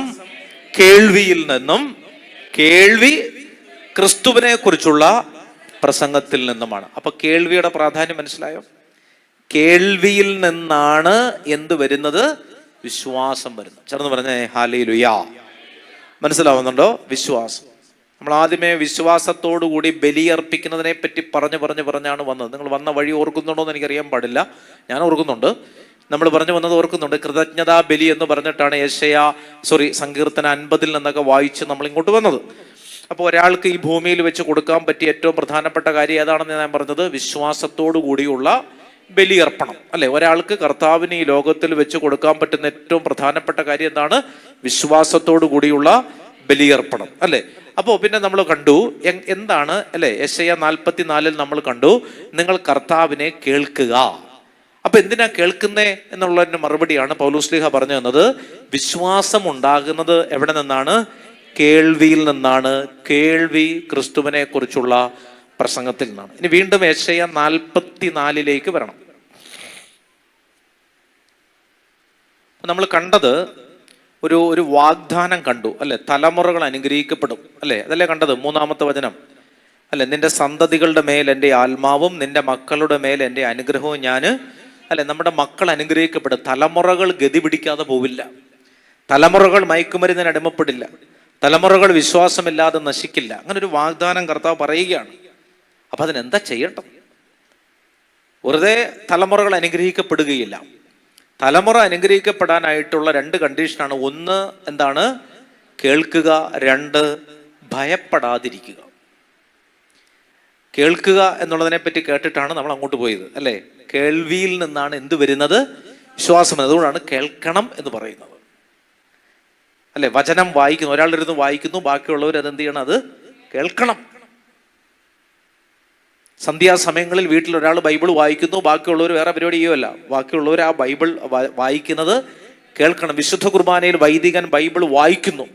കേൾവിയിൽ നിന്നും, കേൾവി ക്രിസ്തുവിനെ കുറിച്ചുള്ള പ്രസംഗത്തിൽ നിന്നുമാണ്. അപ്പൊ കേൾവിയുടെ പ്രാധാന്യം മനസ്സിലായോ? കേൾവിയിൽ നിന്നാണ് എന്ത് വരുന്നത്? വിശ്വാസം വരുന്നത്. ചേർന്ന് പറഞ്ഞേ ഹല്ലേലൂയ. മനസ്സിലാവുന്നുണ്ടോ? വിശ്വാസം. നമ്മൾ ആദ്യമേ വിശ്വാസത്തോടുകൂടി ബലിയർപ്പിക്കുന്നതിനെ പറ്റി പറഞ്ഞാണ് വന്നത്. നിങ്ങൾ വന്ന വഴി ഓർക്കുന്നുണ്ടോ എന്ന് എനിക്കറിയാൻ പാടില്ല. ഞാൻ ഓർക്കുന്നുണ്ട്. നമ്മൾ പറഞ്ഞു വന്നത് ഓർക്കുന്നുണ്ട്. കൃതജ്ഞതാ ബലി എന്ന് പറഞ്ഞിട്ടാണ് സങ്കീർത്തന 50 നിന്നൊക്കെ വായിച്ച് നമ്മൾ ഇങ്ങോട്ട് വന്നത്. അപ്പോൾ ഒരാൾക്ക് ഈ ഭൂമിയിൽ വെച്ച് കൊടുക്കാൻ പറ്റിയ ഏറ്റവും പ്രധാനപ്പെട്ട കാര്യം ഏതാണെന്ന് ഞാൻ പറഞ്ഞത്? വിശ്വാസത്തോടു കൂടിയുള്ള ബലിയർപ്പണം. അല്ലെ? ഒരാൾക്ക് കർത്താവിന് ഈ ലോകത്തിൽ വെച്ച് കൊടുക്കാൻ പറ്റുന്ന ഏറ്റവും പ്രധാനപ്പെട്ട കാര്യം എന്താണ്? വിശ്വാസത്തോടു കൂടിയുള്ള ബലിയർപ്പണം, അല്ലെ? അപ്പോൾ പിന്നെ നമ്മൾ കണ്ടു എന്താണ്, അല്ലെ? യെശയ്യാ 44 നമ്മൾ കണ്ടു, നിങ്ങൾ കർത്താവിനെ കേൾക്കുക. അപ്പൊ എന്തിനാ കേൾക്കുന്നേ എന്നുള്ളതിന്റെ മറുപടിയാണ് പൗലോസ്ലീഹ പറഞ്ഞു തന്നത്. വിശ്വാസം ഉണ്ടാകുന്നത് എവിടെ നിന്നാണ്? കേൾവിയിൽ നിന്നാണ്. കേൾവി ക്രിസ്തുവിനെ കുറിച്ചുള്ള പ്രസംഗത്തിൽ നിന്നാണ്. ഇനി വീണ്ടും യെശയ്യാ 44 വരണം. നമ്മൾ കണ്ടത് ഒരു വാഗ്ദാനം കണ്ടു, അല്ലെ? തലമുറകൾ അനുഗ്രഹിക്കപ്പെടും, അല്ലെ? അതല്ലേ കണ്ടത്? 3-ാമത്തെ വചനം, അല്ലെ? നിന്റെ സന്തതികളുടെ മേൽ എൻ്റെ ആത്മാവും നിന്റെ മക്കളുടെ മേൽ എൻ്റെ അനുഗ്രഹവും ഞാൻ, അല്ലെ? നമ്മുടെ മക്കൾ അനുഗ്രഹിക്കപ്പെടും. തലമുറകൾ ഗതി പിടിക്കാതെ പോവില്ല. തലമുറകൾ മയക്കുമരുന്നിന് അടിമപ്പെടില്ല. തലമുറകൾ വിശ്വാസമില്ലാതെ നശിക്കില്ല. അങ്ങനെ ഒരു വാഗ്ദാനം കർത്താവ് പറയുകയാണ്. അപ്പൊ അതിനെന്താ ചെയ്യേണ്ടത്? വെറുതെ തലമുറകൾ അനുഗ്രഹിക്കപ്പെടുകയില്ല. തലമുറ അനുഗ്രഹിക്കപ്പെടാനായിട്ടുള്ള 2 കണ്ടീഷനാണ്. ഒന്ന് എന്താണ്? കേൾക്കുക. 2 ഭയപ്പെടാതിരിക്കുക. കേൾക്കുക എന്നുള്ളതിനെ പറ്റി കേട്ടിട്ടാണ് നമ്മൾ അങ്ങോട്ട് പോയത്, അല്ലെ? കേൾവിയിൽ നിന്നാണ് എന്ത് വരുന്നത്? വിശ്വാസം. അതുകൊണ്ടാണ് കേൾക്കണം എന്ന് പറയുന്നത്, അല്ലെ? വചനം വായിക്കുന്നു, ഒരാളുടെ ഇരുന്ന് വായിക്കുന്നു, ബാക്കിയുള്ളവർ അതെന്ത് ചെയ്യണം? അത് കേൾക്കണം. സന്ധ്യാസമയങ്ങളിൽ വീട്ടിൽ ഒരാൾ ബൈബിൾ വായിക്കുന്നു, ബാക്കിയുള്ളവർ വേറെ പരിപാടി ചെയ്യുമല്ല. ബാക്കിയുള്ളവർ ആ ബൈബിൾ വായിക്കുന്നത് കേൾക്കണം. വിശുദ്ധ കുർബാനയിൽ വൈദികൻ ബൈബിൾ വായിക്കുന്നു.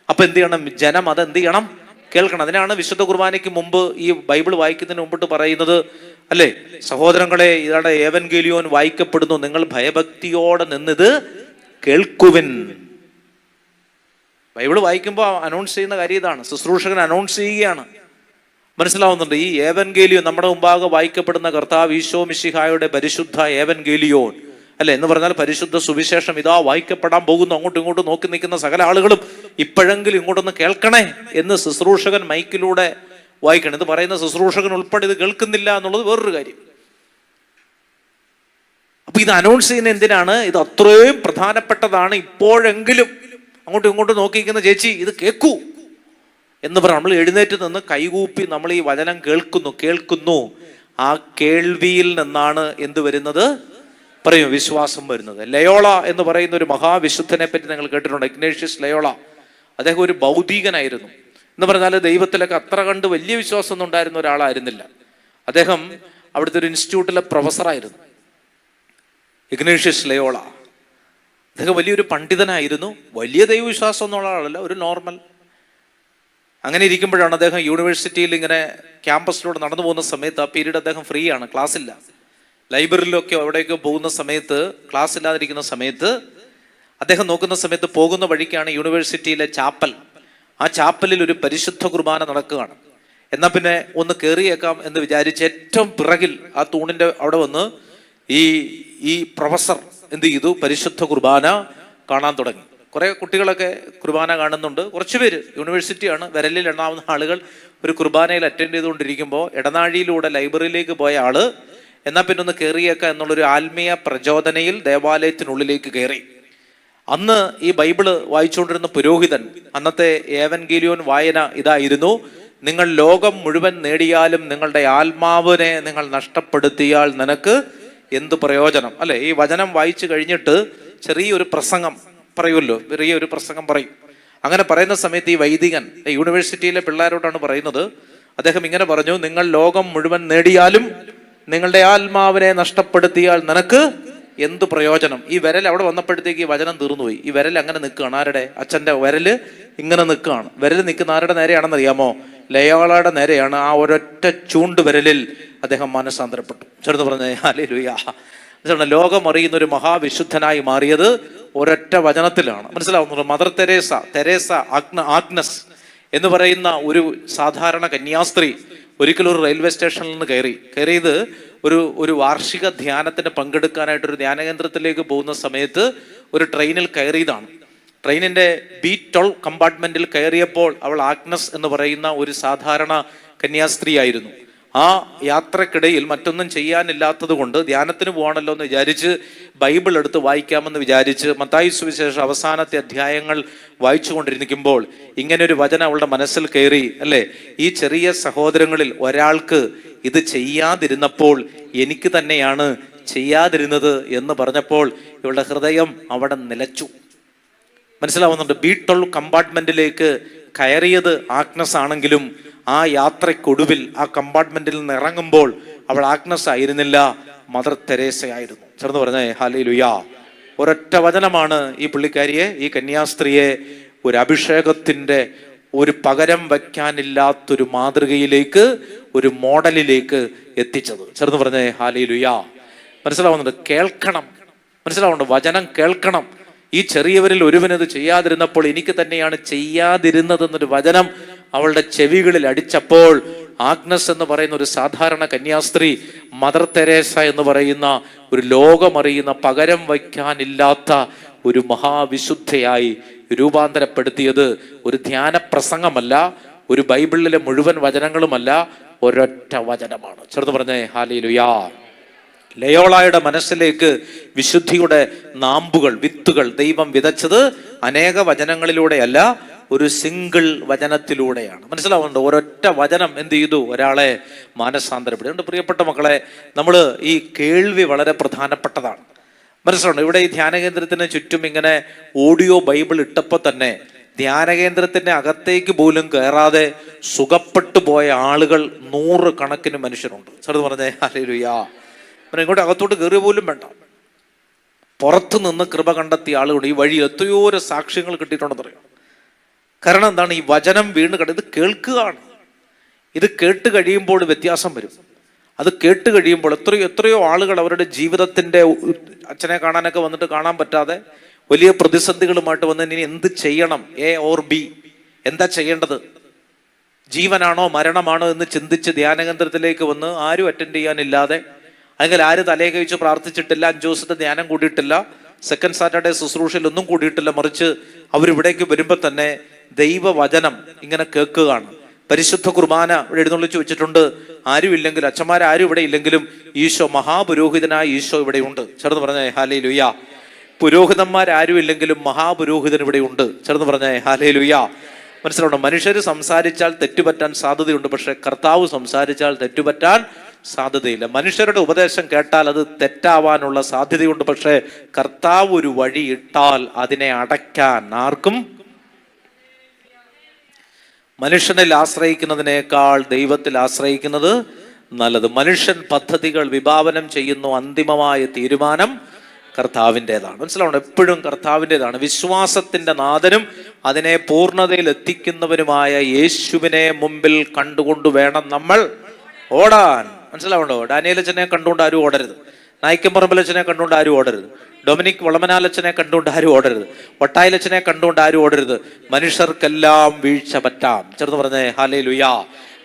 അപ്പൊ എന്ത് ചെയ്യണം? ജനം അത് എന്ത് ചെയ്യണം? കേൾക്കണം. അതിനാണ് വിശുദ്ധ കുർബാനയ്ക്ക് മുമ്പ്, ഈ ബൈബിൾ വായിക്കുന്നതിന് മുമ്പിട്ട് പറയുന്നത്, അല്ലെ? സഹോദരങ്ങളെ, ഇതാണ് ഏവൻഗേലിയോൻ വായിക്കപ്പെടുന്നു, നിങ്ങൾ ഭയഭക്തിയോടെ നിന്നിത് കേൾക്കുവിൻ. ബൈബിൾ വായിക്കുമ്പോൾ അനൗൺസ് ചെയ്യുന്ന കാര്യം ഇതാണ്. ശുശ്രൂഷകൻ അനൗൺസ് ചെയ്യുകയാണ്. മനസ്സിലാവുന്നുണ്ട്? ഈ ഏവൻഗേലിയോൻ, നമ്മുടെ മുമ്പാകെ വായിക്കപ്പെടുന്ന കർത്താവ് ഈശോ മിശിഹായുടെ പരിശുദ്ധ ഏവൻഗേലിയോൻ, അല്ലെ? എന്ന് പറഞ്ഞാൽ പരിശുദ്ധ സുവിശേഷം ഇതാ വായിക്കപ്പെടാൻ പോകുന്നു. അങ്ങോട്ടും ഇങ്ങോട്ടും നോക്കി നിൽക്കുന്ന സകല ആളുകളും ഇപ്പോഴെങ്കിലും ഇങ്ങോട്ടൊന്ന് കേൾക്കണേ എന്ന് ശുശ്രൂഷകൻ മൈക്കിലൂടെ വായിക്കണം. ഇത് പറയുന്ന ശുശ്രൂഷകൻ ഉൾപ്പെടെ ഇത് കേൾക്കുന്നില്ല എന്നുള്ളത് വേറൊരു കാര്യം. അപ്പൊ ഇത് അനൗൺസ് ചെയ്യുന്ന എന്തിനാണ്? ഇത് അത്രയും പ്രധാനപ്പെട്ടതാണ്. ഇപ്പോഴെങ്കിലും അങ്ങോട്ടും ഇങ്ങോട്ടും നോക്കിയിരിക്കുന്ന ചേച്ചി ഇത് കേൾക്കൂ എന്ന് പറഞ്ഞ് നമ്മൾ എഴുന്നേറ്റ് നിന്ന് കൈകൂപ്പി നമ്മൾ ഈ വചനം കേൾക്കുന്നു. ആ കേൾവിയിൽ നിന്നാണ് എന്ത് വരുന്നത്? പറയും, വിശ്വാസം വരുന്നത്. ലയോള എന്ന് പറയുന്ന ഒരു മഹാവിശുദ്ധനെ പറ്റി നിങ്ങൾ കേട്ടിട്ടുണ്ട്, ഇഗ്നേഷ്യസ് ലയോള. അദ്ദേഹം ഒരു ഭൗതികനായിരുന്നു. എന്ന് പറഞ്ഞാൽ ദൈവത്തിലൊക്കെ അത്ര കണ്ട് വലിയ വിശ്വാസമൊന്നും ഉണ്ടായിരുന്ന ഒരാളായിരുന്നില്ല. അദ്ദേഹം അവിടുത്തെ ഒരു ഇൻസ്റ്റിറ്റ്യൂട്ടിലെ പ്രൊഫസറായിരുന്നു, ഇഗ്നേഷ്യസ് ലയോള. അദ്ദേഹം വലിയൊരു പണ്ഡിതനായിരുന്നു. വലിയ ദൈവവിശ്വാസം എന്നുള്ള ആളല്ല, ഒരു നോർമൽ. അങ്ങനെ ഇരിക്കുമ്പോഴാണ് അദ്ദേഹം യൂണിവേഴ്സിറ്റിയിൽ ഇങ്ങനെ ക്യാമ്പസിലൂടെ നടന്നു പോകുന്ന സമയത്ത്, ആ പീരീഡ് അദ്ദേഹം ഫ്രീ ആണ്, ക്ലാസ് ഇല്ല. ലൈബ്രറിയിലൊക്കെ എവിടെയൊക്കെ പോകുന്ന സമയത്ത്, ക്ലാസ് ഇല്ലാതിരിക്കുന്ന സമയത്ത് അദ്ദേഹം നോക്കുന്ന സമയത്ത് പോകുന്ന വഴിക്കാണ് യൂണിവേഴ്സിറ്റിയിലെ ചാപ്പൽ. ആ ചാപ്പലിൽ ഒരു പരിശുദ്ധ കുർബാന നടക്കുകയാണ്. എന്നാൽ പിന്നെ ഒന്ന് കയറിയേക്കാം എന്ന് വിചാരിച്ച് ഏറ്റവും പിറകിൽ ആ തൂണിന്റെ അവിടെ വന്ന് ഈ പ്രൊഫസർ എന്ത് ചെയ്തു? പരിശുദ്ധ കുർബാന കാണാൻ തുടങ്ങി. കുറെ കുട്ടികളൊക്കെ കുർബാന കാണുന്നുണ്ട്. കുറച്ചുപേര്, യൂണിവേഴ്സിറ്റിയാണ്, വിരലിൽ എണ്ണാവുന്ന ആളുകൾ ഒരു കുർബാനയിൽ അറ്റൻഡ് ചെയ്തുകൊണ്ടിരിക്കുമ്പോൾ ഇടനാഴിയിലൂടെ ലൈബ്രറിയിലേക്ക് പോയ ആള് എന്നാൽ പിന്നെ ഒന്ന് കയറിയേക്കാം എന്നുള്ളൊരു ആത്മീയ പ്രചോദനയിൽ ദേവാലയത്തിനുള്ളിലേക്ക് കയറി. അന്ന് ഈ ബൈബിള് വായിച്ചുകൊണ്ടിരുന്ന പുരോഹിതൻ, അന്നത്തെ ഏവൻഗേലിയോൻ വായന ഇതായിരുന്നു: നിങ്ങൾ ലോകം മുഴുവൻ നേടിയാലും നിങ്ങളുടെ ആത്മാവിനെ നിങ്ങൾ നഷ്ടപ്പെടുത്തിയാൽ നിനക്ക് എന്ത് പ്രയോജനം? അല്ലെ? ഈ വചനം വായിച്ചു കഴിഞ്ഞിട്ട് ചെറിയൊരു പ്രസംഗം പറയുമല്ലോ, ചെറിയൊരു പ്രസംഗം പറയും. അങ്ങനെ പറയുന്ന സമയത്ത് ഈ വൈദികൻ യൂണിവേഴ്സിറ്റിയിലെ പിള്ളേരോടാണ് പറയുന്നത്. അദ്ദേഹം ഇങ്ങനെ പറഞ്ഞു: നിങ്ങൾ ലോകം മുഴുവൻ നേടിയാലും നിങ്ങളുടെ ആത്മാവിനെ നഷ്ടപ്പെടുത്തിയാൽ നിനക്ക് എന്ത് പ്രയോജനം? ഈ വിരൽ അവിടെ വന്നപ്പോഴത്തേക്ക് ഈ വചനം തീർന്നുപോയി. ഈ വിരൽ അങ്ങനെ നിൽക്കുകയാണ്. ആരുടെ? അച്ഛൻ്റെ വിരല് ഇങ്ങനെ നിൽക്കുകയാണ്. വിരൽ നിൽക്കുന്ന ആരുടെ നേരെയാണെന്ന് അറിയാമോ? ലയോളയുടെ നേരെയാണ്. ആ ഒരൊറ്റ ചൂണ്ട് വിരലിൽ അദ്ദേഹം മാനസാന്തരപ്പെട്ടു. ചേർന്ന് പറഞ്ഞ ഹല്ലേലൂയ. ലോകം അറിയുന്ന ഒരു മഹാവിശുദ്ധനായി മാറിയത് ഒരൊറ്റ വചനത്തിലാണ്. മനസ്സിലാവുന്നത്? മദർ തെരേസ ആഗ്നസ് എന്ന് പറയുന്ന ഒരു സാധാരണ കന്യാസ്ത്രീ ഒരിക്കലും ഒരു റെയിൽവേ സ്റ്റേഷനിൽ നിന്ന് കയറിയത് ഒരു വാർഷിക ധ്യാനത്തിന് പങ്കെടുക്കാനായിട്ടൊരു ധ്യാനകേന്ദ്രത്തിലേക്ക് പോകുന്ന സമയത്ത് ഒരു ട്രെയിനിൽ കയറിയതാണ്. ട്രെയിനിന്റെ B12 കമ്പാർട്ട്മെന്റിൽ കയറിയപ്പോൾ അവൾ ആഗ്നസ് എന്ന് പറയുന്ന ഒരു സാധാരണ കന്യാസ്ത്രീ ആയിരുന്നു. ആ യാത്രക്കിടയിൽ മറ്റൊന്നും ചെയ്യാനില്ലാത്തത് കൊണ്ട് ധ്യാനത്തിന് പോകണല്ലോ എന്ന് വിചാരിച്ച് ബൈബിൾ എടുത്ത് വായിക്കാമെന്ന് വിചാരിച്ച് മത്തായി സുവിശേഷം അവസാനത്തെ അധ്യായങ്ങൾ വായിച്ചു കൊണ്ടിരിക്കുമ്പോൾ ഇങ്ങനെ ഒരു വചനം അവളുടെ മനസ്സിൽ കയറി. അല്ലെ? ഈ ചെറിയ സഹോദരങ്ങളിൽ ഒരാൾക്ക് ഇത് ചെയ്യാതിരുന്നപ്പോൾ എനിക്ക് തന്നെയാണ് ചെയ്യാതിരുന്നത് എന്ന് പറഞ്ഞപ്പോൾ ഇവളുടെ ഹൃദയം അവിടെ നിലച്ചു. മനസ്സിലാവുന്നുണ്ട്? B12 കമ്പാർട്ട്മെന്റിലേക്ക് കയറിയത് ആഗ്നസ് ആണെങ്കിലും ആ യാത്രയ്ക്കൊടുവിൽ ആ കമ്പാർട്ട്മെന്റിൽ നിന്ന് ഇറങ്ങുമ്പോൾ അവൾ ആഗ്നസ് ആയിരുന്നില്ല, മദർ തെരേസയായിരുന്നു. ചേർന്ന് പറഞ്ഞേ ഹല്ലേലൂയ. ഒരൊറ്റ വചനമാണ് ഈ പുള്ളിക്കാരിയെ, ഈ കന്യാസ്ത്രീയെ ഒരു അഭിഷേകത്തിന്റെ ഒരു പകരം വയ്ക്കാനില്ലാത്തൊരു മാതൃകയിലേക്ക്, ഒരു മോഡലിലേക്ക് എത്തിച്ചത്. ചേർന്ന് പറഞ്ഞേ ഹല്ലേലൂയ. മനസ്സിലാവുന്നുണ്ട്? കേൾക്കണം, മനസ്സിലാവുന്നുണ്ട്? വചനം കേൾക്കണം. ഈ ചെറിയവരിൽ ഒരുവനത് ചെയ്യാതിരുന്നപ്പോൾ എനിക്ക് തന്നെയാണ് ചെയ്യാതിരുന്നതെന്നൊരു വചനം അവളുടെ ചെവികളിൽ അടിച്ചപ്പോൾ ആഗ്നസ് എന്ന് പറയുന്ന ഒരു സാധാരണ കന്യാസ്ത്രീ മദർ തെരേസ എന്ന് പറയുന്ന ഒരു ലോകമറിയുന്ന പകരം വയ്ക്കാനില്ലാത്ത ഒരു മഹാവിശുദ്ധയായി രൂപാന്തരപ്പെടുത്തിയത് ഒരു ധ്യാന പ്രസംഗമല്ല, ഒരു ബൈബിളിലെ മുഴുവൻ വചനങ്ങളുമല്ല, ഒരൊറ്റ വചനമാണ്. ചെറുത് പറഞ്ഞേ ഹല്ലേലൂയ. ലയോളായുടെ മനസ്സിലേക്ക് വിശുദ്ധിയുടെ നാമ്പുകൾ, വിത്തുകൾ ദൈവം വിതച്ചത് അനേക വചനങ്ങളിലൂടെയല്ല, ഒരു സിംഗിൾ വചനത്തിലൂടെയാണ്. മനസ്സിലാവുന്നുണ്ട്? ഒരൊറ്റ വചനം എന്ത് ചെയ്തു? ഒരാളെ മാനസാന്തരപ്പെടും. പ്രിയപ്പെട്ട മക്കളെ, നമ്മൾ ഈ കേൾവി വളരെ പ്രധാനപ്പെട്ടതാണ്. മനസ്സിലുണ്ട്? ഇവിടെ ഈ ധ്യാന കേന്ദ്രത്തിന് ചുറ്റും ഇങ്ങനെ ഓഡിയോ ബൈബിൾ ഇട്ടപ്പോൾ തന്നെ ധ്യാനകേന്ദ്രത്തിന്റെ അകത്തേക്ക് പോലും കയറാതെ സുഖപ്പെട്ടു പോയ ആളുകൾ 100 കണക്കിന് മനുഷ്യരുണ്ട്. ചെറുത് പറഞ്ഞേ ഹല്ലേലൂയ. ഇങ്ങോട്ട് അകത്തോട്ട് കയറിയ പോലും വേണ്ട, പുറത്തു നിന്ന് കൃപ കണ്ടെത്തിയ ആളുകളുണ്ട്. ഈ വഴി എത്രയോ സാക്ഷ്യങ്ങൾ കിട്ടിയിട്ടുണ്ടെന്നറിയാം. കാരണം എന്താണ്? ഈ വചനം വീണ് ഇത് കേൾക്കുകയാണ്. ഇത് കേട്ട് കഴിയുമ്പോൾ വ്യത്യാസം വരും. അത് കേട്ട് കഴിയുമ്പോൾ എത്രയോ ആളുകൾ അവരുടെ ജീവിതത്തിന്റെ അച്ഛനെ കാണാനൊക്കെ വന്നിട്ട് കാണാൻ പറ്റാതെ വലിയ പ്രതിസന്ധികളുമായിട്ട് വന്ന് ഇനി എന്ത് ചെയ്യണം, എ ഓർ ബി, എന്താ ചെയ്യേണ്ടത്, ജീവനാണോ മരണമാണോ എന്ന് ചിന്തിച്ച് ധ്യാനകേന്ദ്രത്തിലേക്ക് വന്ന് ആരും അറ്റൻഡ് ചെയ്യാനില്ലാതെ, അല്ലെങ്കിൽ ആര് തലയെ കഴിച്ച് പ്രാർത്ഥിച്ചിട്ടില്ല, 5 ദിവസത്തെ ധ്യാനം കൂടിയിട്ടില്ല, സെക്കൻഡ് സാറ്റർഡേ ശുശ്രൂഷയിൽ ഒന്നും കൂടിയിട്ടില്ല, മറിച്ച് അവരിവിടേക്ക് വരുമ്പോൾ തന്നെ ദൈവവചനം ഇങ്ങനെ കേൾക്കുകയാണ്. പരിശുദ്ധ കുർബാന ഇവിടെ എഴുന്നള്ളിച്ച് വെച്ചിട്ടുണ്ട്. ആരുമില്ലെങ്കിൽ, അച്ഛന്മാരും ഇവിടെ ഇല്ലെങ്കിലും ഈശോ, മഹാപുരോഹിതനായ ഈശോ ഇവിടെ ഉണ്ട്. ചേർന്ന് പറഞ്ഞേ ഹല്ലേലൂയ. പുരോഹിതന്മാരും ഇല്ലെങ്കിലും മഹാപുരോഹിതൻ ഇവിടെ ഉണ്ട്. ചേർന്ന് പറഞ്ഞേ ഹല്ലേലൂയ. മനസ്സിലാവണം? മനുഷ്യർ സംസാരിച്ചാൽ തെറ്റുപറ്റാൻ സാധ്യതയുണ്ട്, പക്ഷെ കർത്താവ് സംസാരിച്ചാൽ തെറ്റുപറ്റാൻ സാധ്യതയില്ല. മനുഷ്യരുടെ ഉപദേശം കേട്ടാൽ അത് തെറ്റാവാനുള്ള സാധ്യതയുണ്ട്, പക്ഷെ കർത്താവ് ഒരു വഴി ഇട്ടാൽ അതിനെ അടയ്ക്കാൻ ആർക്കും. മനുഷ്യനിൽ ആശ്രയിക്കുന്നതിനേക്കാൾ ദൈവത്തിൽ ആശ്രയിക്കുന്നത് നല്ലത്. മനുഷ്യൻ പദ്ധതികൾ വിഭാവനം ചെയ്യുന്നു, അന്തിമമായ തീരുമാനം കർത്താവിൻ്റെതാണ്. മനസ്സിലാവണം? എപ്പോഴും കർത്താവിൻ്റെതാണ്. വിശ്വാസത്തിന്റെ നാഥനും അതിനെ പൂർണ്ണതയിൽ എത്തിക്കുന്നവനുമായ യേശുവിനെ മുമ്പിൽ കണ്ടുകൊണ്ട് വേണം നമ്മൾ ഓടാൻ. മനസ്സിലാവണ്ടോ? ഡാനിയേലച്ചനെ കണ്ടുകൊണ്ട് ആരും ഓടരുത്. നായിക്കമ്പറമ്പലച്ചനെ കണ്ടുകൊണ്ട് ആരും ഓടരുത്. ഡൊമിനിക് വളമനാലച്ചനെ കണ്ടുകൊണ്ട് ആരും ഓടരുത്. ഒട്ടായിലച്ചനെ കണ്ടുകൊണ്ട് ആരും ഓടരുത്. മനുഷ്യർക്കെല്ലാം വീഴ്ച പറ്റാം. ചേർന്ന് പറഞ്ഞേ ഹല്ലേലൂയ.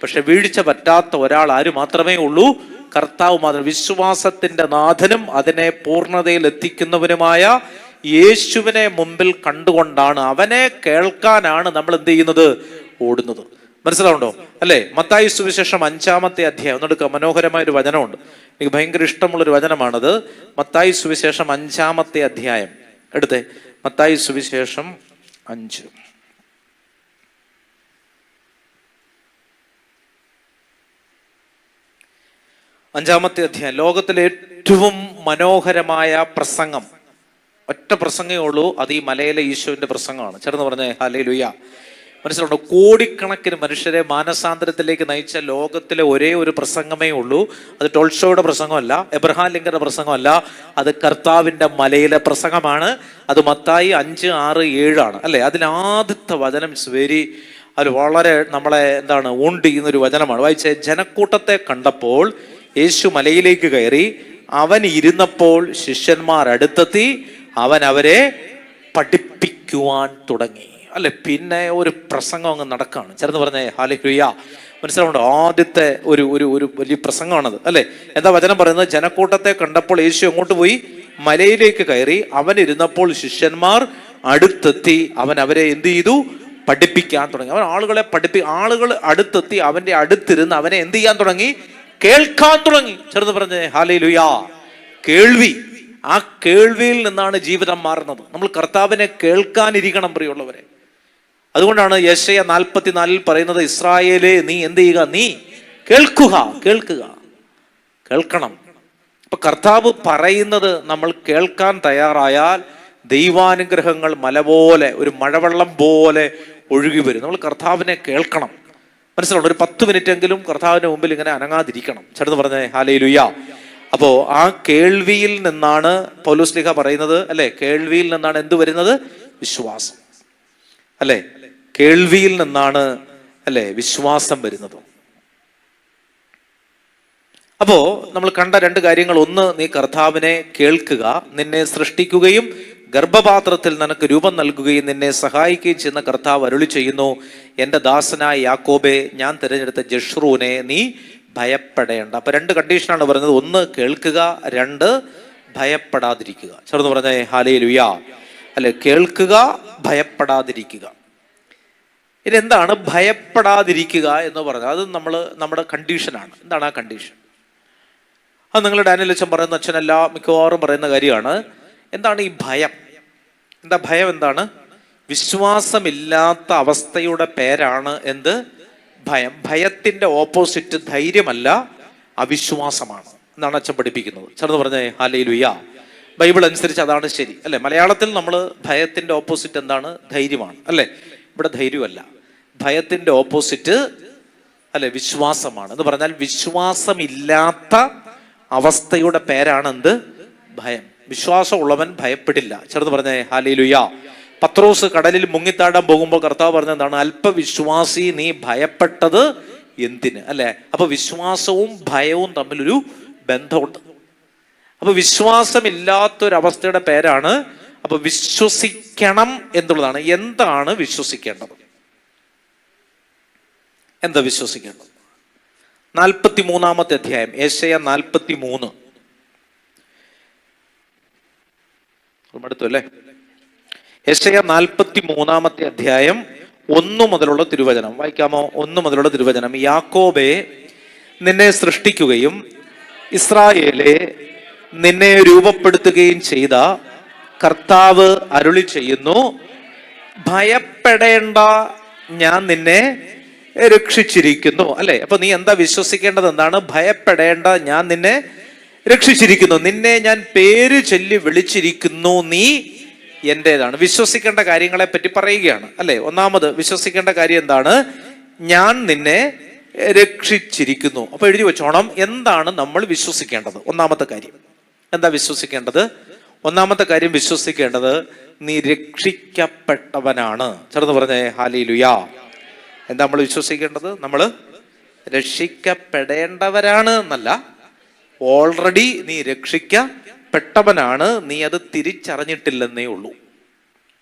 പക്ഷെ വീഴ്ച പറ്റാത്ത ഒരാൾ ആര് മാത്രമേ ഉള്ളൂ? കർത്താവ് മാത്രം. വിശ്വാസത്തിന്റെ നാഥനും അതിനെ പൂർണ്ണതയിൽ എത്തിക്കുന്നവനുമായ യേശുവിനെ മുമ്പിൽ കണ്ടുകൊണ്ടാണ്, അവനെ കേൾക്കാനാണ് നമ്മൾ എന്ത് ചെയ്യുന്നത്? ഓടുന്നത്. മനസ്സിലാവുണ്ടോ? അല്ലേ? മത്തായി സുവിശേഷം 5-ാമത്തെ അധ്യായം ഒന്നെടുക്കുക. മനോഹരമായ ഒരു വചനമുണ്ട്, എനിക്ക് ഭയങ്കര ഇഷ്ടമുള്ളൊരു വചനമാണത്. മത്തായി സുവിശേഷം 5-ാമത്തെ അധ്യായം എടുത്തേ. മത്തായി സുവിശേഷം 5. അഞ്ചാമത്തെ അധ്യായം. ലോകത്തിലെ ഏറ്റവും മനോഹരമായ പ്രസംഗം, ഒറ്റ പ്രസംഗമേ ഉള്ളൂ, അത് ഈ മലയിലെ ഈശോന്റെ പ്രസംഗമാണ്. ചേർന്ന് പറഞ്ഞേ ഹല്ലേലൂയ. മനസ്സിലുണ്ടോ? കോടിക്കണക്കിന് മനുഷ്യരെ മാനസാന്തരത്തിലേക്ക് നയിച്ച ലോകത്തിലെ ഒരേ ഒരു പ്രസംഗമേ ഉള്ളൂ. അത് ടോൾസ്റ്റോയുടെ പ്രസംഗമല്ല, എബ്രഹാം ലിങ്കന്റെ പ്രസംഗമല്ല, അത് കർത്താവിന്റെ മലയിലെ പ്രസംഗമാണ്. അത് മത്തായി 5, 6, 7 ആണ്, അല്ലെ? അതിലാദ്യത്തെ വചനം അത് വളരെ നമ്മളെ ഓൺ ചെയ്യുന്നൊരു വചനമാണ്. വായിച്ചേ. ജനക്കൂട്ടത്തെ കണ്ടപ്പോൾ യേശു മലയിലേക്ക് കയറി, അവൻ ഇരുന്നപ്പോൾ ശിഷ്യന്മാർ അടുത്തെത്തി, അവൻ അവരെ പഠിപ്പിക്കുവാൻ തുടങ്ങി. അല്ലെ? പിന്നെ ഒരു പ്രസംഗം അങ്ങ് നടക്കാണ്. ചേർന്ന് പറഞ്ഞേ ഹല്ലേലൂയ. മനസ്സിലാവുണ്ടോ? ആദ്യത്തെ ഒരു ഒരു വലിയ പ്രസംഗമാണത്, അല്ലെ? എന്താ വചനം പറയുന്നത്? ജനക്കൂട്ടത്തെ കണ്ടപ്പോൾ യേശു എങ്ങോട്ട് പോയി? മലയിലേക്ക് കയറി, അവൻ ഇരുന്നപ്പോൾ ശിഷ്യന്മാർ അടുത്തെത്തി, അവൻ അവരെ എന്ത് ചെയ്തു? പഠിപ്പിക്കാൻ തുടങ്ങി. അവൻ ആളുകൾ അടുത്തെത്തി, അവന്റെ അടുത്തിരുന്ന് അവനെ എന്ത് ചെയ്യാൻ തുടങ്ങി? കേൾക്കാൻ തുടങ്ങി. ചേർന്ന് പറഞ്ഞേ ഹല്ലേലൂയ. കേൾവി. ആ കേൾവിയിൽ നിന്നാണ് ജീവിതം മാറുന്നത്. നമ്മൾ കർത്താവിനെ കേൾക്കാനിരിക്കണം പ്രിയമുള്ളവരെ. അതുകൊണ്ടാണ് യെശയ്യാ 44 പറയുന്നത്, ഇസ്രായേലേ നീ എന്ത് ചെയ്യുക? നീ കേൾക്കണം. അപ്പൊ കർത്താവ് പറയുന്നത് നമ്മൾ കേൾക്കാൻ തയ്യാറായാൽ ദൈവാനുഗ്രഹങ്ങൾ മല പോലെ, ഒരു മഴവെള്ളം പോലെ ഒഴുകി വരും. നമ്മൾ കർത്താവിനെ കേൾക്കണം. മനസ്സിലുണ്ട്? ഒരു 10 മിനിറ്റെങ്കിലും കർത്താവിന്റെ മുമ്പിൽ ഇങ്ങനെ അനങ്ങാതിരിക്കണം. ചേർന്ന് പറഞ്ഞേ ഹല്ലേലൂയ. അപ്പോ ആ കേൾവിയിൽ നിന്നാണ് പൗലോസ്ലീഹ പറയുന്നത്, അല്ലെ? കേൾവിയിൽ നിന്നാണ് എന്ത് വരുന്നത്? വിശ്വാസം. അല്ലെ? കേൾവിയിൽ നിന്നാണ്, അല്ലെ, വിശ്വാസം വരുന്നത്. അപ്പോ നമ്മൾ കണ്ട 2 കാര്യങ്ങൾ. ഒന്ന്, നീ കർത്താവിനെ കേൾക്കുക. നിന്നെ സൃഷ്ടിക്കുകയും ഗർഭപാത്രത്തിൽ നിനക്ക് രൂപം നൽകുകയും നിന്നെ സഹായിക്കുകയും ചെയ്യുന്ന കർത്താവ് അരുളി ചെയ്യുന്നു, എൻ്റെ ദാസനായ യാക്കോബേ, ഞാൻ തിരഞ്ഞെടുത്ത ജഷ്റൂനെ നീ ഭയപ്പെടേണ്ട. അപ്പൊ 2 കണ്ടീഷനാണ് പറഞ്ഞത്. ഒന്ന്, കേൾക്കുക. 2, ഭയപ്പെടാതിരിക്കുക. ചേർന്ന് പറഞ്ഞേ ഹല്ലേലൂയ. അല്ലെ? കേൾക്കുക, ഭയപ്പെടാതിരിക്കുക. ഇതെന്താണ് ഭയപ്പെടാതിരിക്കുക എന്ന് പറഞ്ഞാൽ? അത് നമ്മുടെ കണ്ടീഷനാണ്. എന്താണ് ആ കണ്ടീഷൻ? അത് നിങ്ങൾ ഡാനിയൽ അച്ഛൻ പറയുന്ന, അച്ഛനെല്ലാം മിക്കവാറും പറയുന്ന കാര്യമാണ്. എന്താണ് ഈ ഭയം? എന്താ ഭയം? എന്താണ്? വിശ്വാസമില്ലാത്ത അവസ്ഥയുടെ പേരാണ് എന്ത്? ഭയം. ഭയത്തിന്റെ ഓപ്പോസിറ്റ് ധൈര്യമല്ല, അവിശ്വാസമാണ് എന്നാണ് അച്ഛൻ പഠിപ്പിക്കുന്നത്. ചേർന്ന് പറഞ്ഞേ ഹല്ലേലൂയ. ബൈബിൾ അനുസരിച്ച് അതാണ് ശരി, അല്ലെ? മലയാളത്തിൽ നമ്മൾ ഭയത്തിന്റെ ഓപ്പോസിറ്റ് എന്താണ്? ധൈര്യമാണ്, അല്ലെ? ഇവിടെ ധൈര്യമല്ല, ഭയത്തിന്റെ ഓപ്പോസിറ്റ്, അല്ലെ, വിശ്വാസമാണ്. എന്ന് പറഞ്ഞാൽ വിശ്വാസമില്ലാത്ത അവസ്ഥയുടെ പേരാണ് എന്ത്? ഭയം. വിശ്വാസമുള്ളവൻ ഭയപ്പെടില്ല. ചേർന്ന് പറഞ്ഞേ ഹല്ലേലൂയ. പത്രോസ് കടലിൽ മുങ്ങിത്താടാൻ പോകുമ്പോൾ കർത്താവ് പറഞ്ഞ എന്താണ്? അല്പവിശ്വാസി, നീ ഭയപ്പെട്ടത് എന്തിന്? അല്ലെ? അപ്പൊ വിശ്വാസവും ഭയവും തമ്മിലൊരു ബന്ധമുണ്ട്. അപ്പൊ വിശ്വാസമില്ലാത്തൊരവസ്ഥയുടെ പേരാണ്. അപ്പൊ വിശ്വസിക്കണം എന്നുള്ളതാണ്. എന്താണ് വിശ്വസിക്കേണ്ടത്? എന്താ വിശ്വസിക്കേണ്ടത്? 43-ാമത്തെ അധ്യായം, യെശയ്യാ 43. അടുത്തു അല്ലേ? യെശയ്യാ 43-ാമത്തെ അധ്യായം 1 മുതലുള്ള തിരുവചനം വായിക്കാമോ? 1 മുതലുള്ള തിരുവചനം. യാക്കോബേ, നിന്നെ സൃഷ്ടിക്കുകയും ഇസ്രായേലെ, നിന്നെ രൂപപ്പെടുത്തുകയും ചെയ്ത കർത്താവ് അരുളി ചെയ്യുന്നു, ഭയപ്പെടേണ്ട, ഞാൻ നിന്നെ രക്ഷിച്ചിരിക്കുന്നു. അല്ലെ? അപ്പൊ നീ എന്താ വിശ്വസിക്കേണ്ടത്? എന്താണ്? ഭയപ്പെടേണ്ട, ഞാൻ നിന്നെ രക്ഷിച്ചിരിക്കുന്നു, നിന്നെ ഞാൻ പേര് ചൊല്ലി വിളിച്ചിരിക്കുന്നു, നീ എന്റേതാണ്. വിശ്വസിക്കേണ്ട കാര്യങ്ങളെ പറ്റി പറയുകയാണ്, അല്ലെ? ഒന്നാമത് വിശ്വസിക്കേണ്ട കാര്യം എന്താണ്? ഞാൻ നിന്നെ രക്ഷിച്ചിരിക്കുന്നു. അപ്പൊ എഴുതി വെച്ചോണം, എന്താണ് നമ്മൾ വിശ്വസിക്കേണ്ടത്? ഒന്നാമത്തെ കാര്യം എന്താ വിശ്വസിക്കേണ്ടത്? ഒന്നാമത്തെ കാര്യം വിശ്വസിക്കേണ്ടത്, നീ രക്ഷിക്കപ്പെട്ടവനാണ്. ചേർന്ന് പറഞ്ഞേ ഹല്ലേലൂയ. എന്താ നമ്മൾ വിശ്വസിക്കേണ്ടത്? നമ്മൾ രക്ഷിക്കപ്പെടേണ്ടവരാണ് എന്നല്ല, ഓൾറെഡി നീ രക്ഷിക്കപ്പെട്ടവനാണ്. നീ അത് തിരിച്ചറിഞ്ഞിട്ടില്ലെന്നേ ഉള്ളൂ.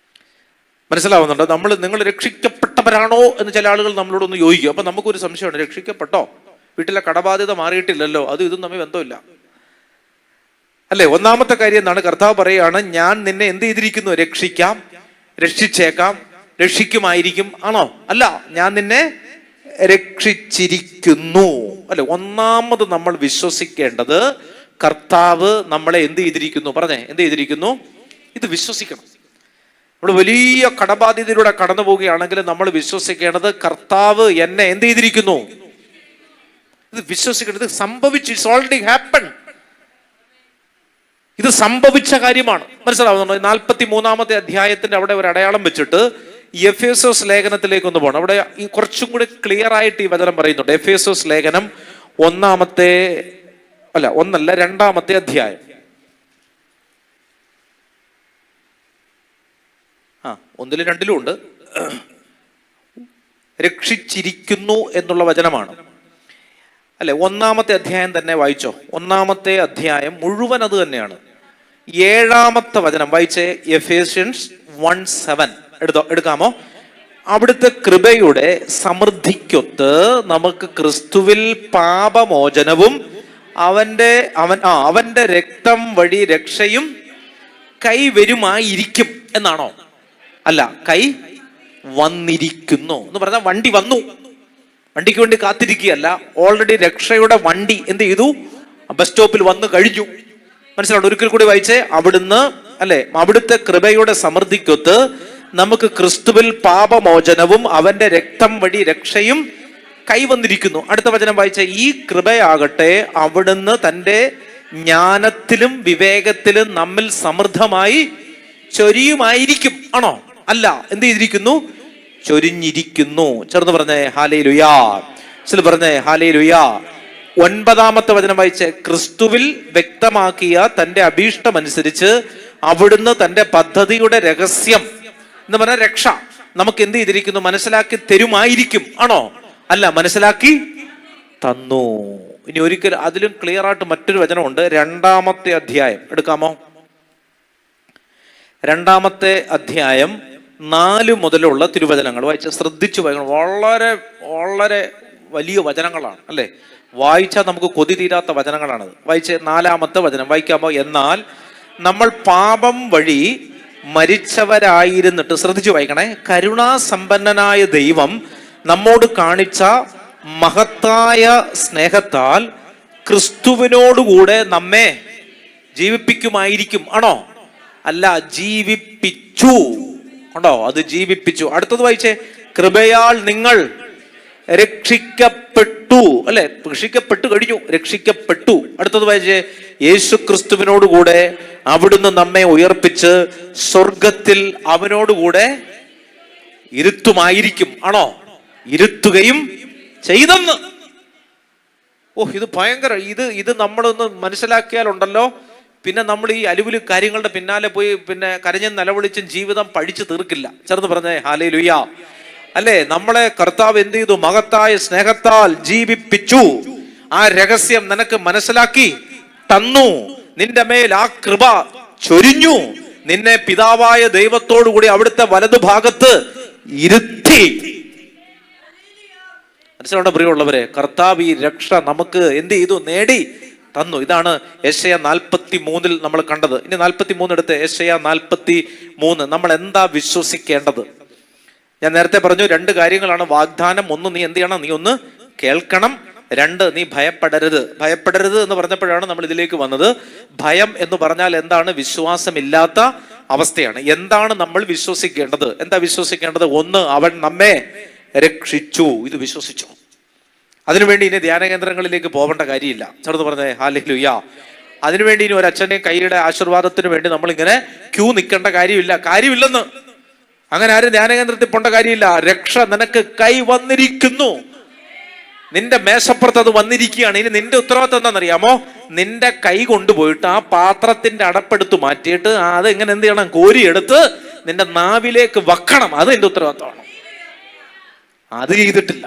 മനസ്സിലാവുന്നുണ്ടോ? നിങ്ങൾ രക്ഷിക്കപ്പെട്ടവരാണോ എന്ന് ചില ആളുകൾ നമ്മളോടൊന്ന് ചോദിക്കും. അപ്പൊ നമുക്കൊരു സംശയമാണ്, രക്ഷിക്കപ്പെട്ടോ? വീട്ടിലെ കടബാധ്യത മാറിയിട്ടില്ലല്ലോ, അത് ഇതും തമ്മിൽ ബന്ധമില്ല, അല്ലെ? ഒന്നാമത്തെ കാര്യം എന്താണ്? കർത്താവ് പറയാണ്, ഞാൻ നിന്നെ എന്ത് ചെയ്തിരിക്കുന്നു? രക്ഷിക്കാം, രക്ഷിച്ചേക്കാം, രക്ഷിക്കുമായിരിക്കും. ആണോ? അല്ല, ഞാൻ നിന്നെ രക്ഷിച്ചിരിക്കുന്നു. അല്ലെ? ഒന്നാമത് നമ്മൾ വിശ്വസിക്കേണ്ടത്, കർത്താവ് നമ്മളെ എന്ത് ചെയ്തിരിക്കുന്നു? പറഞ്ഞേ, എന്ത് ചെയ്തിരിക്കുന്നു? ഇത് വിശ്വസിക്കണം. നമ്മൾ വലിയ കടബാധ്യതയിലൂടെ കടന്നു പോവുകയാണെങ്കിൽ നമ്മൾ വിശ്വസിക്കേണ്ടത്, കർത്താവ് എന്നെ എന്ത് ചെയ്തിരിക്കുന്നു? ഇത് വിശ്വസിക്കേണ്ടത്. സംഭവിച്ചു, ഇറ്റ്സ് ഓൾറെഡി ഹാപ്പൻ. ഇത് സംഭവിച്ച കാര്യമാണ്. മനസ്സിലാവുന്നുണ്ടോ? 43-ാമത്തെ അധ്യായത്തിന്റെ അവിടെ ഒരു അടയാളം വെച്ചിട്ട് എഫേസോസ് ലേഖനത്തിലേക്ക് ഒന്ന് പോകണം. അവിടെ കുറച്ചും കൂടി ക്ലിയർ ആയിട്ട് ഈ വചനം പറയുന്നുണ്ട്. എഫേസോസ് ലേഖനം 2-ാമത്തെ അധ്യായം. 1-ലും 2-ലും ഉണ്ട്. രക്ഷിച്ചിരിക്കുന്നു എന്നുള്ള വചനമാണ്, അല്ലെ? 1-ാമത്തെ അധ്യായം തന്നെ വായിച്ചോ. 1-ാമത്തെ അധ്യായം മുഴുവൻ അത് തന്നെയാണ്. 7-ാമത്തെ വചനം വായിച്ചേ. എഫേഷ്യൻസ് 1:7 എടുക്കാമോ? അവിടുത്തെ കൃപയുടെ സമൃദ്ധിക്കൊത്ത് നമുക്ക് ക്രിസ്തുവിൽ പാപമോചനവും അവന്റെ രക്തം വഴി രക്ഷയും കൈവരുമായിരിക്കും എന്നാണോ? അല്ല, കൈ വന്നിരിക്കുന്നു എന്ന് പറഞ്ഞാൽ വണ്ടി വന്നു. വണ്ടിക്ക് വേണ്ടി കാത്തിരിക്കുകയല്ല, ഓൾറെഡി രക്ഷയുടെ വണ്ടി എന്ത് ചെയ്തു? ബസ് സ്റ്റോപ്പിൽ വന്നു കഴിഞ്ഞു. മനസ്സിലാവും? ഒരിക്കൽ കൂടി വായിച്ചേ. അവിടുന്ന്, അല്ലെ, അവിടുത്തെ കൃപയുടെ സമൃദ്ധിക്കൊത്ത് നമുക്ക് ക്രിസ്തുവിൽ പാപമോചനവും അവന്റെ രക്തം വഴി രക്ഷയും കൈവന്നിരിക്കുന്നു. അടുത്ത വചനം വായിച്ച. ഈ കൃപയാകട്ടെ അവിടുന്ന് തൻ്റെ ജ്ഞാനത്തിലും വിവേകത്തിലും നമ്മിൽ സമൃദ്ധമായി ചൊരിയുമായിരിക്കും. ആണോ? അല്ല, എന്ത് ചെയ്തിരിക്കുന്നു? ചൊരിഞ്ഞിരിക്കുന്നു. ചേർന്ന് പറഞ്ഞേ ഹല്ലേലൂയാ. പറഞ്ഞേ ഹല്ലേലൂയാ. 9-ാമത്തെ വചനം വായിച്ചേ. ക്രിസ്തുവിൽ വ്യക്തമാക്കിയ തന്റെ അഭീഷ്ടമനുസരിച്ച് അവിടുന്ന് തന്റെ പദ്ധതിയുടെ രഹസ്യം എന്ന് പറഞ്ഞ രക്ഷ നമുക്ക് എന്ത് ചെയ്തിരിക്കുന്നു? മനസ്സിലാക്കി തരുമായിരിക്കും. ആണോ? അല്ല, മനസ്സിലാക്കി തന്നു. ഇനി ഒരിക്കൽ അതിലും ക്ലിയർ ആയിട്ട് മറ്റൊരു വചനമുണ്ട്. 2-ാമത്തെ അധ്യായം എടുക്കാമോ? 2-ാമത്തെ അധ്യായം 4 മുതലുള്ള തിരുവചനങ്ങൾ വായിച്ച ശ്രദ്ധിച്ചു വായിക്കണം. വളരെ വളരെ വലിയ വചനങ്ങളാണ് അല്ലെ. വായിച്ചാൽ നമുക്ക് കൊതി തീരാത്ത വചനങ്ങളാണത്. വായിച്ച് 4-ാമത്തെ വചനം വായിക്കാമോ? എന്നാൽ നമ്മൾ പാപം വഴി മരിച്ചവരായിരുന്നിട്ട്, ശ്രദ്ധിച്ചു വായിക്കണേ, കരുണാസമ്പന്നനായ ദൈവം നമ്മോട് കാണിച്ച മഹത്തായ സ്നേഹത്താൽ ക്രിസ്തുവിനോടുകൂടെ നമ്മെ ജീവിപ്പിക്കുമായിരിക്കും. ആണോ? അല്ല, ജീവിപ്പിച്ചു. ഉണ്ടോ? അത് ജീവിപ്പിച്ചു. അടുത്തത് വായിച്ചേ. കൃപയാൽ നിങ്ങൾ രക്ഷിക്കപ്പെട്ടു. അല്ലെ, രക്ഷിക്കപ്പെട്ടു കഴിഞ്ഞു, രക്ഷിക്കപ്പെട്ടു. അടുത്തത് വായിച്ചേ. യേശു ക്രിസ്തുവിനോടുകൂടെ അവിടുന്ന് നമ്മെ ഉയർപ്പിച്ച് സ്വർഗത്തിൽ അവനോടുകൂടെ ഇരുത്തുമായിരിക്കും. ആണോ? ഇരുത്തുകയും ചെയ്തെന്ന്. ഇത് ഭയങ്കര. ഇത് നമ്മളൊന്ന് മനസ്സിലാക്കിയാലുണ്ടല്ലോ, പിന്നെ നമ്മൾ ഈ അലുവില് കാര്യങ്ങളുടെ പിന്നാലെ പോയി പിന്നെ കരഞ്ഞും നിലവിളിച്ചും ജീവിതം പഴിച്ചു തീർക്കില്ല. ചേർന്ന് പറഞ്ഞേ ഹല്ലേലൂയാ. അല്ലേ, നമ്മളെ കർത്താവ് എന്ത് ചെയ്തു? മഹത്തായ സ്നേഹത്താൽ ജീവിപ്പിച്ചു. ആ രഹസ്യം നിനക്ക് മനസ്സിലാക്കി തന്നു. നിന്റെ മേൽ ആ കൃപ ചൊരിഞ്ഞു. നിന്നെ പിതാവായ ദൈവത്തോടു കൂടി അവിടുത്തെ വലതുഭാഗത്ത് ഇരുത്തി. മനസ്സിലാവണ്ട പ്രിയമുള്ളവരെ, കർത്താവ് ഈ രക്ഷ നമുക്ക് എന്ത് ചെയ്തു? നേടി തന്നു. ഇതാണ് യെശയ്യാ 43 നമ്മൾ കണ്ടത്. ഇനി 43 എടുത്ത്. യെശയ്യാ 43 നമ്മൾ എന്താ വിശ്വസിക്കേണ്ടത്? ഞാൻ നേരത്തെ പറഞ്ഞു 2 കാര്യങ്ങളാണ് വാഗ്ദാനം. 1, നീ എന്ത് ചെയ്യണം? നീ ഒന്ന് കേൾക്കണം. 2, നീ ഭയപ്പെടരുത്. ഭയപ്പെടരുത് എന്ന് പറഞ്ഞപ്പോഴാണ് നമ്മൾ ഇതിലേക്ക് വന്നത്. ഭയം എന്ന് പറഞ്ഞാൽ എന്താണ്? വിശ്വാസമില്ലാത്ത അവസ്ഥയാണ്. എന്താണ് നമ്മൾ വിശ്വസിക്കേണ്ടത്? എന്താ വിശ്വസിക്കേണ്ടത്? 1, അവൻ നമ്മെ രക്ഷിച്ചു. ഇത് വിശ്വസിച്ചു. അതിനുവേണ്ടി ഇനി ധ്യാന കേന്ദ്രങ്ങളിലേക്ക് പോകേണ്ട കാര്യമില്ല. ചെറുത് പറഞ്ഞേ ഹല്ലേലൂയാ. അതിനുവേണ്ടി ഇനി ഒരു അച്ഛൻ്റെയും കൈയുടെ ആശീർവാദത്തിന് വേണ്ടി നമ്മളിങ്ങനെ ക്യൂ നിൽക്കേണ്ട കാര്യമില്ലെന്ന്. അങ്ങനെ ആരും ധ്യാന കേന്ദ്രത്തിൽ പോകേണ്ട കാര്യമില്ല. രക്ഷ നിനക്ക് കൈ വന്നിരിക്കുന്നു. നിന്റെ മേശപ്പുറത്ത് അത് വന്നിരിക്കുകയാണ്. ഇനി നിന്റെ ഉത്തരവാദിത്തം എന്താണെന്നറിയാമോ? നിന്റെ കൈ കൊണ്ടുപോയിട്ട് ആ പാത്രത്തിന്റെ അടപ്പെടുത്ത് മാറ്റിയിട്ട് അത് എങ്ങനെ എന്ത് ചെയ്യണം? കോരിയെടുത്ത് നിന്റെ നാവിലേക്ക് വെക്കണം. അത് എന്റെ ഉത്തരവാദിത്തമാണ്. അത് ചെയ്തിട്ടില്ല.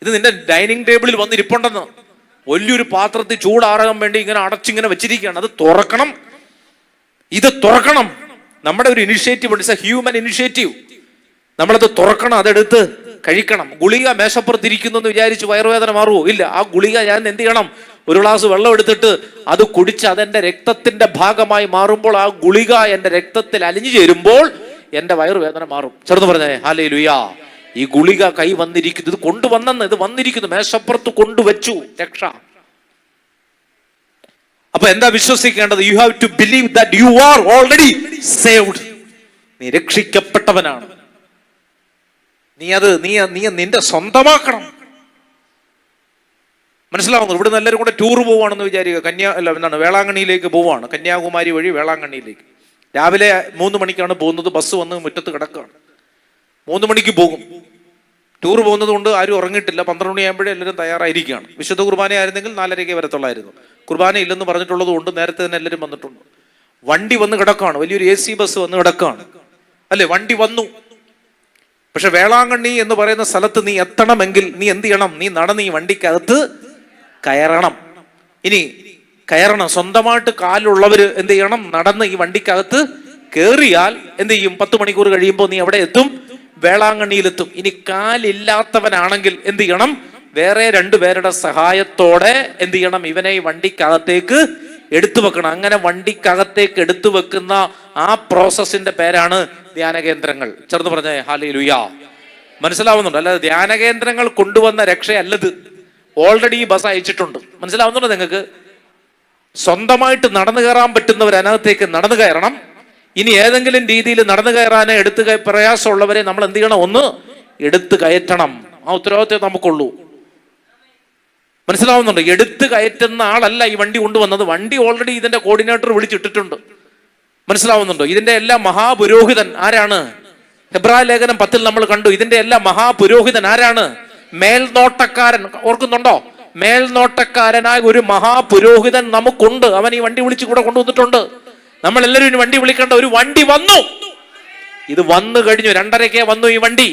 ഇത് നിന്റെ ഡൈനിങ് ടേബിളിൽ വന്നിരിപ്പുണ്ടെന്ന്. വലിയൊരു പാത്രത്തിൽ ചൂടാറാൻ വേണ്ടി ഇങ്ങനെ അടച്ചിങ്ങനെ വെച്ചിരിക്കുകയാണ്. അത് തുറക്കണം. ഇത് തുറക്കണം. നമ്മുടെ ഒരു ഇനിഷ്യേറ്റീവ് ഉണ്ട്. It's A human initiative. നമ്മളത് തുറക്കണം, അതെടുത്ത് കഴിക്കണം. ഗുളിക മേശപ്പുറത്തിരിക്കുന്നു എന്ന് വിചാരിച്ച് വയറുവേദന മാറുമോ? ഇല്ല. ആ ഗുളിക ഞാൻ എന്ത് ചെയ്യണം? ഒരു ഗ്ലാസ് വെള്ളം എടുത്തിട്ട് അത് കുടിച്ച് അതെന്റെ രക്തത്തിന്റെ ഭാഗമായി മാറുമ്പോൾ, ആ ഗുളിക എന്റെ രക്തത്തിൽ അലിഞ്ഞു ചേരുമ്പോൾ എന്റെ വയറുവേദന മാറും. ചേർന്ന് പറഞ്ഞേ ഹല്ലേലൂയാ. ഈ ഗുളിക കൈ വന്നിരിക്കുന്നു. ഇത് കൊണ്ടുവന്നെന്ന്, ഇത് വന്നിരിക്കുന്നു, മേശപ്പുറത്ത് കൊണ്ടുവച്ചു. രക്ഷ. അപ്പൊ എന്താ വിശ്വസിക്കേണ്ടത്? You have to believe that you are already saved. നീ രക്ഷിക്കപ്പെട്ടവനാണ്. നീ നിന്റെ സ്വന്തമാക്കണം. മനസ്സിലാവുന്നു? ഇവിടെ എല്ലാവരും കൂടെ ടൂർ പോവാണെന്ന് വിചാരിക്കുക. വേളാങ്കണ്ണിയിലേക്ക് പോവാണ്. കന്യാകുമാരി വഴി വേളാങ്കണ്ണിയിലേക്ക്. രാവിലെ 3 മണിക്കാണ് പോകുന്നത്. ബസ് വന്ന് മുറ്റത്ത് കിടക്കുകയാണ്. 3 മണിക്ക് പോകും. ടൂർ പോകുന്നത് കൊണ്ട് ആരും ഉറങ്ങിയിട്ടില്ല. 12 മണിയാകുമ്പോഴേ എല്ലാവരും തയ്യാറായിരിക്കുകയാണ്. വിശുദ്ധ കുർബാന ആയിരുന്നെങ്കിൽ 4:30 വരത്തുള്ളായിരുന്നു. കുർബാന ഇല്ലെന്ന് പറഞ്ഞിട്ടുള്ളത് കൊണ്ട് നേരത്തെ തന്നെ എല്ലാവരും വന്നിട്ടുണ്ട്. വണ്ടി വന്ന് കിടക്കുകയാണ്. വലിയൊരു AC ബസ് വന്ന് കിടക്കുകയാണ്. അല്ലെ, വണ്ടി വന്നു. പക്ഷെ വേളാങ്കണ്ണി എന്ന് പറയുന്ന സ്ഥലത്ത് നീ എത്തണമെങ്കിൽ നീ എന്ത് ചെയ്യണം? നീ നടന്ന് ഈ വണ്ടിക്കകത്ത് കയറണം. ഇനി കയറണം. സ്വന്തമായിട്ട് കാലുള്ളവര് എന്ത് ചെയ്യണം? നടന്ന് ഈ വണ്ടിക്കകത്ത് കയറിയാൽ എന്ത് ചെയ്യും? 10 മണിക്കൂർ കഴിയുമ്പോൾ നീ എവിടെ എത്തും? വേളാങ്കണ്ണിയിലെത്തും. ഇനി കാലില്ലാത്തവനാണെങ്കിൽ എന്ത് ചെയ്യണം? വേറെ 2 പേരുടെ സഹായത്തോടെ എന്ത് ചെയ്യണം? ഇവനെ ഈ വണ്ടിക്കകത്തേക്ക് എടുത്തു വെക്കണം. അങ്ങനെ വണ്ടിക്കകത്തേക്ക് എടുത്തു വെക്കുന്ന ആ പ്രോസസ്സിന്റെ പേരാണ് ധ്യാന കേന്ദ്രങ്ങൾ. ചെറുത് പറഞ്ഞേ ഹല്ലേലൂയാ. മനസ്സിലാവുന്നുണ്ടോ? അല്ലാതെ ധ്യാന കേന്ദ്രങ്ങൾ കൊണ്ടുവന്ന രക്ഷയല്ലത്. ഓൾറെഡി ഈ ബസ് അയച്ചിട്ടുണ്ട്. മനസ്സിലാവുന്നുണ്ടോ നിങ്ങൾക്ക്? സ്വന്തമായിട്ട് നടന്നു കയറാൻ പറ്റുന്നവർ അതിനകത്തേക്ക് നടന്നു കയറണം. ഇനി ഏതെങ്കിലും രീതിയിൽ നടന്നു കയറാനോ എടുത്ത് പ്രയാസമുള്ളവരെ നമ്മൾ എന്ത് ചെയ്യണം? ഒന്ന് എടുത്തു കയറ്റണം. ആ ഉത്തരവാദിത്വം നമുക്കുള്ളൂ. മനസ്സിലാവുന്നുണ്ട്? എടുത്തു കയറ്റുന്ന ആളല്ല ഈ വണ്ടി കൊണ്ടുവന്നത്. വണ്ടി ഓൾറെഡി ഇതിന്റെ കോർഡിനേറ്റർ വിളിച്ചിട്ടിട്ടുണ്ട്. മനസ്സിലാവുന്നുണ്ടോ? ഇതിന്റെ എല്ലാം മഹാപുരോഹിതൻ ആരാണ്? ഹെബ്രായ ലേഖനം 10 നമ്മൾ കണ്ടു. ഇതിന്റെ എല്ലാം മഹാപുരോഹിതൻ ആരാണ്? മേൽനോട്ടക്കാരൻ. ഓർക്കുന്നുണ്ടോ? മേൽനോട്ടക്കാരനായ ഒരു മഹാപുരോഹിതൻ നമുക്കുണ്ട്. അവൻ ഈ വണ്ടി വിളിച്ച് കൂടെ കൊണ്ടുവന്നിട്ടുണ്ട്. നമ്മൾ എല്ലാവരും വണ്ടി വിളിക്കേണ്ട ഒരു വണ്ടി വന്നു. ഇത് വന്നു കഴിഞ്ഞു. 2:30 വന്നു ഈ വണ്ടി.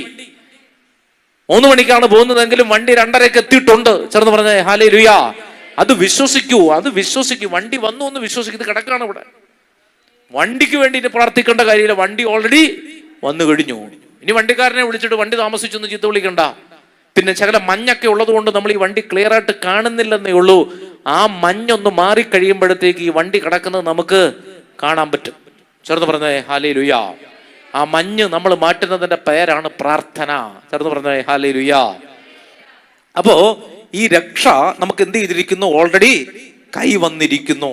3 മണിക്കാണ് പോകുന്നതെങ്കിലും വണ്ടി 2:30 എത്തിയിട്ടുണ്ട്. ചേർന്ന് പറഞ്ഞേ ഹല്ലേലൂയ. അത് വിശ്വസിക്കൂ, അത് വിശ്വസിക്കൂ. വണ്ടി വന്നു എന്ന് വിശ്വസിക്കൂ. ഇത് കിടക്കാണ് ഇവിടെ. വണ്ടിക്ക് വേണ്ടിയിട്ട് പ്രാർത്ഥിക്കേണ്ട കാര്യമില്ല. വണ്ടി ഓൾറെഡി വന്നു കഴിഞ്ഞു. ഇനി വണ്ടിക്കാരനെ വിളിച്ചിട്ട് വണ്ടി താമസിച്ചൊന്ന് ചീത്ത വിളിക്കണ്ട. പിന്നെ ചില മഞ്ഞൊക്കെ ഉള്ളത് കൊണ്ട് നമ്മൾ ഈ വണ്ടി ക്ലിയർ ആയിട്ട് കാണുന്നില്ലെന്നേ ഉള്ളൂ. ആ മഞ്ഞൊന്ന് മാറിക്കഴിയുമ്പോഴത്തേക്ക് ഈ വണ്ടി കിടക്കുന്നത് നമുക്ക് കാണാൻ പറ്റും. ചേർന്ന് പറഞ്ഞേ ഹല്ലേലൂയ. ആ മഞ്ഞ് നമ്മൾ മാറ്റുന്നതിന്റെ പേരാണ് പ്രാർത്ഥന. ചേർന്ന് പറഞ്ഞേ ഹല്ലേലൂയ. അപ്പോ ഈ രക്ഷ നമുക്ക് എന്ത് ചെയ്തിരിക്കുന്നു? ഓൾറെഡി കൈ വന്നിരിക്കുന്നു.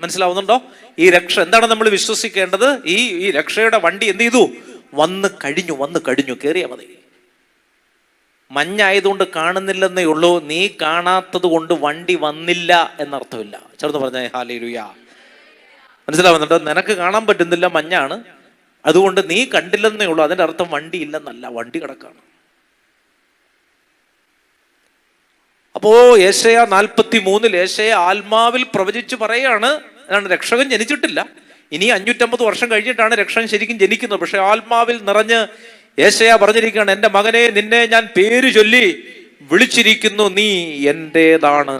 മനസ്സിലാവുന്നുണ്ടോ? ഈ രക്ഷ എന്താണ് നമ്മൾ വിശ്വസിക്കേണ്ടത്? ഈ രക്ഷയുടെ വണ്ടി എന്ത് ചെയ്തു? വന്നു കഴിഞ്ഞു. കേറിയാ മതി. മഞ്ഞായതുകൊണ്ട് കാണുന്നില്ലെന്നേ ഉള്ളൂ. നീ കാണാത്തത് കൊണ്ട് വണ്ടി വന്നില്ല എന്നർത്ഥമില്ല. ചേർന്ന് പറഞ്ഞേ ഹല്ലേലൂയ. മനസ്സിലാവുന്നുണ്ടോ? നിനക്ക് കാണാൻ പറ്റുന്നില്ല, മഞ്ഞാണ്, അതുകൊണ്ട് നീ കണ്ടില്ലെന്നേ ഉള്ളൂ. അതിന്റെ അർത്ഥം വണ്ടി ഇല്ലെന്നല്ല, വണ്ടി കിടക്കാണ്. അപ്പോ യെശയ്യാ 43 യെശയ്യാ ആത്മാവിൽ പ്രവചിച്ച് പറയാണ്, രക്ഷകൻ ജനിച്ചിട്ടില്ല, ഇനി 550 വർഷം കഴിഞ്ഞിട്ടാണ് രക്ഷകൻ ശരിക്കും ജനിക്കുന്നത്. പക്ഷെ ആത്മാവിൽ നിറഞ്ഞ് യെശയ്യാ പറഞ്ഞിരിക്കുകയാണ്, എൻ്റെ മകനെ, നിന്നെ ഞാൻ പേര് ചൊല്ലി വിളിച്ചിരിക്കുന്നു, നീ എൻ്റേതാണ്.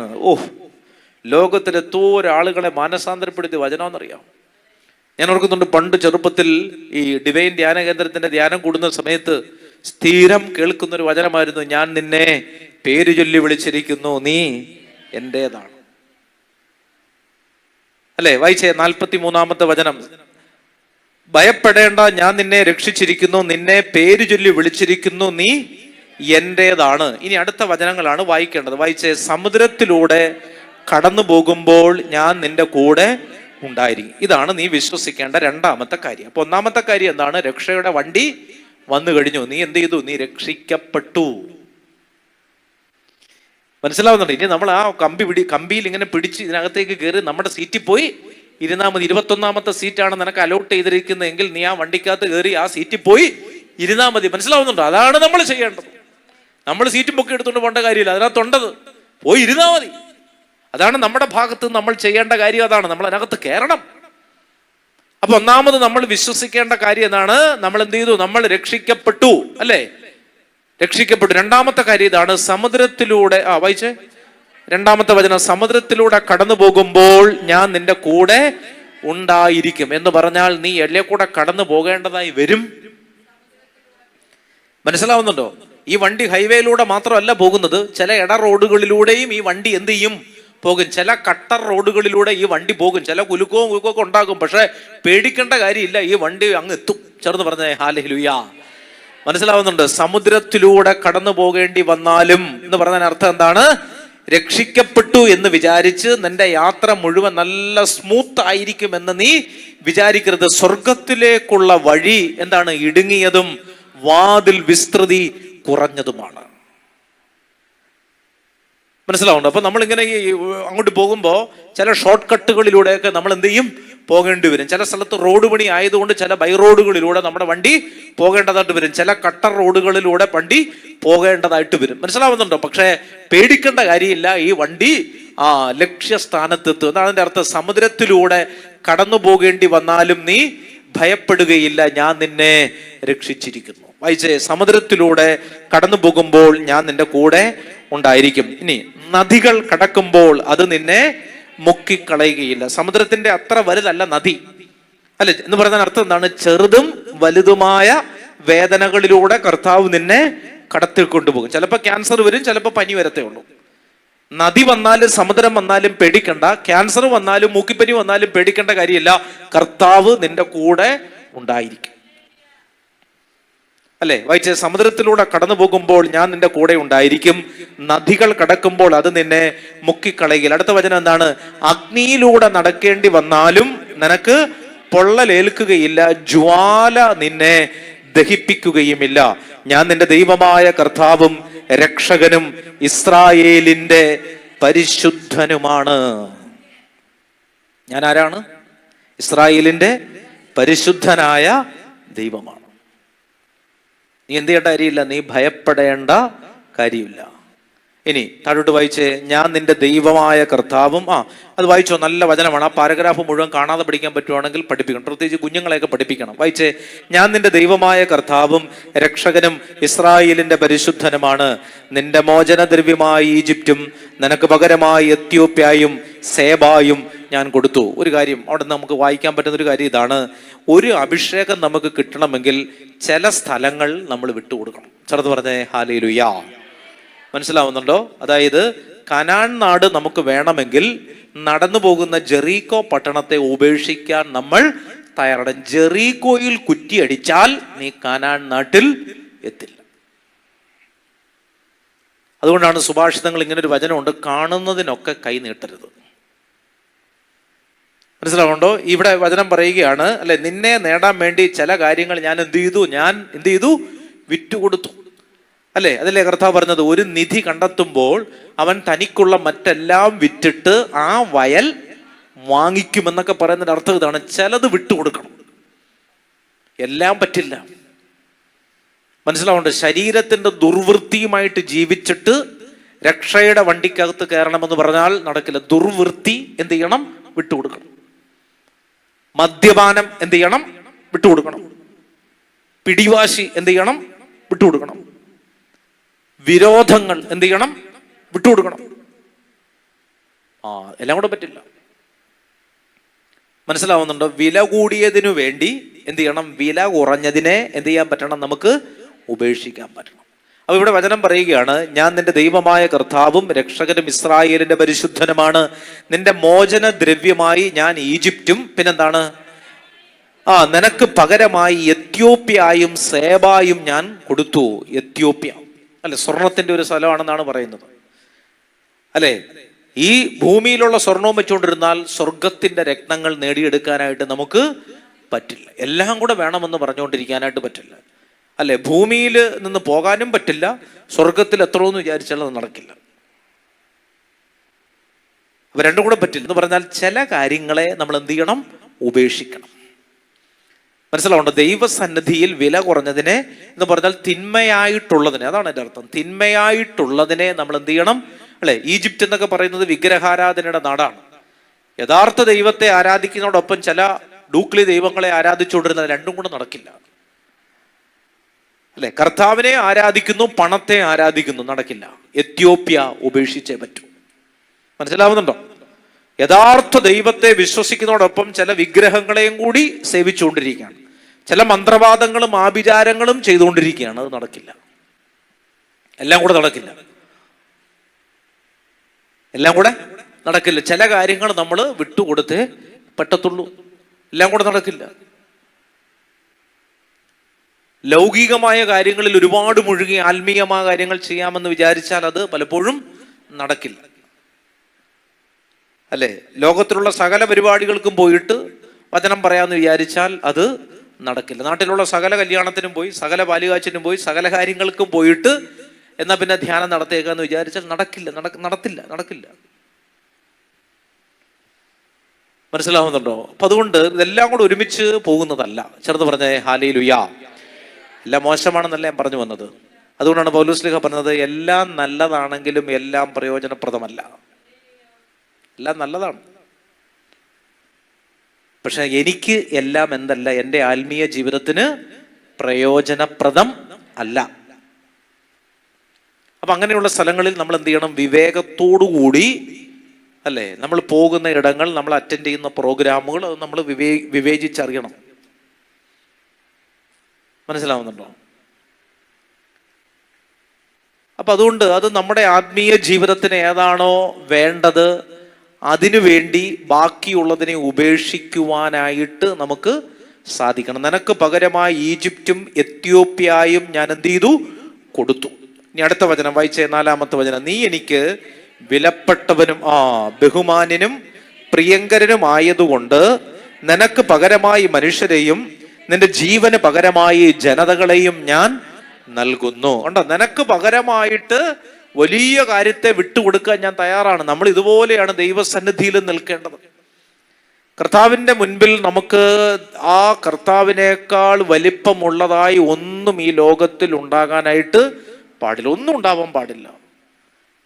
ലോകത്തിൽ എത്തോരാളുകളെ മാനസാന്തരപ്പെടുത്തിയ വചനമെന്നറിയാം. ഞാൻ ഓർക്കുന്നുണ്ട്, പണ്ട് ചെറുപ്പത്തിൽ ഈ ഡിവൈൻ ധ്യാന കേന്ദ്രത്തിന്റെ ധ്യാനം കൂടുന്ന സമയത്ത് സ്ഥിരം കേൾക്കുന്ന ഒരു വചനമായിരുന്നു, ഞാൻ നിന്നെ പേര് ചൊല്ലി വിളിച്ചിരിക്കുന്നു, നീ എൻ്റേതാണ്. അല്ലെ? വായിച്ചേ 43 വചനം. ഭയപ്പെടേണ്ട, ഞാൻ നിന്നെ രക്ഷിച്ചിരിക്കുന്നു, നിന്നെ പേര് ചൊല്ലി വിളിച്ചിരിക്കുന്നു, നീ എൻ്റേതാണ്. ഇനി അടുത്ത വചനങ്ങളാണ് വായിക്കേണ്ടത്. വായിച്ചേ, സമുദ്രത്തിലൂടെ കടന്നു പോകുമ്പോൾ ഞാൻ നിന്റെ കൂടെ ഉണ്ടായിരിക്കും. ഇതാണ് നീ വിശ്വസിക്കേണ്ട രണ്ടാമത്തെ കാര്യം. അപ്പൊ ഒന്നാമത്തെ കാര്യം എന്താണ്? രക്ഷയുടെ വണ്ടി വന്നു കഴിഞ്ഞു. നീ എന്ത് ചെയ്തു? നീ രക്ഷിക്കപ്പെട്ടു. മനസ്സിലാവുന്നുണ്ട്? ഇനി നമ്മൾ ആ കമ്പിയിൽ ഇങ്ങനെ പിടിച്ച് ഇതിനകത്തേക്ക് കയറി നമ്മുടെ സീറ്റിൽ പോയി ഇരുന്നാൽ മതി. 21ാമത്തെ സീറ്റാണ് നിനക്ക് അലോട്ട് ചെയ്തിരിക്കുന്നതെങ്കിൽ നീ ആ വണ്ടിക്കകത്ത് കയറി ആ സീറ്റിൽ പോയി ഇരുന്നാൽ മതി. മനസ്സിലാവുന്നുണ്ടോ? അതാണ് നമ്മൾ ചെയ്യേണ്ടത്. നമ്മൾ സീറ്റും പൊക്കി എടുത്തുകൊണ്ട് പോകേണ്ട കാര്യമില്ല, അതിനകത്തുണ്ടത് പോയി ഇരുന്നാൽ മതി. അതാണ് നമ്മുടെ ഭാഗത്ത് നമ്മൾ ചെയ്യേണ്ട കാര്യം. അതാണ് നമ്മൾ അതിനകത്ത് കയറണം. അപ്പൊ ഒന്നാമത് നമ്മൾ വിശ്വസിക്കേണ്ട കാര്യം എന്താണ്? നമ്മൾ എന്ത് ചെയ്തു? നമ്മൾ രക്ഷിക്കപ്പെട്ടു, അല്ലേ? രക്ഷിക്കപ്പെട്ടു. രണ്ടാമത്തെ കാര്യം ഇതാണ്, സമുദ്രത്തിലൂടെ വായിച്ചേ 2ാമത്തെ വചനം, സമുദ്രത്തിലൂടെ കടന്നു പോകുമ്പോൾ ഞാൻ നിന്റെ കൂടെ ഉണ്ടായിരിക്കും. എന്ന് പറഞ്ഞാൽ നീ എല്ലേ കൂടെ കടന്നു പോകേണ്ടതായി വരും. മനസ്സിലാവുന്നുണ്ടോ? ഈ വണ്ടി ഹൈവേയിലൂടെ മാത്രമല്ല പോകുന്നത്, ചില ഇട റോഡുകളിലൂടെയും ഈ വണ്ടി എന്ത് ചെയ്യും? പോകും. ചില കട്ടർ റോഡുകളിലൂടെ ഈ വണ്ടി പോകും. ചില കുലുക്കവും ഒക്കെ ഉണ്ടാകും. പക്ഷെ പേടിക്കേണ്ട കാര്യമില്ല, ഈ വണ്ടി അങ്ങ് എത്തും. ചേർന്ന് പറഞ്ഞേ ഹല്ലേലൂയ. മനസ്സിലാവുന്നുണ്ട്? സമുദ്രത്തിലൂടെ കടന്നു പോകേണ്ടി വന്നാലും എന്ന് പറഞ്ഞാൽ അർത്ഥം എന്താണ്? രക്ഷിക്കപ്പെട്ടു എന്ന് വിചാരിച്ച് നിന്റെ യാത്ര മുഴുവൻ നല്ല സ്മൂത്ത് ആയിരിക്കും എന്ന് നീ വിചാരിക്കരുത്. സ്വർഗത്തിലേക്കുള്ള വഴി എന്താണ്? ഇടുങ്ങിയതും വാതിൽ വിസ്തൃതി കുറഞ്ഞതുമാണ്. മനസ്സിലാവുന്നുണ്ട്? അപ്പൊ നമ്മളിങ്ങനെ അങ്ങോട്ട് പോകുമ്പോൾ ചില ഷോർട്ട് കട്ടുകളിലൂടെയൊക്കെ നമ്മൾ എന്ത് ചെയ്യും? പോകേണ്ടി വരും. ചില സ്ഥലത്ത് റോഡ് പണി ആയതുകൊണ്ട് ചില ബൈ റോഡുകളിലൂടെ നമ്മുടെ വണ്ടി പോകേണ്ടതായിട്ട് വരും. ചില കട്ടർ റോഡുകളിലൂടെ വണ്ടി പോകേണ്ടതായിട്ട് വരും. മനസ്സിലാവുന്നുണ്ടോ? പക്ഷേ പേടിക്കേണ്ട കാര്യമില്ല, ഈ വണ്ടി ലക്ഷ്യസ്ഥാനത്തെത്തും. എന്നാണ് അതിൻ്റെ അർത്ഥം. സമുദ്രത്തിലൂടെ കടന്നു പോകേണ്ടി വന്നാലും നീ ഭയപ്പെടുകയില്ല, ഞാൻ നിന്നെ രക്ഷിച്ചിരിക്കുന്നു. വായിച്ചേ, സമുദ്രത്തിലൂടെ കടന്നു പോകുമ്പോൾ ഞാൻ നിന്റെ കൂടെ ഉണ്ടായിരിക്കും. ഇനി നദികൾ കടക്കുമ്പോൾ അത് നിന്നെ മുക്കിക്കളയുകയില്ല. സമുദ്രത്തിന്റെ അത്ര വലുതല്ല നദി, അല്ലെ? എന്ന് പറയുന്ന അർത്ഥം എന്താണ്? ചെറുതും വലുതുമായ വേദനകളിലൂടെ കർത്താവ് നിന്നെ കടത്തിക്കൊണ്ടുപോകും. ചിലപ്പോൾ ക്യാൻസർ വരും, ചിലപ്പോൾ പനി വരത്തേ ഉള്ളൂ. നദി വന്നാലും സമുദ്രം വന്നാലും പേടിക്കണ്ട. ക്യാൻസർ വന്നാലും മൂക്കിപ്പനി വന്നാലും പേടിക്കേണ്ട കാര്യമില്ല. കർത്താവ് നിന്റെ കൂടെ ഉണ്ടായിരിക്കും, അല്ലെ? വായിച്ച, സമുദ്രത്തിലൂടെ കടന്നു പോകുമ്പോൾ ഞാൻ നിന്റെ കൂടെ ഉണ്ടായിരിക്കും, നദികൾ കടക്കുമ്പോൾ അത് നിന്നെ മുക്കിക്കളയുകയില്ല. അടുത്ത വചനം എന്താണ്? അഗ്നിയിലൂടെ നടക്കേണ്ടി വന്നാലും നിനക്ക് പൊള്ളലേൽക്കുകയില്ല, ജ്വാല നിന്നെ ദഹിപ്പിക്കുകയുമില്ല. ഞാൻ നിന്റെ ദൈവമായ കർത്താവും രക്ഷകനും ഇസ്രായേലിന്റെ പരിശുദ്ധനുമാണ്. ഞാൻ ആരാണ്? ഇസ്രായേലിന്റെ പരിശുദ്ധനായ ദൈവമാണ്. നീ എന്ത് ചെയ്യേണ്ട കാര്യമില്ല, നീ ഭയപ്പെടേണ്ട കാര്യമില്ല. ഇനി താഴോട്ട് വായിച്ചേ, ഞാൻ നിന്റെ ദൈവമായ കർത്താവും. അത് വായിച്ചോ, നല്ല വചനമാണ്. ആ പാരഗ്രാഫ് മുഴുവൻ കാണാതെ പഠിക്കാൻ പറ്റുവാണെങ്കിൽ പഠിപ്പിക്കണം, പ്രത്യേകിച്ച് കുഞ്ഞുങ്ങളെയൊക്കെ പഠിപ്പിക്കണം. വായിച്ചേ, ഞാൻ നിന്റെ ദൈവമായ കർത്താവും രക്ഷകനും ഇസ്രായേലിന്റെ പരിശുദ്ധനുമാണ്. നിന്റെ മോചനദ്രവ്യമായ ഈജിപ്റ്റും നിനക്ക് പകരമായി എത്യോപ്യയും സേബായും ഞാൻ കൊടുത്തു. ഒരു കാര്യം അവിടെ നമുക്ക് വായിക്കാൻ പറ്റുന്ന ഒരു കാര്യം ഇതാണ്: ഒരു അഭിഷേകം നമുക്ക് കിട്ടണമെങ്കിൽ ചില സ്ഥലങ്ങൾ നമ്മൾ വിട്ടുകൊടുക്കണം. ചെറുത് പറഞ്ഞേ ഹല്ലേലൂയ. മനസ്സിലാവുന്നുണ്ടോ? അതായത് കനാൻ നാട് നമുക്ക് വേണമെങ്കിൽ നടന്നു പോകുന്ന ജെറീക്കോ പട്ടണത്തെ ഉപേക്ഷിക്കാൻ നമ്മൾ തയ്യാറാണ്. ജെറീക്കോയിൽ കുറ്റിയടിച്ചാൽ നീ കനാൻ നാട്ടിൽ എത്തില്ല. അതുകൊണ്ടാണ് സുഭാഷിതങ്ങൾ ഇങ്ങനെ ഒരു വചനമുണ്ട്: കാണുന്നതിനൊക്കെ കൈ നീട്ടരുത്. മനസ്സിലാവുണ്ടോ? ഇവിടെ വചനം പറയുകയാണ്, അല്ലെ, നിന്നെ നേടാൻ വേണ്ടി ചില കാര്യങ്ങൾ ഞാൻ എന്ത് ചെയ്തു? വിറ്റുകൊടുത്തു. അല്ലെ, അതല്ലേ കർത്താവ് പറഞ്ഞത്? ഒരു നിധി കണ്ടെത്തുമ്പോൾ അവൻ തനിക്കുള്ള മറ്റെല്ലാം വിറ്റിട്ട് ആ വയൽ വാങ്ങിക്കുമെന്നൊക്കെ പറയുന്നതിന്റെ അർത്ഥം ഇതാണ്: ചിലത് വിട്ടുകൊടുക്കണം, എല്ലാം പറ്റില്ല. മനസ്സിലാവുന്നുണ്ട്? ശരീരത്തിന്റെ ദുർവൃത്തിയുമായിട്ട് ജീവിച്ചിട്ട് രക്ഷയുടെ വണ്ടിക്കകത്ത് കയറണമെന്ന് പറഞ്ഞാൽ നടക്കില്ല. ദുർവൃത്തി എന്ത് ചെയ്യണം? വിട്ടുകൊടുക്കണം. മദ്യപാനം എന്ത് ചെയ്യണം? വിട്ടുകൊടുക്കണം. പിടിവാശി എന്ത് ചെയ്യണം? വിട്ടുകൊടുക്കണം. വിരോധങ്ങൾ എന്ത് ചെയ്യണം? വിട്ടുകൊടുക്കണം. എല്ലാം കൂടെ പറ്റില്ല. മനസ്സിലാവുന്നുണ്ടോ? വില കൂടിയതിനു വേണ്ടി എന്ത് ചെയ്യണം? വില കുറഞ്ഞതിനെ എന്ത് ചെയ്യാൻ പറ്റണം? നമുക്ക് ഉപേക്ഷിക്കാൻ പറ്റണം. അപ്പൊ ഇവിടെ വചനം പറയുകയാണ്, ഞാൻ നിന്റെ ദൈവമായ കർത്താവും രക്ഷകനും ഇസ്രായേലിന്റെ പരിശുദ്ധനുമാണ്. നിന്റെ മോചന ദ്രവ്യമായി ഞാൻ ഈജിപ്റ്റും പിന്നെന്താണ് നിനക്ക് പകരമായി എത്യോപ്യയും സേബായും ഞാൻ കൊടുത്തു. എത്യോപ്യ അല്ലെ, സ്വർണത്തിന്റെ ഒരു സ്ഥലമാണെന്നാണ് പറയുന്നത്. അല്ലെ, ഈ ഭൂമിയിലുള്ള സ്വർണവും വെച്ചുകൊണ്ടിരുന്നാൽ സ്വർഗത്തിന്റെ രത്നങ്ങൾ നേടിയെടുക്കാനായിട്ട് നമുക്ക് പറ്റില്ല. എല്ലാം കൂടെ വേണമെന്ന് പറഞ്ഞുകൊണ്ടിരിക്കാനായിട്ട് പറ്റില്ല. അല്ലെ, ഭൂമിയിൽ നിന്ന് പോകാനും പറ്റില്ല, സ്വർഗത്തിൽ എത്രയെന്ന് വിചാരിച്ചാൽ അത് നടക്കില്ല. അപ്പൊ രണ്ടും കൂടെ പറ്റില്ല എന്ന് പറഞ്ഞാൽ ചില കാര്യങ്ങളെ നമ്മൾ എന്ത് ചെയ്യണം? ഉപേക്ഷിക്കണം. മനസ്സിലാവുണ്ടോ? ദൈവസന്നിധിയിൽ വില കുറഞ്ഞതിനെ എന്ന് പറഞ്ഞാൽ തിന്മയായിട്ടുള്ളതിനെ, അതാണ് എൻ്റെ അർത്ഥം. തിന്മയായിട്ടുള്ളതിനെ നമ്മൾ എന്ത് ചെയ്യണം? അല്ലെ, ഈജിപ്റ്റ് എന്നൊക്കെ പറയുന്നത് വിഗ്രഹാരാധനയുടെ നാടാണ്. യഥാർത്ഥ ദൈവത്തെ ആരാധിക്കുന്നതോടൊപ്പം ചില ഡൂക്ലി ദൈവങ്ങളെ ആരാധിച്ചുകൊണ്ടിരുന്നത് രണ്ടും കൂടെ നടക്കില്ല. അല്ലെ, കർത്താവിനെ ആരാധിക്കുന്നു, പണത്തെ ആരാധിക്കുന്നു, നടക്കില്ല. എത്യോപ്യ ഉപേക്ഷിച്ചേ പറ്റൂ. മനസ്സിലാവുന്നുണ്ടോ? യഥാർത്ഥ ദൈവത്തെ വിശ്വസിക്കുന്നതോടൊപ്പം ചില വിഗ്രഹങ്ങളെയും കൂടി സേവിച്ചുകൊണ്ടിരിക്കുകയാണ്. ചില മന്ത്രവാദങ്ങളും ആഭിചാരങ്ങളും ചെയ്തുകൊണ്ടിരിക്കുകയാണ്. അത് നടക്കില്ല. എല്ലാം കൂടെ നടക്കില്ല. എല്ലാം കൂടെ നടക്കില്ല. ചില കാര്യങ്ങൾ നമ്മൾ വിട്ടുകൊടുത്തേ പറ്റത്തുള്ളൂ. എല്ലാം കൂടെ നടക്കില്ല. ലൗകികമായ കാര്യങ്ങളിൽ ഒരുപാട് മുഴുകി ആത്മീയമായ കാര്യങ്ങൾ ചെയ്യാമെന്ന് വിചാരിച്ചാൽ അത് പലപ്പോഴും നടക്കില്ല. അല്ലെ, ലോകത്തിലുള്ള സകല പരിപാടികൾക്കും പോയിട്ട് വചനം പറയാമെന്ന് വിചാരിച്ചാൽ അത് നടക്കില്ല. നാട്ടിലുള്ള സകല കല്യാണത്തിനും പോയി, സകല പാലുകാച്ചിനും പോയി, സകല കാര്യങ്ങൾക്കും പോയിട്ട് എന്നാ പിന്നെ ധ്യാനം നടത്തിയേക്കാന്ന് വിചാരിച്ചാൽ നടക്കില്ല. മനസ്സിലാവുന്നുണ്ടോ? അപ്പൊ അതുകൊണ്ട് ഇതെല്ലാം കൂടെ ഒരുമിച്ച് പോകുന്നതല്ല. ചെറുത് പറഞ്ഞേ ഹല്ലേലൂയ. എല്ലാം മോശമാണെന്നല്ല ഞാൻ പറഞ്ഞു വന്നത്. അതുകൊണ്ടാണ് പൗലോസ് ശ്ലീഹ പറഞ്ഞത്, എല്ലാം നല്ലതാണെങ്കിലും എല്ലാം പ്രയോജനപ്രദമല്ല. എല്ലാം നല്ലതാണ്, പക്ഷെ എനിക്ക് എല്ലാം എന്തല്ല, എൻ്റെ ആത്മീയ ജീവിതത്തിന് പ്രയോജനപ്രദം അല്ല. അപ്പൊ അങ്ങനെയുള്ള സ്ഥലങ്ങളിൽ നമ്മൾ എന്ത് ചെയ്യണം? വിവേകത്തോടുകൂടി, അല്ലേ, നമ്മൾ പോകുന്ന ഇടങ്ങൾ, നമ്മൾ അറ്റൻഡ് ചെയ്യുന്ന പ്രോഗ്രാമുകൾ അത് നമ്മൾ വിവേചിച്ചറിയണം. മനസ്സിലാവുന്നുണ്ടോ? അപ്പൊ അതുകൊണ്ട് അത് നമ്മുടെ ആത്മീയ ജീവിതത്തിന് ഏതാണോ വേണ്ടത് അതിനുവേണ്ടി ബാക്കിയുള്ളതിനെ ഉപേക്ഷിക്കുവാനായിട്ട് നമുക്ക് സാധിക്കണം. നിനക്ക് പകരമായി ഈജിപ്റ്റും എത്യോപ്യയും ഞാൻ എന്ത് ചെയ്തു? കൊടുത്തു. ഇനി അടുത്ത വചനം വായിച്ചേ, 4-ാമത്തെ വചനം. നീ എനിക്ക് വിലപ്പെട്ടവനും ബഹുമാന്യനും പ്രിയങ്കരനുമായതുകൊണ്ട് നിനക്ക് പകരമായി മനുഷ്യരെയും നിന്റെ ജീവന് പകരമായി ജനതകളെയും ഞാൻ നൽകുന്നു. ഉണ്ടോ? നിനക്ക് പകരമായിട്ട് വലിയ കാര്യത്തെ വിട്ടുകൊടുക്കാൻ ഞാൻ തയ്യാറാണ്. നമ്മൾ ഇതുപോലെയാണ് ദൈവസന്നിധിയിൽ നിൽക്കേണ്ടത്. കർത്താവിൻ്റെ മുൻപിൽ നമുക്ക് ആ കർത്താവിനേക്കാൾ വലിപ്പമുള്ളതായി ഒന്നും ഈ ലോകത്തിൽ ഉണ്ടാകാനായിട്ട് പാടില്ല, ഒന്നും ഉണ്ടാവാൻ പാടില്ല.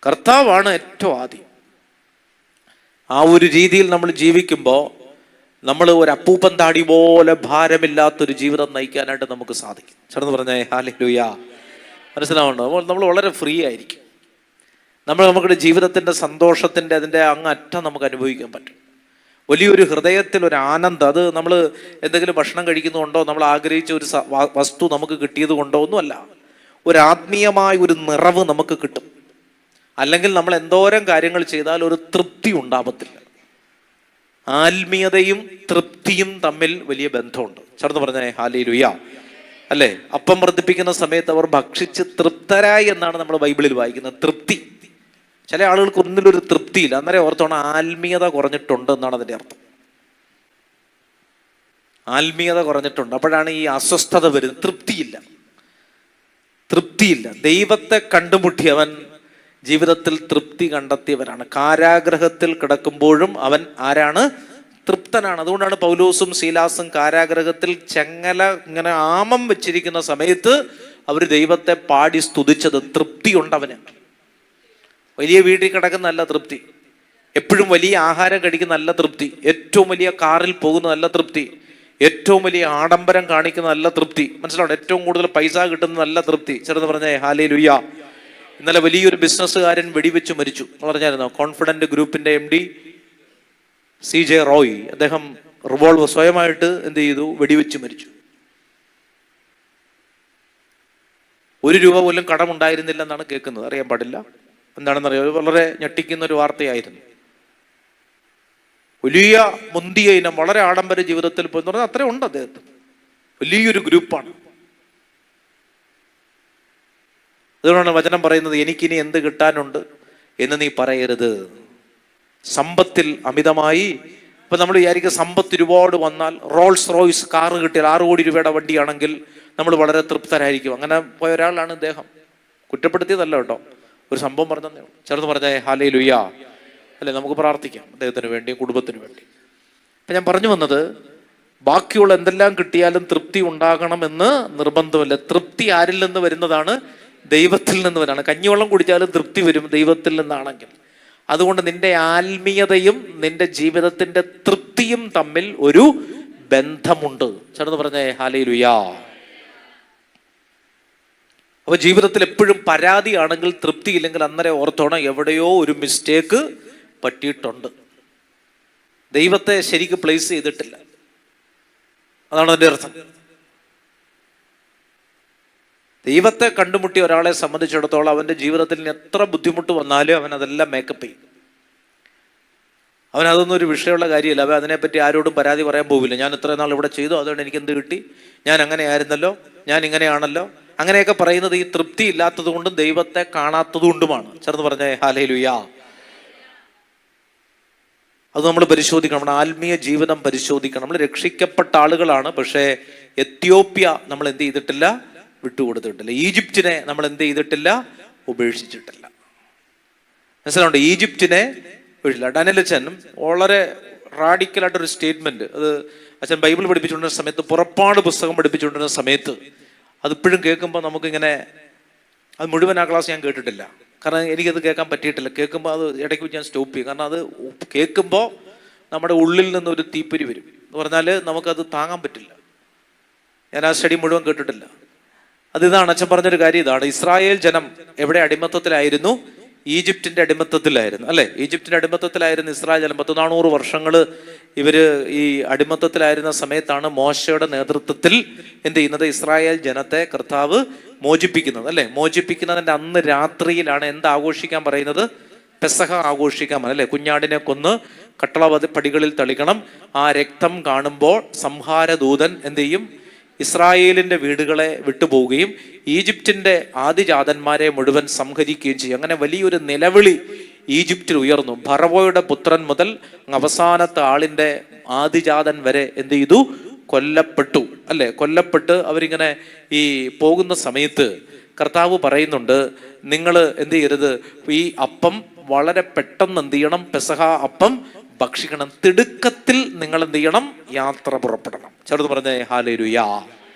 കർത്താവാണ് ഏറ്റവും ആദ്യം. ആ ഒരു രീതിയിൽ നമ്മൾ ജീവിക്കുമ്പോൾ നമ്മൾ ഒരു അപ്പൂപ്പൻ താടി പോലെ ഭാരമില്ലാത്തൊരു ജീവിതം നയിക്കാനായിട്ട് നമുക്ക് സാധിക്കും. ചേർന്ന് പറഞ്ഞേ ഹല്ലേലൂയ. മനസ്സിലാവുണ്ടോ? നമ്മൾ വളരെ ഫ്രീ ആയിരിക്കും. നമ്മുടെ ജീവിതത്തിൻ്റെ സന്തോഷത്തിൻ്റെ അതിൻ്റെ അങ്ങറ്റം നമുക്ക് അനുഭവിക്കാൻ പറ്റും. വലിയൊരു ഹൃദയത്തിൽ ഒരു ആനന്ദം. അത് നമ്മൾ എന്തെങ്കിലും ഭക്ഷണം കഴിക്കുന്നുകൊണ്ടോ നമ്മൾ ആഗ്രഹിച്ച ഒരു വസ്തു നമുക്ക് കിട്ടിയത് കൊണ്ടോ ഒന്നുമല്ല. ഒരു ആത്മീയമായ ഒരു നിറവ് നമുക്ക് കിട്ടും. അല്ലെങ്കിൽ നമ്മൾ എന്തോരം കാര്യങ്ങൾ ചെയ്താൽ ഒരു തൃപ്തി ഉണ്ടാവത്തില്ല. ആത്മീയതയും തൃപ്തിയും തമ്മിൽ വലിയ ബന്ധമുണ്ട്. ചേർന്ന് പറഞ്ഞേ ഹല്ലേലൂയ. അല്ലേ? അപ്പം വർദ്ധിപ്പിക്കുന്ന സമയത്ത് അവർ ഭക്ഷിച്ച് തൃപ്തരായി എന്നാണ് നമ്മൾ ബൈബിളിൽ വായിക്കുന്നത്. തൃപ്തി. ചില ആളുകൾക്ക് ഒന്നിലൊരു തൃപ്തിയില്ല. അന്നേരം ഓർത്തോണം ആത്മീയത കുറഞ്ഞിട്ടുണ്ട് എന്നാണ് അതിൻ്റെ അർത്ഥം. ആത്മീയത കുറഞ്ഞിട്ടുണ്ട്. അപ്പോഴാണ് ഈ അസ്വസ്ഥത വരുന്നത്. തൃപ്തിയില്ല. ദൈവത്തെ കണ്ടുമുട്ടിയവൻ ജീവിതത്തിൽ തൃപ്തി കണ്ടെത്തിയവരാണ്. കാരാഗ്രഹത്തിൽ കിടക്കുമ്പോഴും അവൻ ആരാണ്? തൃപ്തനാണ്. അതുകൊണ്ടാണ് പൗലോസും ശീലാസും കാരാഗ്രഹത്തിൽ ചെങ്ങല ഇങ്ങനെ ആമം വെച്ചിരിക്കുന്ന സമയത്ത് അവർ ദൈവത്തെ പാടി സ്തുതിച്ചത്. തൃപ്തിയുണ്ടവന്. വലിയ വീട്ടിൽ കിടക്കുന്ന നല്ല തൃപ്തി, എപ്പോഴും വലിയ ആഹാരം കഴിക്കുന്ന നല്ല തൃപ്തി, ഏറ്റവും വലിയ കാറിൽ പോകുന്ന നല്ല തൃപ്തി, ഏറ്റവും വലിയ ആഡംബരം കാണിക്കുന്ന നല്ല തൃപ്തി. മനസ്സിലാവും? ഏറ്റവും കൂടുതൽ പൈസ കിട്ടുന്ന നല്ല തൃപ്തി. ചെറുത് പറഞ്ഞേ ഹല്ലേലൂയ. ഇന്നലെ വലിയൊരു ബിസിനസ്സുകാരൻ വെടിവെച്ച് മരിച്ചു. പറഞ്ഞായിരുന്നോ? കോൺഫിഡന്റ് ഗ്രൂപ്പിന്റെ MD CJ റോയ്. അദ്ദേഹം റിവോൾവർ സ്വയമായിട്ട് എന്ത് ചെയ്തു? വെടിവെച്ച് മരിച്ചു. 1 രൂപ പോലും കടമുണ്ടായിരുന്നില്ലെന്നാണ് കേൾക്കുന്നത്. അറിയാൻ പാടില്ല, എന്താണെന്നറിയാം. വളരെ ഞെട്ടിക്കുന്ന ഒരു വാർത്തയായിരുന്നു. വലിയ മുന്തിയ ഇനം, വളരെ ആഡംബര ജീവിതത്തിൽ പോയെന്ന് പറഞ്ഞാൽ അത്രയും ഉണ്ട് അദ്ദേഹത്തിന്. വലിയൊരു ഗ്രൂപ്പാണ്. അതുകൊണ്ടാണ് വചനം പറയുന്നത്, എനിക്കിനി എന്ത് കിട്ടാനുണ്ട് എന്ന് നീ പറയരുത്. സമ്പത്തിൽ അമിതമായി. ഇപ്പൊ നമ്മൾ വിചാരിക്കുക സമ്പത്ത് ഒരുപാട് വന്നാൽ, റോൾസ് റോയ്സ് കാറ് കിട്ടിയാൽ 6 കോടി രൂപയുടെ വണ്ടിയാണെങ്കിൽ നമ്മൾ വളരെ തൃപ്തരായിരിക്കും. അങ്ങനെ പോയ ഒരാളാണ് ഇദ്ദേഹം. കുറ്റപ്പെടുത്തിയതല്ല കേട്ടോ, ഒരു സംഭവം പറഞ്ഞതേ ഉള്ളൂ. ചേർന്ന് പറഞ്ഞേ ഹല്ലേലൂയ. അല്ലെ? നമുക്ക് പ്രാർത്ഥിക്കാം അദ്ദേഹത്തിന് വേണ്ടിയും കുടുംബത്തിന് വേണ്ടി. അപ്പൊ ഞാൻ പറഞ്ഞു വന്നത്, ബാക്കിയുള്ള എന്തെല്ലാം കിട്ടിയാലും തൃപ്തി ഉണ്ടാകണമെന്ന് നിർബന്ധമില്ല. തൃപ്തി ആരിൽ നിന്ന് വരുന്നതാണ്? ദൈവത്തിൽ നിന്ന് വരാണ്. കഞ്ഞിവെള്ളം കുടിച്ചാലും തൃപ്തി വരും ദൈവത്തിൽ നിന്നാണെങ്കിൽ. അതുകൊണ്ട് നിന്റെ ആത്മീയതയും നിന്റെ ജീവിതത്തിന്റെ തൃപ്തിയും തമ്മിൽ ഒരു ബന്ധമുണ്ട്. ചേർന്ന് പറഞ്ഞേ ഹല്ലേലൂയ. അപ്പൊ ജീവിതത്തിൽ എപ്പോഴും പരാതിയാണെങ്കിൽ, തൃപ്തിയില്ലെങ്കിൽ, അന്നേരം ഓർത്തോണം എവിടെയോ ഒരു മിസ്റ്റേക്ക് പറ്റിയിട്ടുണ്ട്. ദൈവത്തെ ശരിക്ക് പ്ലേസ് ചെയ്തിട്ടില്ല. അതാണ് അതിൻ്റെ അർത്ഥം. ദൈവത്തെ കണ്ടുമുട്ടിയ ഒരാളെ സംബന്ധിച്ചിടത്തോളം അവൻ്റെ ജീവിതത്തിൽ എത്ര ബുദ്ധിമുട്ട് വന്നാലും അവൻ അതെല്ലാം മേക്കപ്പ് ചെയ്യും. അവനതൊന്നും ഒരു വിഷയമുള്ള കാര്യമില്ല. അവൻ അതിനെപ്പറ്റി ആരോടും പരാതി പറയാൻ പോവില്ല. ഞാൻ ഇത്രയും നാൾ ഇവിടെ ചെയ്തു, അതുകൊണ്ട് എനിക്ക് എന്ത് കിട്ടി, ഞാൻ അങ്ങനെ ആയിരുന്നല്ലോ, ഞാൻ ഇങ്ങനെയാണല്ലോ, അങ്ങനെയൊക്കെ പറയുന്നത് ഈ തൃപ്തി ഇല്ലാത്തത് കൊണ്ടും ദൈവത്തെ കാണാത്തത് കൊണ്ടുമാണ്. ചേർന്ന് പറഞ്ഞേ ഹല്ലേലൂയ. അത് നമ്മൾ പരിശോധിക്കണം. നമ്മുടെ ആത്മീയ ജീവിതം പരിശോധിക്കണം. നമ്മൾ രക്ഷിക്കപ്പെട്ട ആളുകളാണ്, പക്ഷേ എത്യോപ്യ നമ്മൾ എന്ത് ചെയ്തിട്ടില്ല? വിട്ടുകൊടുത്തിട്ടില്ല. ഈജിപ്തിനെ നമ്മൾ എന്ത് ചെയ്തിട്ടില്ല? ഉപേക്ഷിച്ചിട്ടില്ല. മനസ്സിലുണ്ട്? ഈജിപ്തിനെ ഉപേക്ഷിച്ചില്ല. ഡാനിയേൽ അച്ഛൻ വളരെ റാഡിക്കലായിട്ടൊരു സ്റ്റേറ്റ്മെന്റ്, അത് അച്ഛൻ ബൈബിൾ പഠിപ്പിച്ചുകൊണ്ടിരുന്ന സമയത്ത്, പുറപ്പാട് പുസ്തകം പഠിപ്പിച്ചുകൊണ്ടിരുന്ന സമയത്ത്, അതിപ്പോഴും കേൾക്കുമ്പോൾ നമുക്കിങ്ങനെ, അത് മുഴുവൻ ആ ക്ലാസ് ഞാൻ കേട്ടിട്ടില്ല. കാരണം എനിക്കത് കേൾക്കാൻ പറ്റിയിട്ടില്ല. കേൾക്കുമ്പോൾ അത് ഇടയ്ക്ക് വെച്ച് ഞാൻ സ്റ്റോപ്പ് ചെയ്യും. കാരണം അത് കേൾക്കുമ്പോൾ നമ്മുടെ ഉള്ളിൽ നിന്നൊരു തീപ്പൊരി വരും. എന്ന് പറഞ്ഞാൽ നമുക്കത് താങ്ങാൻ പറ്റില്ല. ഞാൻ ആ സ്റ്റഡി മുഴുവൻ കേട്ടിട്ടില്ല. അതിതാണ് അച്ഛൻ പറഞ്ഞൊരു കാര്യം. ഇതാണ്, ഇസ്രായേൽ ജനം എവിടെ അടിമത്തത്തിലായിരുന്നു? ഈജിപ്തിന്റെ അടിമത്തത്തിലായിരുന്നു. അല്ലെ? ഈജിപ്തിന്റെ അടിമത്തത്തിലായിരുന്നു ഇസ്രായേൽ ജനം. 400 വർഷങ്ങൾ ഇവര് ഈ അടിമത്തത്തിലായിരുന്ന സമയത്താണ് മോശയുടെ നേതൃത്വത്തിൽ എന്ത് ചെയ്യുന്നത്? ഇസ്രായേൽ ജനത്തെ കർത്താവ് മോചിപ്പിക്കുന്നത്. അല്ലെ? മോചിപ്പിക്കുന്നതിന്റെ അന്ന് രാത്രിയിലാണ് എന്ത് ആഘോഷിക്കാൻ പറയുന്നത്? പെസഹ ആഘോഷിക്കാൻ പറയുന്നത്. അല്ലെ? കുഞ്ഞാടിനെ കൊന്ന് കട്ടള പടികളിൽ തളിക്കണം. ആ രക്തം കാണുമ്പോൾ സംഹാരദൂതൻ എന്ത് ചെയ്യും? ഇസ്രായേലിന്റെ വീടുകളെ വിട്ടുപോവുകയും ഈജിപ്തിന്റെ ആദിജാതന്മാരെ മുഴുവൻ സംഹരിക്കുകയും ചെയ്യും. അങ്ങനെ വലിയൊരു നിലവിളി ഈജിപ്തിൽ ഉയർന്നു. ഫറവോയുടെ പുത്രൻ മുതൽ അവസാനത്തെ ആളിന്റെ ആദിജാതൻ വരെ എന്ത് ചെയ്തു? കൊല്ലപ്പെട്ടു. അല്ലെ? കൊല്ലപ്പെട്ട് അവരിങ്ങനെ ഈ പോകുന്ന സമയത്ത് കർത്താവ് പറയുന്നുണ്ട്, നിങ്ങൾ എന്ത് ചെയ്യരുത്? ഈ അപ്പം വളരെ പെട്ടെന്ന് എന്ത് ചെയ്യണം? പെസഹ അപ്പം ഭക്ഷിക്കണം. തിടുക്കത്തിൽ നിങ്ങൾ എന്ത് ചെയ്യണം? യാത്ര പുറപ്പെടണം. ചെറുത് പറഞ്ഞേ ഹല്ലേലൂയാ.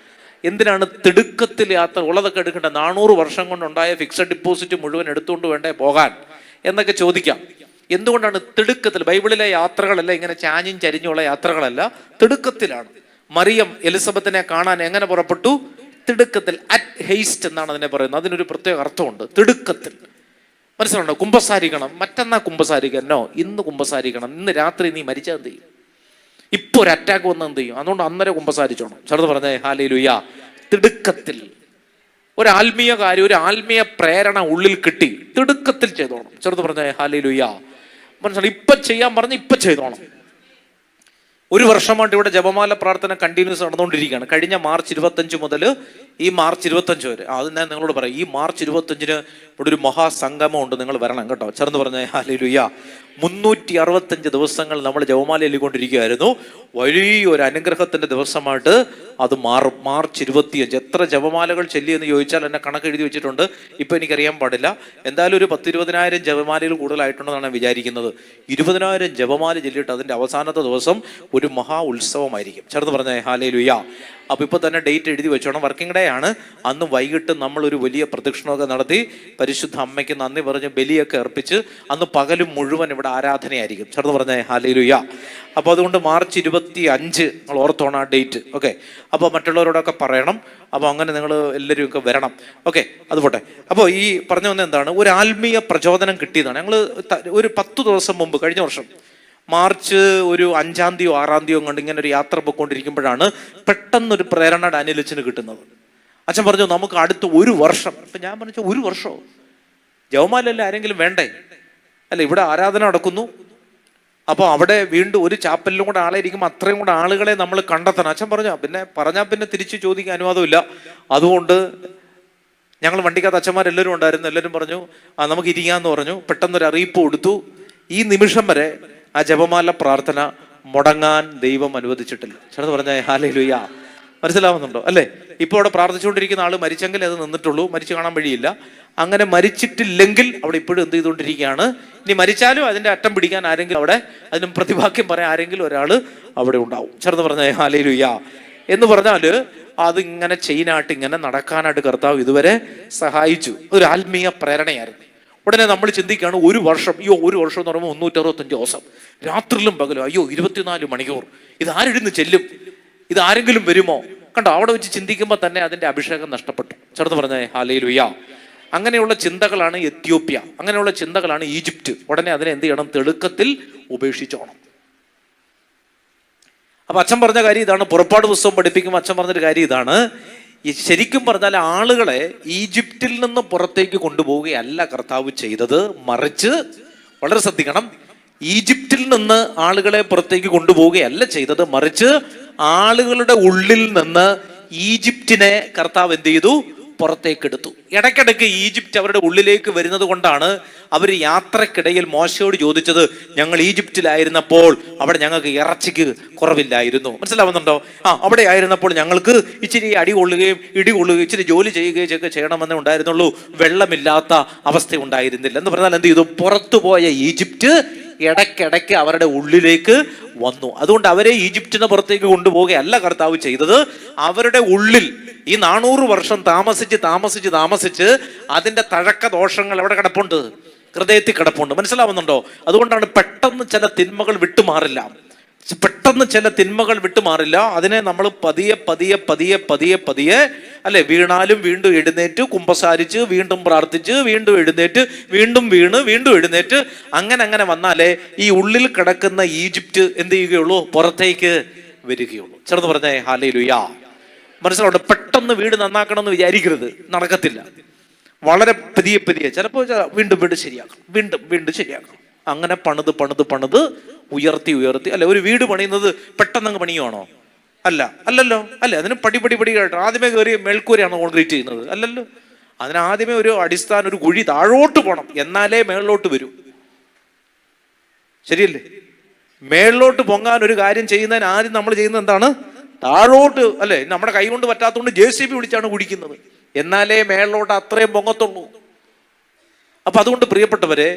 എന്തിനാണ് തിടുക്കത്തിൽ യാത്ര? ഉള്ളതൊക്കെ എടുക്കണ്ട. 400 വർഷം കൊണ്ടുണ്ടായ ഫിക്സഡ് ഡിപ്പോസിറ്റ് മുഴുവൻ എടുത്തുകൊണ്ട് വേണ്ടേ പോകാൻ എന്നൊക്കെ ചോദിക്കാം. എന്തുകൊണ്ടാണ് തിടുക്കത്തിൽ? ബൈബിളിലെ യാത്രകളല്ല ഇങ്ങനെ ചാഞ്ഞും ചരിഞ്ഞുള്ള യാത്രകളല്ല, തിടുക്കത്തിലാണ്. മറിയം എലിസബത്തിനെ കാണാൻ എങ്ങനെ പുറപ്പെട്ടു? തിടുക്കത്തിൽ. അറ്റ് ഹേസ്റ്റ് എന്നാണ് അതിനെ പറയുന്നത്. അതിനൊരു പ്രത്യേക അർത്ഥമുണ്ട്. തിടുക്കത്തിൽ. മനസ്സിലുണ്ടോ? കുമ്പസാരിക്കണം, മറ്റന്നാ കുമ്പസാരിക്കണോ, ഇന്ന് കുമ്പസാരിക്കണം, ഇന്ന് രാത്രി നീ മരിച്ചാൽ എന്ത് ചെയ്യും? ഇപ്പൊ ഒരു അറ്റാക്ക് വന്ന് എന്ത് ചെയ്യും? അതുകൊണ്ട് അന്നേരം കുമ്പസാരിച്ചോണം. ചെറുത് പറഞ്ഞേ ഹല്ലേലൂയാ. തിടുക്കത്തിൽ ഒരു ആത്മീയ കാര്യം, ഒരു ആത്മീയ പ്രേരണ ഉള്ളിൽ കിട്ടി, തിടുക്കത്തിൽ ചെയ്തോണം. ചെറുത് പറഞ്ഞേ ഹല്ലേലൂയാ. മനസ്സിലായി? ഇപ്പൊ ചെയ്യാൻ പറഞ്ഞ് ഇപ്പൊ ചെയ്തോണം. ഒരു വർഷമായിട്ട് ഇവിടെ ജപമാല പ്രാർത്ഥന കണ്ടിന്യൂസ് നടന്നുകൊണ്ടിരിക്കുകയാണ്. കഴിഞ്ഞ മാർച്ച് 25 മുതൽ ഈ മാർച്ച് 25 വരെ. അത് ഞാൻ നിങ്ങളോട് പറയാം, ഈ മാർച്ച് 25 ഇവിടെ ഒരു മഹാസംഗമം ഉണ്ട്, നിങ്ങൾ വരണം കേട്ടോ. ചേർന്ന് പറഞ്ഞ ഹല്ലേലൂയ. 365 ദിവസങ്ങൾ നമ്മൾ ജപമാല ചൊല്ലിക്കൊണ്ടിരിക്കുകയായിരുന്നു. വലിയൊരു അനുഗ്രഹത്തിന്റെ ദിവസമായിട്ട് അത് മാറും. മാർച്ച് 25. എത്ര ജപമാലകൾ ചൊല്ലിയെന്ന് ചോദിച്ചാൽ എന്നെ കണക്ക് എഴുതി വെച്ചിട്ടുണ്ട്, ഇപ്പൊ എനിക്കറിയാൻ പാടില്ല. എന്തായാലും ഒരു 10-20,000 ജപമാലയിൽ കൂടുതലായിട്ടുണ്ടെന്നാണ് ഞാൻ വിചാരിക്കുന്നത്. 20,000 ജപമാല ചൊല്ലിയിട്ട് അതിന്റെ അവസാനത്തെ ദിവസം ഒരു മഹാ ഉത്സവമായിരിക്കും. ചേർന്ന് പറഞ്ഞ ഹല്ലേലൂയ. അപ്പൊ ഇപ്പൊ തന്നെ ഡേറ്റ് എഴുതി വെച്ചോണം. വർക്കിംഗ് ഡേ ആണ്. അന്ന് വൈകിട്ട് നമ്മൾ ഒരു വലിയ പ്രദക്ഷിണമൊക്കെ നടത്തി പരിശുദ്ധ അമ്മയ്ക്ക് നന്ദി പറഞ്ഞ് ബലിയൊക്കെ അർപ്പിച്ച് അന്ന് പകലും മുഴുവൻ ഇവിടെ ആരാധനയായിരിക്കും. ചേർന്ന് പറഞ്ഞ ഹല്ലേലൂയ. അപ്പോൾ അതുകൊണ്ട് മാർച്ച് 25 നിങ്ങൾ ഓർത്തോണം ആ ഡേറ്റ്. ഓക്കെ. അപ്പോൾ മറ്റുള്ളവരോടൊക്കെ പറയണം. അപ്പോൾ അങ്ങനെ നിങ്ങൾ എല്ലാവരും ഒക്കെ വരണം. ഓക്കെ, അതുപോട്ടെ. അപ്പോൾ ഈ പറഞ്ഞു വന്നത് എന്താണ്? ഒരു ആത്മീയ പ്രചോദനം കിട്ടിയതാണ്. ഞങ്ങൾ ഒരു 10 ദിവസം മുമ്പ്, കഴിഞ്ഞ വർഷം മാർച്ച് ഒരു 5-ാം തീയതിയോ 6-ാം തീയതിയോ കൊണ്ട് ഇങ്ങനെ ഒരു യാത്ര പോയിക്കൊണ്ടിരിക്കുമ്പോഴാണ് പെട്ടെന്നൊരു പ്രേരണ ഡാനിയലച്ചന് കിട്ടുന്നത്. അച്ഛൻ പറഞ്ഞു നമുക്ക് അടുത്ത ഒരു വർഷം. ഇപ്പം ഞാൻ പറഞ്ഞു, ഒരു വർഷമോ? ജവമാലല്ല ആരെങ്കിലും വേണ്ടേ? അല്ല, ഇവിടെ ആരാധന നടക്കുന്നു. അപ്പോൾ അവിടെ വീണ്ടും ഒരു ചാപ്പലിലും കൂടെ ആളെ ഇരിക്കുമ്പോൾ അത്രയും കൂടെ ആളുകളെ നമ്മൾ കണ്ടെത്തണം. അച്ഛൻ പറഞ്ഞു, പറഞ്ഞാൽ പിന്നെ തിരിച്ച് ചോദിക്കാൻ അനുവാദമില്ല. അതുകൊണ്ട് ഞങ്ങൾ വണ്ടിക്കകത്ത് അച്ഛന്മാരെല്ലാവരും ഉണ്ടായിരുന്നു. എല്ലാവരും പറഞ്ഞു നമുക്ക് ഇരിക്കാമെന്ന് പറഞ്ഞു. പെട്ടെന്നൊരു അറിയിപ്പ് കൊടുത്തു. ഈ നിമിഷം വരെ ആ ജപമാല പ്രാർത്ഥന മുടങ്ങാൻ ദൈവം അനുവദിച്ചിട്ടില്ല. ചേർന്ന് പറഞ്ഞ ഹല്ലേലൂയ. മനസ്സിലാവുന്നുണ്ടോ അല്ലേ? ഇപ്പോൾ അവിടെ പ്രാർത്ഥിച്ചുകൊണ്ടിരിക്കുന്ന ആൾ മരിച്ചെങ്കിൽ അത് നിന്നിട്ടുള്ളൂ, മരിച്ചു കാണാൻ വഴിയില്ല. അങ്ങനെ മരിച്ചിട്ടില്ലെങ്കിൽ അവിടെ ഇപ്പോഴും എന്ത് ചെയ്തുകൊണ്ടിരിക്കുകയാണ്. ഇനി മരിച്ചാലും അതിന്റെ അറ്റം പിടിക്കാൻ ആരെങ്കിലും അവിടെ, അതിനും പ്രതിവാക്യം പറയാൻ ആരെങ്കിലും ഒരാൾ അവിടെ ഉണ്ടാവും. ചേർന്ന് പറഞ്ഞ ഹല്ലേലൂയ. എന്ന് പറഞ്ഞാല് അതിങ്ങനെ ചെയിനായിട്ട് ഇങ്ങനെ നടക്കാനായിട്ട് കർത്താവ് ഇതുവരെ സഹായിച്ചു. ഒരു ആത്മീയ പ്രേരണയായിരുന്നു. ഉടനെ നമ്മൾ ചിന്തിക്കുകയാണ്, ഒരു വർഷം. ഒരു വർഷം എന്ന് പറയുമ്പോൾ 365 ദിവസം, രാത്രിയിലും പകലും. 24 മണിക്കൂർ. ഇതാരെഴുന്ന് ചെല്ലും? ഇതാരെങ്കിലും വരുമോ? കണ്ടോ, അവിടെ വെച്ച് ചിന്തിക്കുമ്പോൾ തന്നെ അതിന്റെ അഭിഷേകം നഷ്ടപ്പെട്ടു. ചേർത്ത് പറഞ്ഞേ ഹല്ലേലൂയ. അങ്ങനെയുള്ള ചിന്തകളാണ് എത്യോപ്യ, അങ്ങനെയുള്ള ചിന്തകളാണ് ഈജിപ്റ്റ്. ഉടനെ അതിനെ എന്ത് ചെയ്യണം? തിടുക്കത്തിൽ ഉപേക്ഷിച്ചോണം. അപ്പൊ അച്ഛൻ പറഞ്ഞ കാര്യം ഇതാണ്. പുറപ്പാട് പുസ്തകം പഠിപ്പിക്കുമ്പോൾ അച്ഛൻ പറഞ്ഞൊരു കാര്യം ഇതാണ്. ശരിക്കും പറഞ്ഞാൽ ആളുകളെ ഈജിപ്തിൽ നിന്ന് പുറത്തേക്ക് കൊണ്ടുപോവുകയല്ല കർത്താവ് ചെയ്തത്. മറിച്ച്, വളരെ ശ്രദ്ധിക്കണം, ഈജിപ്തിൽ നിന്ന് ആളുകളെ പുറത്തേക്ക് കൊണ്ടുപോവുകയല്ല ചെയ്തത്. മറിച്ച് ആളുകളുടെ ഉള്ളിൽ നിന്ന് ഈജിപ്തിനെ കർത്താവ് എന്ത് ചെയ്തു? പുറത്തേക്കെടുത്തു. ഇടയ്ക്കിടയ്ക്ക് ഈജിപ്റ്റ് അവരുടെ ഉള്ളിലേക്ക് വരുന്നത് കൊണ്ടാണ് അവർ യാത്രക്കിടയിൽ മോശയോട് ചോദിച്ചത്, ഞങ്ങൾ ഈജിപ്തിലായിരുന്നപ്പോൾ അവിടെ ഞങ്ങൾക്ക് ഇറച്ചിക്ക് കുറവില്ലായിരുന്നു. മനസ്സിലാവുന്നുണ്ടോ? അവിടെ ആയിരുന്നപ്പോൾ ഞങ്ങൾക്ക് ഇച്ചിരി അടി കൊള്ളുകയും ഇടി കൊള്ളുകയും ഇച്ചിരി ജോലി ചെയ്യുകയും ചെയ്യണമെന്നേ ഉണ്ടായിരുന്നുള്ളൂ, വെള്ളമില്ലാത്ത അവസ്ഥ ഉണ്ടായിരുന്നില്ല. എന്ന് പറഞ്ഞാൽ എന്ത് ചെയ്തു? പുറത്തുപോയ ഈജിപ്റ്റ് ഇടയ്ക്കിടയ്ക്ക് അവരുടെ ഉള്ളിലേക്ക് വന്നു. അതുകൊണ്ട് അവരെ ഈജിപ്തിന് പുറത്തേക്ക് കൊണ്ടുപോവുകയല്ല കർത്താവ് ചെയ്തത്. അവരുടെ ഉള്ളിൽ ഈ 400 വർഷം താമസിച്ച് അതിന്റെ തഴക്ക ദോഷങ്ങൾ എവിടെ കിടപ്പുണ്ട്? ഹൃദയത്തിൽ കിടപ്പുണ്ട്. മനസ്സിലാവുന്നുണ്ടോ? അതുകൊണ്ടാണ് പെട്ടെന്ന് ചില തിന്മകൾ വിട്ടുമാറില്ല. അതിനെ നമ്മൾ പതിയെ അല്ലെ, വീണാലും വീണ്ടും എഴുന്നേറ്റ്, കുമ്പസാരിച്ച് വീണ്ടും പ്രാർത്ഥിച്ച് വീണ്ടും എഴുന്നേറ്റ്, വീണ്ടും വീണ് വീണ്ടും എഴുന്നേറ്റ്, അങ്ങനെ വന്നാലേ ഈ ഉള്ളിൽ കിടക്കുന്ന ഈജിപ്റ്റ് എന്ത് ചെയ്യുകയുള്ളൂ? പുറത്തേക്ക് വരികയുള്ളൂ. ചേർന്ന് പറഞ്ഞേ ഹല്ലേലൂയ. മനസ്സിലാവുണ്ട്? പെട്ടെന്ന് വീട് നന്നാക്കണം എന്ന് വിചാരിക്കരുത്, നടക്കത്തില്ല. വളരെ പതിയെ ചിലപ്പോൾ വീണ്ടും ശരിയാക്കണം, വീണ്ടും ശരിയാക്കണം. അങ്ങനെ പണിത് ഉയർത്തി അല്ലെ, ഒരു വീട് പണിയുന്നത് പെട്ടെന്ന് പണിയുവാണോ? അല്ലല്ലോ. അല്ലെ, അതിന് പടിയായിട്ട് ആദ്യമേ കയറി മേൽക്കൂരയാണോ കോൺക്രീറ്റ് ചെയ്യുന്നത്? അല്ലല്ലോ. അതിന് ആദ്യമേ ഒരു അടിസ്ഥാനം, ഒരു കുഴി താഴോട്ട് പോകണം, എന്നാലേ മേളിലോട്ട് വരൂ. ശരിയല്ലേ? മേളിലോട്ട് പൊങ്ങാൻ ഒരു കാര്യം ചെയ്യുന്നതിന് ആദ്യം നമ്മൾ ചെയ്യുന്നത് എന്താണ്? താഴോട്ട്. അല്ലെ, നമ്മുടെ കൈ കൊണ്ട് പറ്റാത്തതുകൊണ്ട് JCB വിളിച്ചാണ് കുടിക്കുന്നത്, എന്നാലേ മേളിലോട്ട് അത്രയും പൊങ്ങത്തുള്ളൂ. അപ്പൊ അതുകൊണ്ട് പ്രിയപ്പെട്ടവരെ,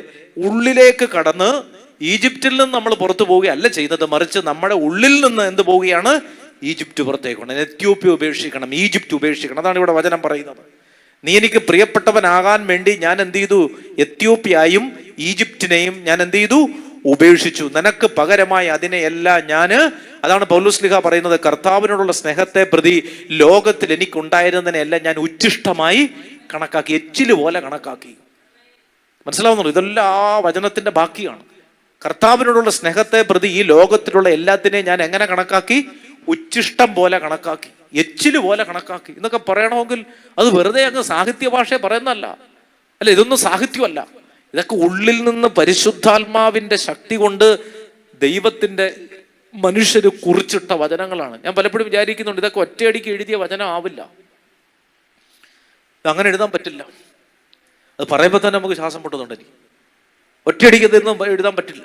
ഉള്ളിലേക്ക് കടന്ന് ഈജിപ്തിൽ നിന്ന് നമ്മൾ പുറത്തു പോവുകയല്ല ചെയ്യുന്നത്, മറിച്ച് നമ്മുടെ ഉള്ളിൽ നിന്ന് എന്ത് പോവുകയാണ്? ഈജിപ്റ്റ് പുറത്തേക്കണം, എത്യോപ്യ ഉപേക്ഷിക്കണം, ഈജിപ്റ്റ് ഉപേക്ഷിക്കണം. അതാണ് ഇവിടെ വചനം പറയുന്നത്. നീ എനിക്ക് പ്രിയപ്പെട്ടവനാകാൻ വേണ്ടി ഞാൻ എന്ത് ചെയ്തു? എത്യോപ്യയും ഈജിപ്തിനെയും ഞാൻ എന്ത് ചെയ്തു? ഉപേക്ഷിച്ചു. നിനക്ക് പകരമായി അതിനെയെല്ലാം ഞാന്, അതാണ് പൗലോസ്ലീഹ പറയുന്നത്, കർത്താവിനോടുള്ള സ്നേഹത്തെ പ്രതി ലോകത്തിൽ എനിക്കുണ്ടായിരുന്നതിനെല്ലാം ഞാൻ ഉച്ഛിഷ്ടമായി കണക്കാക്കി, എച്ചില് പോലെ കണക്കാക്കി. മനസ്സിലാവുന്നുള്ളൂ? ഇതെല്ലാം ആ വചനത്തിന്റെ ബാക്കിയാണ്. കർത്താവിനോടുള്ള സ്നേഹത്തെ പ്രതി ഈ ലോകത്തിലുള്ള എല്ലാത്തിനെയും ഞാൻ എങ്ങനെ കണക്കാക്കി? ഉച്ഛിഷ്ടം പോലെ കണക്കാക്കി, എച്ചില് പോലെ കണക്കാക്കി എന്നൊക്കെ പറയണമെങ്കിൽ അത് വെറുതെ അങ്ങ് സാഹിത്യ ഭാഷയെ പറയുന്നതല്ല. അല്ല, ഇതൊന്നും സാഹിത്യമല്ല. ഇതൊക്കെ ഉള്ളിൽ നിന്ന് പരിശുദ്ധാത്മാവിന്റെ ശക്തി കൊണ്ട് ദൈവത്തിന്റെ മനുഷ്യര് കുറിച്ചിട്ട വചനങ്ങളാണ്. ഞാൻ പലപ്പോഴും വിചാരിക്കുന്നുണ്ട്, ഇതൊക്കെ ഒറ്റയടിക്ക് എഴുതിയ വചനം ആവില്ല, അങ്ങനെ എഴുതാൻ പറ്റില്ല. അത് പറയുമ്പോൾ തന്നെ നമുക്ക് ശ്വാസം പൊട്ടുന്നുണ്ട്. എനിക്ക് ഒറ്റയടിക്ക് ഇതൊന്നും എഴുതാൻ പറ്റില്ല.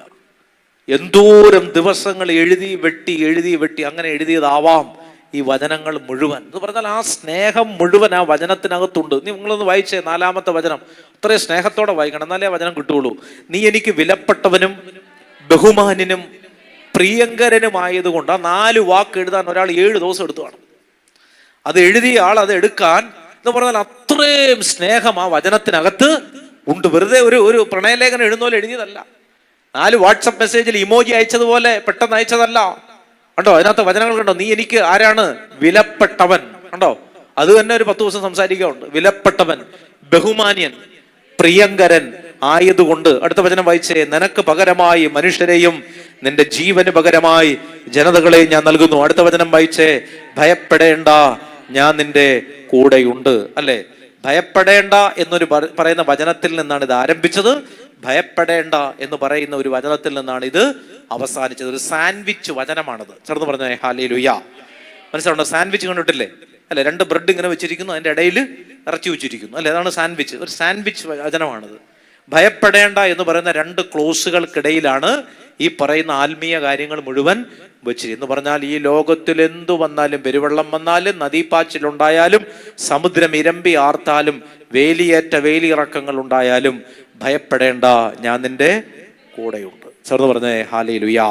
എന്തോരം ദിവസങ്ങൾ എഴുതി വെട്ടി അങ്ങനെ എഴുതിയതാവാം ഈ വചനങ്ങൾ മുഴുവൻ. എന്ന് പറഞ്ഞാൽ ആ സ്നേഹം മുഴുവൻ ആ വചനത്തിനകത്തുണ്ട്. നിങ്ങളൊന്ന് വായിച്ചേ 4-ാമത്തെ വചനം. അത്രയും സ്നേഹത്തോടെ വായിക്കണം, എന്നാലേ വചനം കിട്ടുള്ളൂ. നീ എനിക്ക് വിലപ്പെട്ടവനും ബഹുമാന്യനും പ്രിയങ്കരനുമായതുകൊണ്ട്. ആ 4 വാക്ക് എഴുതാൻ ഒരാൾ 7 ദിവസം എടുത്തു കാണും. അത് എഴുതിയ ആൾ അത് എടുക്കാൻ എന്ന് പറഞ്ഞാൽ അത്രയും സ്നേഹം ആ വചനത്തിനകത്ത് ഉണ്ട്. വെറുതെ ഒരു പ്രണയലേഖനം എഴുതുന്ന പോലെ എഴുതിയതല്ല. 4 വാട്സപ്പ് മെസ്സേജിൽ ഇമോജി അയച്ചതുപോലെ പെട്ടെന്ന് അയച്ചതല്ല. കണ്ടോ, അതിനകത്ത് വചനങ്ങൾ കണ്ടോ? നീ എനിക്ക് ആരാണ്? വിലപ്പെട്ടവൻ. കണ്ടോ, അത് തന്നെ ഒരു 10 ദിവസം സംസാരിക്കാറുണ്ട്. വിലപ്പെട്ടവൻ, ബഹുമാന്യൻ, പ്രിയങ്കരൻ ആയതുകൊണ്ട്. അടുത്ത വചനം വായിച്ചേ. നിനക്ക് പകരമായി മനുഷ്യരെയും നിന്റെ ജീവന് പകരമായി ജനതകളെയും ഞാൻ നൽകുന്നു. അടുത്ത വചനം വായിച്ചേ. ഭയപ്പെടേണ്ട, ഞാൻ നിന്റെ കൂടെയുണ്ട്. അല്ലെ, ഭയപ്പെടേണ്ട എന്നൊരു പറയുന്ന വചനത്തിൽ നിന്നാണ് ഇത് ആരംഭിച്ചത്. ഭയപ്പെടേണ്ട എന്ന് പറയുന്ന ഒരു വചനത്തിൽ നിന്നാണ് ഇത് അവസാനിച്ചത്. ഒരു സാൻഡ്വിച്ച് വചനമാണത്. ചേർന്ന് പറഞ്ഞ ഹല്ലേലൂയ. മനസ്സിലാവുണ്ടോ? സാൻഡ്വിച്ച് കണ്ടിട്ടില്ലേ? അല്ലെ, 2 ബ്രെഡ് ഇങ്ങനെ വെച്ചിരിക്കുന്നു, അതിന്റെ ഇടയിൽ ഇറച്ചി വെച്ചിരിക്കുന്നു. അല്ലെ, അതാണ് സാൻഡ്വിച്ച്. ഒരു സാൻഡ്വിച്ച് വചനമാണത്. ഭയപ്പെടേണ്ട എന്ന് പറയുന്ന 2 ക്ലോസുകൾക്കിടയിലാണ് ഈ പറയുന്ന ആത്മീയ കാര്യങ്ങൾ മുഴുവൻ വെച്ചിരി. എന്ന് പറഞ്ഞാൽ ഈ ലോകത്തിൽ എന്തു വന്നാലും, പെരുവെള്ളം വന്നാലും, നദീപ്പാച്ചിലുണ്ടായാലും, സമുദ്രം ഇരമ്പി ആർത്താലും, വേലിയിറക്കങ്ങൾ ഉണ്ടായാലും ഭയപ്പെടേണ്ട, ഞാൻ നിന്റെ കൂടെയുണ്ട്. ചേർന്ന് പറഞ്ഞേ ഹല്ലേലൂയ.